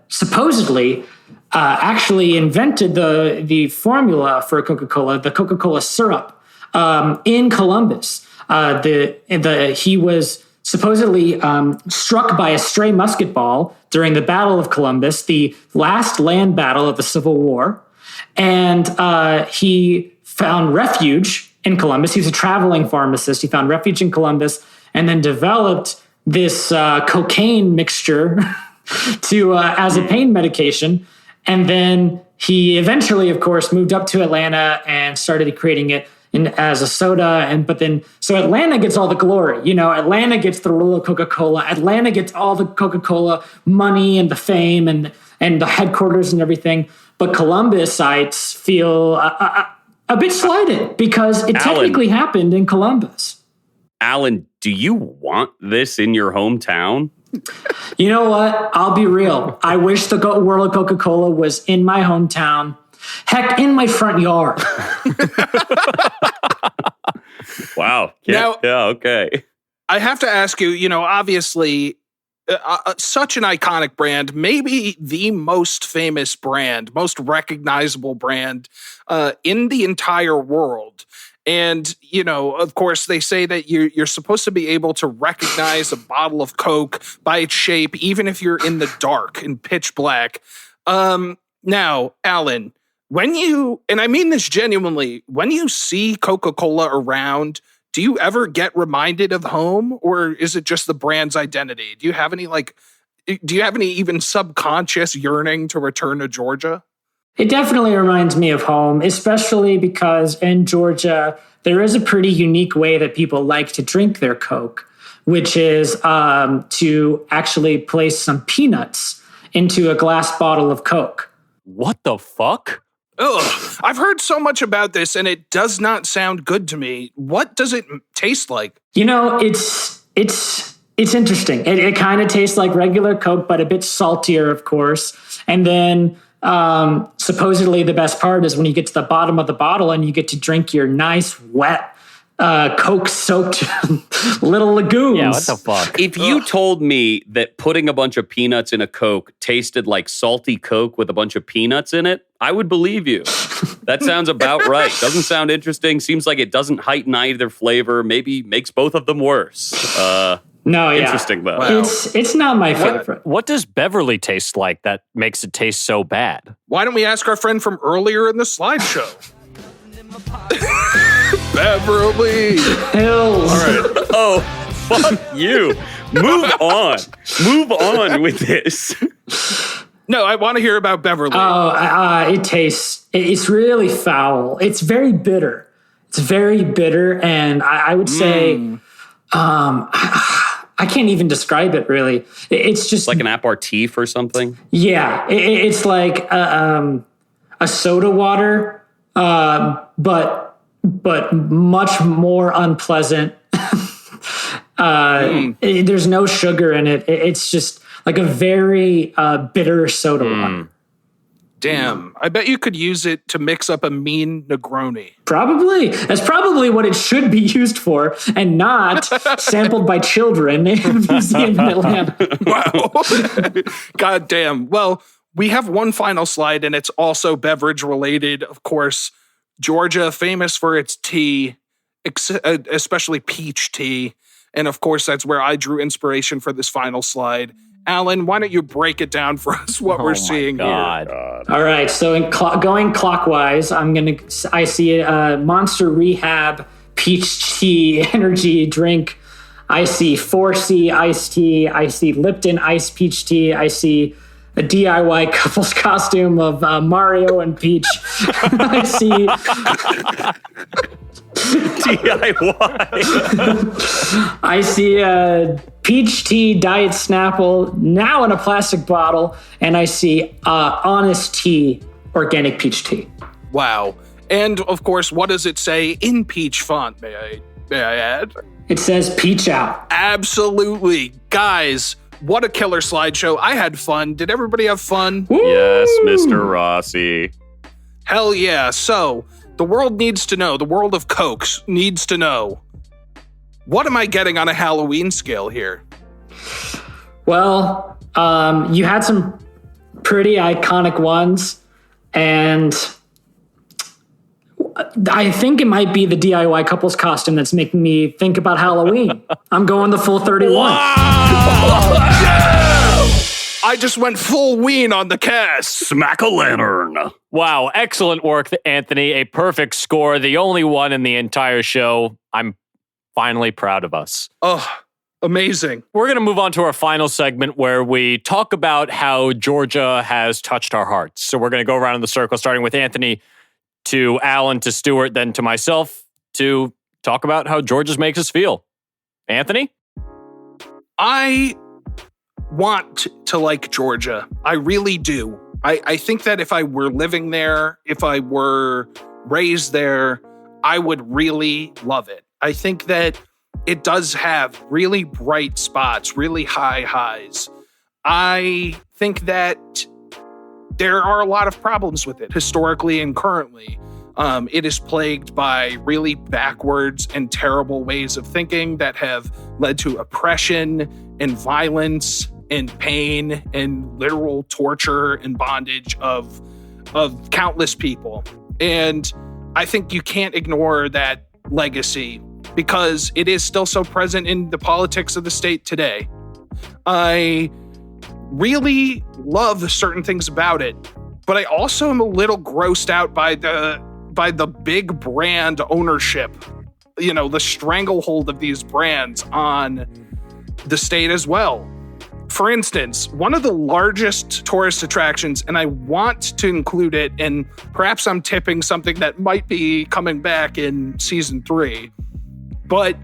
supposedly actually invented the formula for Coca-Cola, the Coca-Cola syrup, in Columbus. He was supposedly struck by a stray musket ball during the Battle of Columbus, the last land battle of the Civil War. And he found refuge in Columbus. He was a traveling pharmacist. He found refuge in Columbus and then developed this cocaine mixture as a pain medication. And then he eventually, of course, moved up to Atlanta and started creating it as a soda. So Atlanta gets all the glory. You know, Atlanta gets the rule of Coca-Cola. Atlanta gets all the Coca-Cola money and the fame and the headquarters and everything. But Columbus-ites feel a bit slighted because it technically happened in Columbus. Alan, do you want this in your hometown? You know what? I'll be real. I wish the world of Coca-Cola was in my hometown. Heck, in my front yard. Wow. Now- Yeah, okay. I have to ask you, you know, obviously, such an iconic brand, maybe the most famous brand, most recognizable brand in the entire world. And, you know, of course, they say that you're supposed to be able to recognize a bottle of Coke by its shape, even if you're in the dark, in pitch black. Now, Alan, and I mean this genuinely, when you see Coca-Cola around, do you ever get reminded of home, or is it just the brand's identity? Do you have any even subconscious yearning to return to Georgia? It definitely reminds me of home, especially because in Georgia, there is a pretty unique way that people like to drink their Coke, which is to actually place some peanuts into a glass bottle of Coke. What the fuck? Ugh, I've heard so much about this and it does not sound good to me. What does it taste like? You know, it's interesting. It kind of tastes like regular Coke, but a bit saltier, of course. And then supposedly the best part is when you get to the bottom of the bottle and you get to drink your nice, wet, Coke-soaked little lagoons. Yeah, what the fuck? If you told me that putting a bunch of peanuts in a Coke tasted like salty Coke with a bunch of peanuts in it, I would believe you. That sounds about right. Doesn't sound interesting. Seems like it doesn't heighten either flavor. Maybe makes both of them worse. No, yeah. Interesting, though. Wow. It's not my favorite. What does Beverly taste like that makes it taste so bad? Why don't we ask our friend from earlier in the slideshow? Beverly Hills. All right. Oh, fuck you. Move on. Move on with this. No, I want to hear about Beverly. It tastes. It's really foul. It's very bitter. It's very bitter, and I would say, I can't even describe it really. It's just Like an aperitif or something? yeah. It's like a soda water, but much more unpleasant. There's no sugar in it. It's just like a very bitter soda water. Damn. I bet you could use it to mix up a mean Negroni. Probably. That's probably what it should be used for, and not sampled by children in a museum in Atlanta. Wow. God damn. Well, we have one final slide, and it's also beverage related. Of course, Georgia, famous for its tea, especially peach tea. And of course, that's where I drew inspiration for this final slide. Alan, why don't you break it down for us what we're seeing here? All right, so going clockwise, I see a Monster Rehab peach tea energy drink. I see 4C iced tea. I see Lipton iced peach tea. I see a DIY couple's costume of Mario and Peach. I see DIY. I see a peach tea Diet Snapple now in a plastic bottle, and I see Honest Tea organic peach tea. Wow. And of course, what does it say in peach font, may I add? It says peach out. Absolutely. Guys, what a killer slideshow. I had fun. Did everybody have fun? Woo! Yes, Mr. Rossi. Hell yeah. So, the world needs to know, the world of Cokes needs to know, what am I getting on a Halloween scale here? Well, you had some pretty iconic ones, and I think it might be the DIY couple's costume that's making me think about Halloween. I'm going the full 31. I just went full ween on the cast. Smack a lantern. Wow, excellent work, Anthony. A perfect score, the only one in the entire show. I'm finally proud of us. Oh, amazing. We're going to move on to our final segment where we talk about how Georgia has touched our hearts. So we're going to go around in the circle, starting with Anthony, to Alan, to Stuart, then to myself, to talk about how Georgia makes us feel. Anthony? I want to like Georgia. I really do. I think that if I were living there, if I were raised there, I would really love it. I think that it does have really bright spots, really high highs. I think that there are a lot of problems with it, historically and currently. It is plagued by really backwards and terrible ways of thinking that have led to oppression and violence and pain and literal torture and bondage of countless people. And I think you can't ignore that legacy because it is still so present in the politics of the state today. I really love certain things about it, but I also am a little grossed out by the big brand ownership, the stranglehold of these brands on the state as well. For instance, one of the largest tourist attractions, and I want to include it, and perhaps I'm tipping something that might be coming back in season 3, but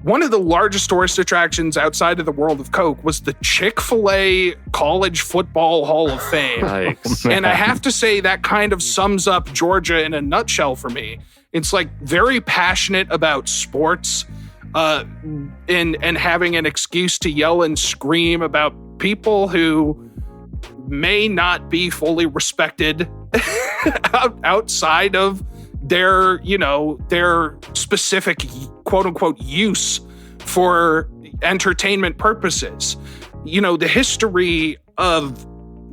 one of the largest tourist attractions outside of the world of Coke was the Chick-fil-A College Football Hall of Fame. Nice. And I have to say that kind of sums up Georgia in a nutshell for me. It's like very passionate about sports, and having an excuse to yell and scream about people who may not be fully respected outside of their specific quote unquote use for entertainment purposes. The history of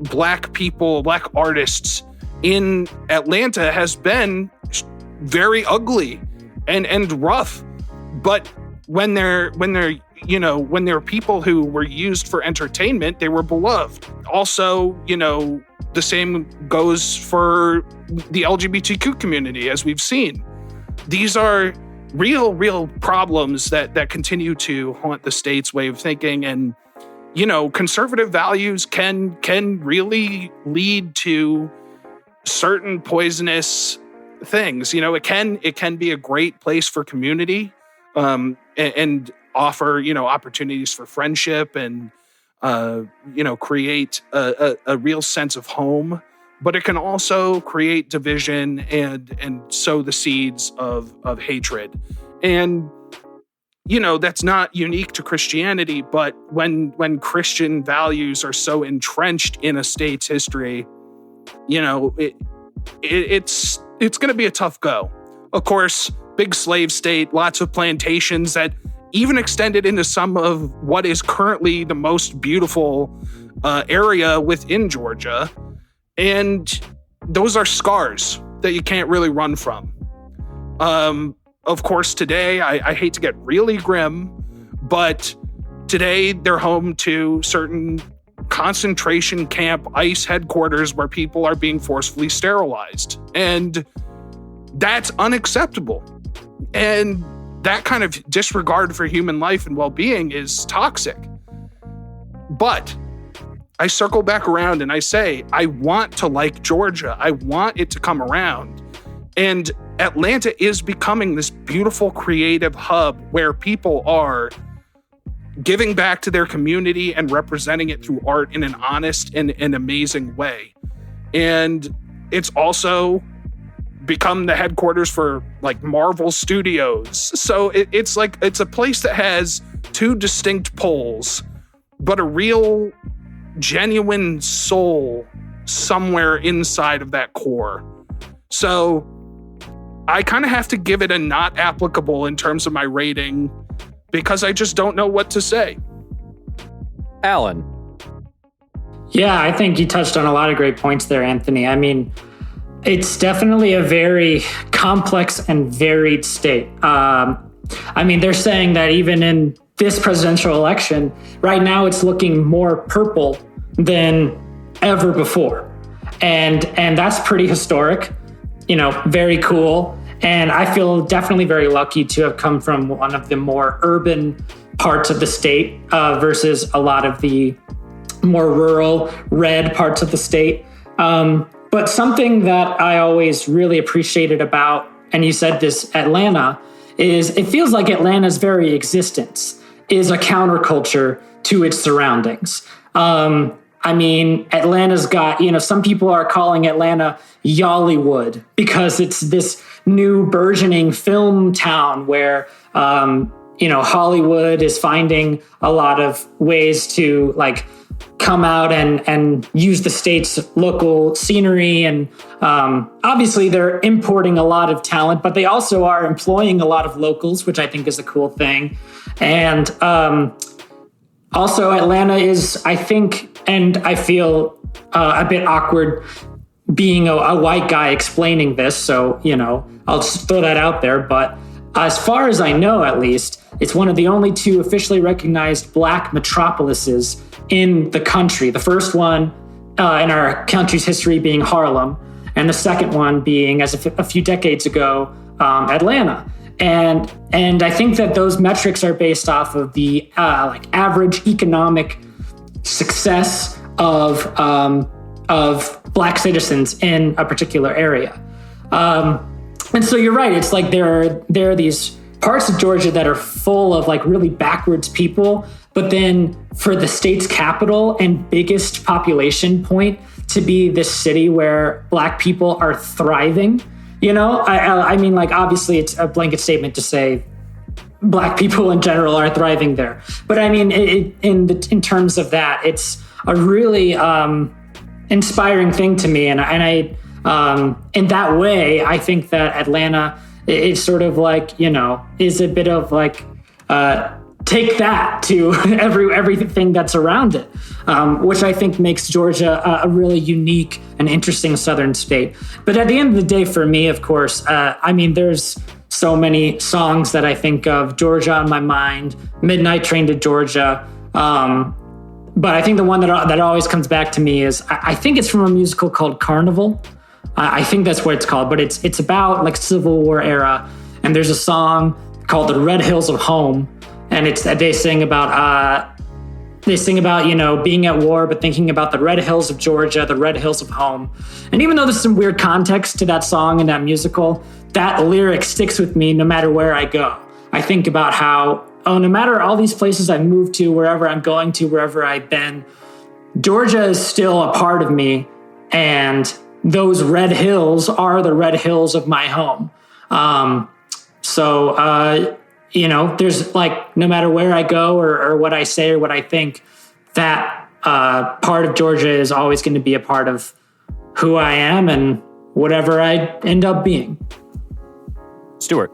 Black people, Black artists in Atlanta has been very ugly and rough. But when they're people who were used for entertainment, they were beloved. Also, the same goes for the LGBTQ community, as we've seen. These are real problems that continue to haunt the state's way of thinking. And, conservative values can really lead to certain poisonous things. It can be a great place for community. And offer, opportunities for friendship and, create a real sense of home. But it can also create division and sow the seeds of hatred. And, that's not unique to Christianity, but when Christian values are so entrenched in a state's history, it's going to be a tough go. Of course, big slave state, lots of plantations that even extended into some of what is currently the most beautiful area within Georgia. And those are scars that you can't really run from. Of course, today, I hate to get really grim, but today they're home to certain concentration camp ICE headquarters where people are being forcefully sterilized. And that's unacceptable. And that kind of disregard for human life and well-being is toxic. But I circle back around and I say, I want to like Georgia. I want it to come around. And Atlanta is becoming this beautiful creative hub where people are giving back to their community and representing it through art in an honest and an amazing way. And it's also become the headquarters for like Marvel Studios. So it's a place that has two distinct poles, but a real genuine soul somewhere inside of that core. So I kind of have to give it a not applicable in terms of my rating because I just don't know what to say. Alan. Yeah, I think you touched on a lot of great points there, Anthony. I mean, it's definitely a very complex and varied state. They're saying that even in this presidential election, right now it's looking more purple than ever before. And that's pretty historic, very cool. And I feel definitely very lucky to have come from one of the more urban parts of the state versus a lot of the more rural, red parts of the state. But something that I always really appreciated about, and you said this, Atlanta, is it feels like Atlanta's very existence is a counterculture to its surroundings. Atlanta's got, some people are calling Atlanta Yollywood because it's this new burgeoning film town where, Hollywood is finding a lot of ways to come out and use the state's local scenery. And obviously they're importing a lot of talent, but they also are employing a lot of locals, which I think is a cool thing. And also Atlanta is, I think, and I feel a bit awkward being a white guy explaining this. So, I'll just throw that out there. But as far as I know, at least, it's one of the only two officially recognized Black metropolises in the country. The first one in our country's history being Harlem, and the second one being, as a few decades ago, Atlanta. And I think that those metrics are based off of the average economic success of Black citizens in a particular area. And so you're right. It's like there are these parts of Georgia that are full of really backwards people, but then for the state's capital and biggest population point to be this city where Black people are thriving, obviously it's a blanket statement to say Black people in general are thriving there. But in terms of that, it's a really inspiring thing to me. And I in that way, I think that Atlanta is sort of is a bit of take that to everything that's around it, which I think makes Georgia a really unique and interesting southern state. But at the end of the day, for me, of course, there's so many songs that I think of Georgia on my mind, Midnight Train to Georgia. But I think the one that always comes back to me is, I think it's from a musical called Carnival. I think that's what it's called, but it's about Civil War era. And there's a song called The Red Hills of Home. And they sing about being at war, but thinking about the red hills of Georgia, the red hills of home. And even though there's some weird context to that song and that musical, that lyric sticks with me no matter where I go. I think about how no matter all these places I've moved to, wherever I'm going to, wherever I've been, Georgia is still a part of me. And those red hills are the red hills of my home. There's like, no matter where I go or what I say or what I think, that part of Georgia is always going to be a part of who I am and whatever I end up being. Stuart.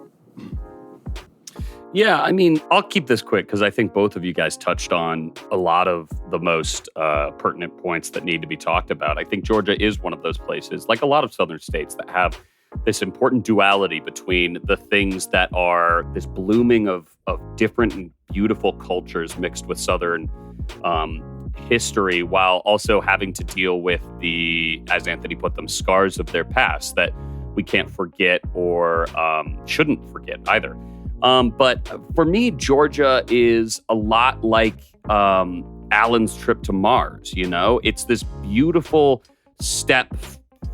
Yeah, I mean, I'll keep this quick because I think both of you guys touched on a lot of the most pertinent points that need to be talked about. I think Georgia is one of those places, like a lot of southern states, that have this important duality between the things that are this blooming of different and beautiful cultures mixed with southern history, while also having to deal with the, as Anthony put them, scars of their past that we can't forget or shouldn't forget either. But for me, Georgia is a lot like Alan's trip to Mars. You know, it's this beautiful step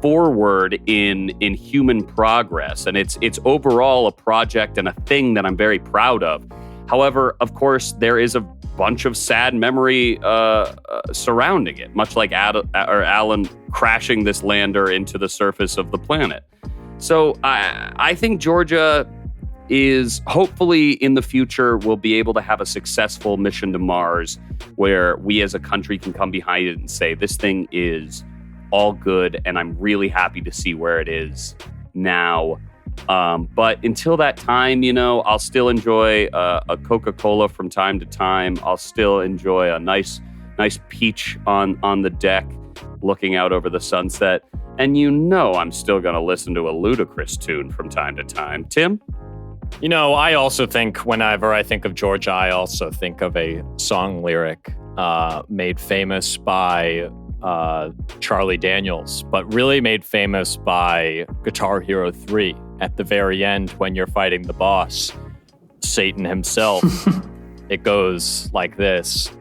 forward in human progress, and it's overall a project and a thing that I'm very proud of. However, of course, there is a bunch of sad memory surrounding it, much like Alan crashing this lander into the surface of the planet. So I think Georgia is hopefully in the future we'll be able to have a successful mission to Mars where we as a country can come behind it and say this thing is all good, and I'm really happy to see where it is now. But until that time, you know, I'll still enjoy a Coca-Cola from time to time. I'll still enjoy a nice peach on the deck looking out over the sunset. And you know I'm still going to listen to a ludicrous tune from time to time. Tim? You know, I also think whenever I think of Georgia, I also think of a song lyric made famous by Charlie Daniels, but really made famous by Guitar Hero 3 at the very end when you're fighting the boss, Satan himself. It goes like this.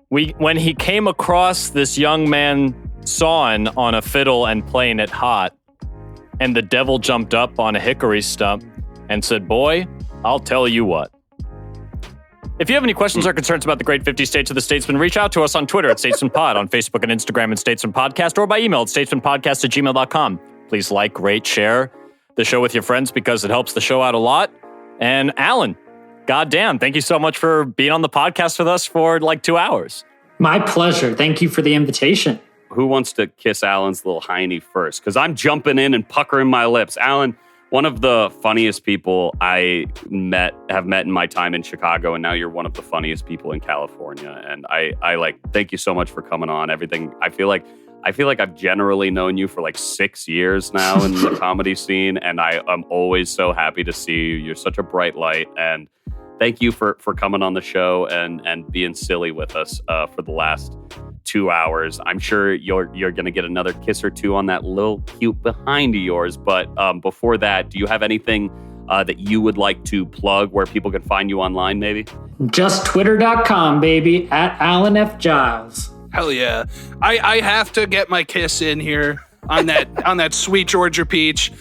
When he came across this young man sawing on a fiddle and playing it hot, and the devil jumped up on a hickory stump and said, "Boy, I'll tell you what." If you have any questions or concerns about the great 50 states of the Statesmen, reach out to us on Twitter at StatesmanPod, on Facebook and Instagram at Statesman Podcast, or by email at statesmanpodcast@gmail.com. Please like, rate, share the show with your friends because it helps the show out a lot. And Alan, goddamn, thank you so much for being on the podcast with us for like 2 hours. My pleasure. Thank you for the invitation. Who wants to kiss Alan's little hiney first? Because I'm jumping in and puckering my lips. Alan, one of the funniest people I have met in my time in Chicago, and now you're one of the funniest people in California. And I like thank you so much for coming on. Everything. I feel like I've generally known you for like 6 years now in the comedy scene, and I'm always so happy to see you. You're such a bright light, and thank you for coming on the show and being silly with us for the last 2 hours. I'm sure you're going to get another kiss or two on that little cute behind of yours. But before that, do you have anything that you would like to plug where people can find you online, maybe? Just twitter.com, baby, at Alan F Giles. Hell yeah. I have to get my kiss in here on that sweet Georgia peach.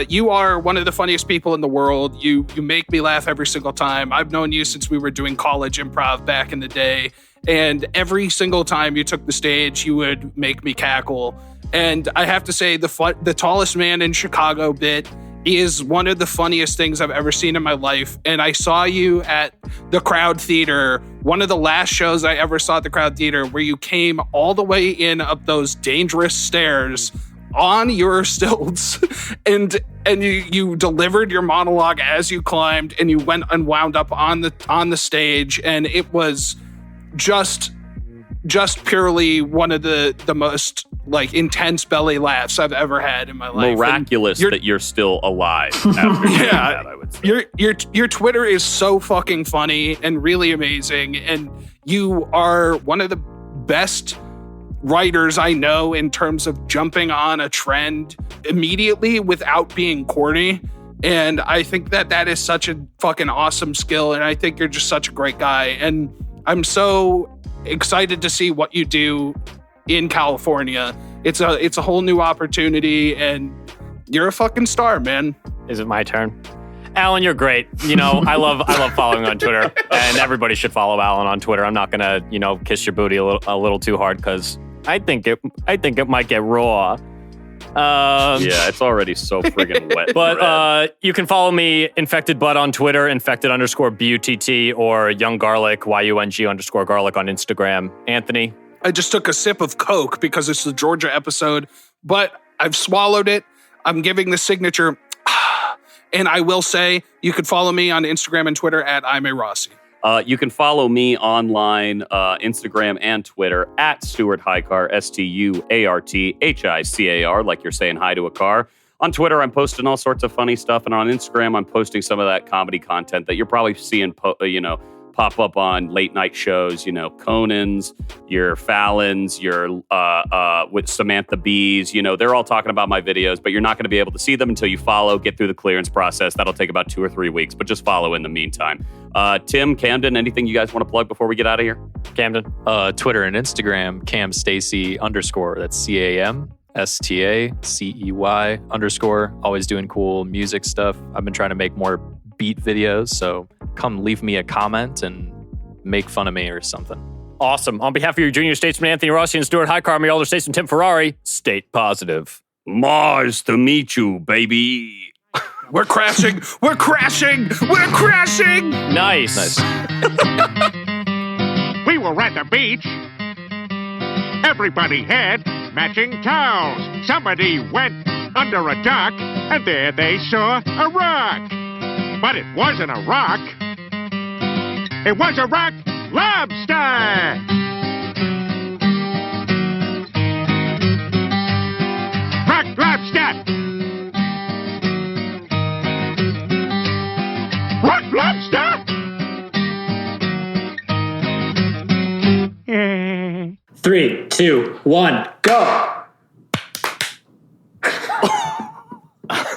You are one of the funniest people in the world. You make me laugh every single time. I've known you since we were doing college improv back in the day. And every single time you took the stage, you would make me cackle. And I have to say, the tallest man in Chicago bit is one of the funniest things I've ever seen in my life. And I saw you at the Crowd Theater, one of the last shows I ever saw at the Crowd Theater, where you came all the way in up those dangerous stairs on your stilts and you delivered your monologue as you climbed, and you went and wound up on the stage, and it was just purely one of the most like intense belly laughs I've ever had in my life. Miraculous that you're still alive after that, I would say. Your Twitter is so fucking funny and really amazing, and you are one of the best writers I know in terms of jumping on a trend immediately without being corny. And I think that is such a fucking awesome skill, and I think you're just such a great guy. And I'm so excited to see what you do in California. It's a whole new opportunity, and you're a fucking star, man. Is it my turn? Alan, you're great. You know, I love following on Twitter, and everybody should follow Alan on Twitter. I'm not gonna, kiss your booty a little too hard because I think it might get raw. Yeah, it's already so friggin' wet. But you can follow me, Infected Butt, on Twitter, infected_BUTT, or Young Garlic, YUNG_garlic on Instagram. Anthony? I just took a sip of Coke because it's the Georgia episode, but I've swallowed it. I'm giving the signature. And I will say, you can follow me on Instagram and Twitter at I'm a Rossi. You can follow me online, Instagram and Twitter at Stuart Highcar, STUARTHICAR, like you're saying hi to a car. On Twitter, I'm posting all sorts of funny stuff, and on Instagram, I'm posting some of that comedy content that you're probably seeing, pop up on late night shows. Conan's, your Fallon's, your with Samantha Bee's. They're all talking about my videos, but you're not going to be able to see them until you get through the clearance process. That'll take about 2 or 3 weeks, but just follow in the meantime. Tim, Camden, anything you guys want to plug before we get out of here? Camden? Twitter and Instagram, CamStacy_. That's CamStaCey_. Always doing cool music stuff. I've been trying to make more beat videos, so come leave me a comment and make fun of me or something. Awesome. On behalf of your junior statesman, Anthony Rossi, and Stuart Highcar, my elder statesman, Tim Ferrari, state positive. Mars to meet you, baby. We're crashing. We're crashing. We're crashing. Nice. We were at the beach. Everybody had matching towels. Somebody went under a dock, and there they saw a rock. But it wasn't a rock. It was a rock lobster. Rock lobster. Rock lobster. 3, 2, 1, go.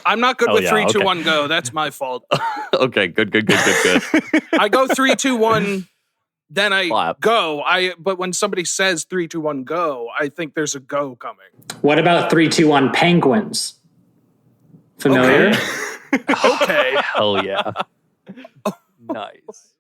I'm not good with 3, 2, okay. 1, go. That's my fault. Okay, good. I go 3, 2, 1, then I Clap. go. But when somebody says 3, 2, 1, go, I think there's a go coming. What about 3, 2, 1 penguins? Familiar? Okay. Hell yeah. Nice.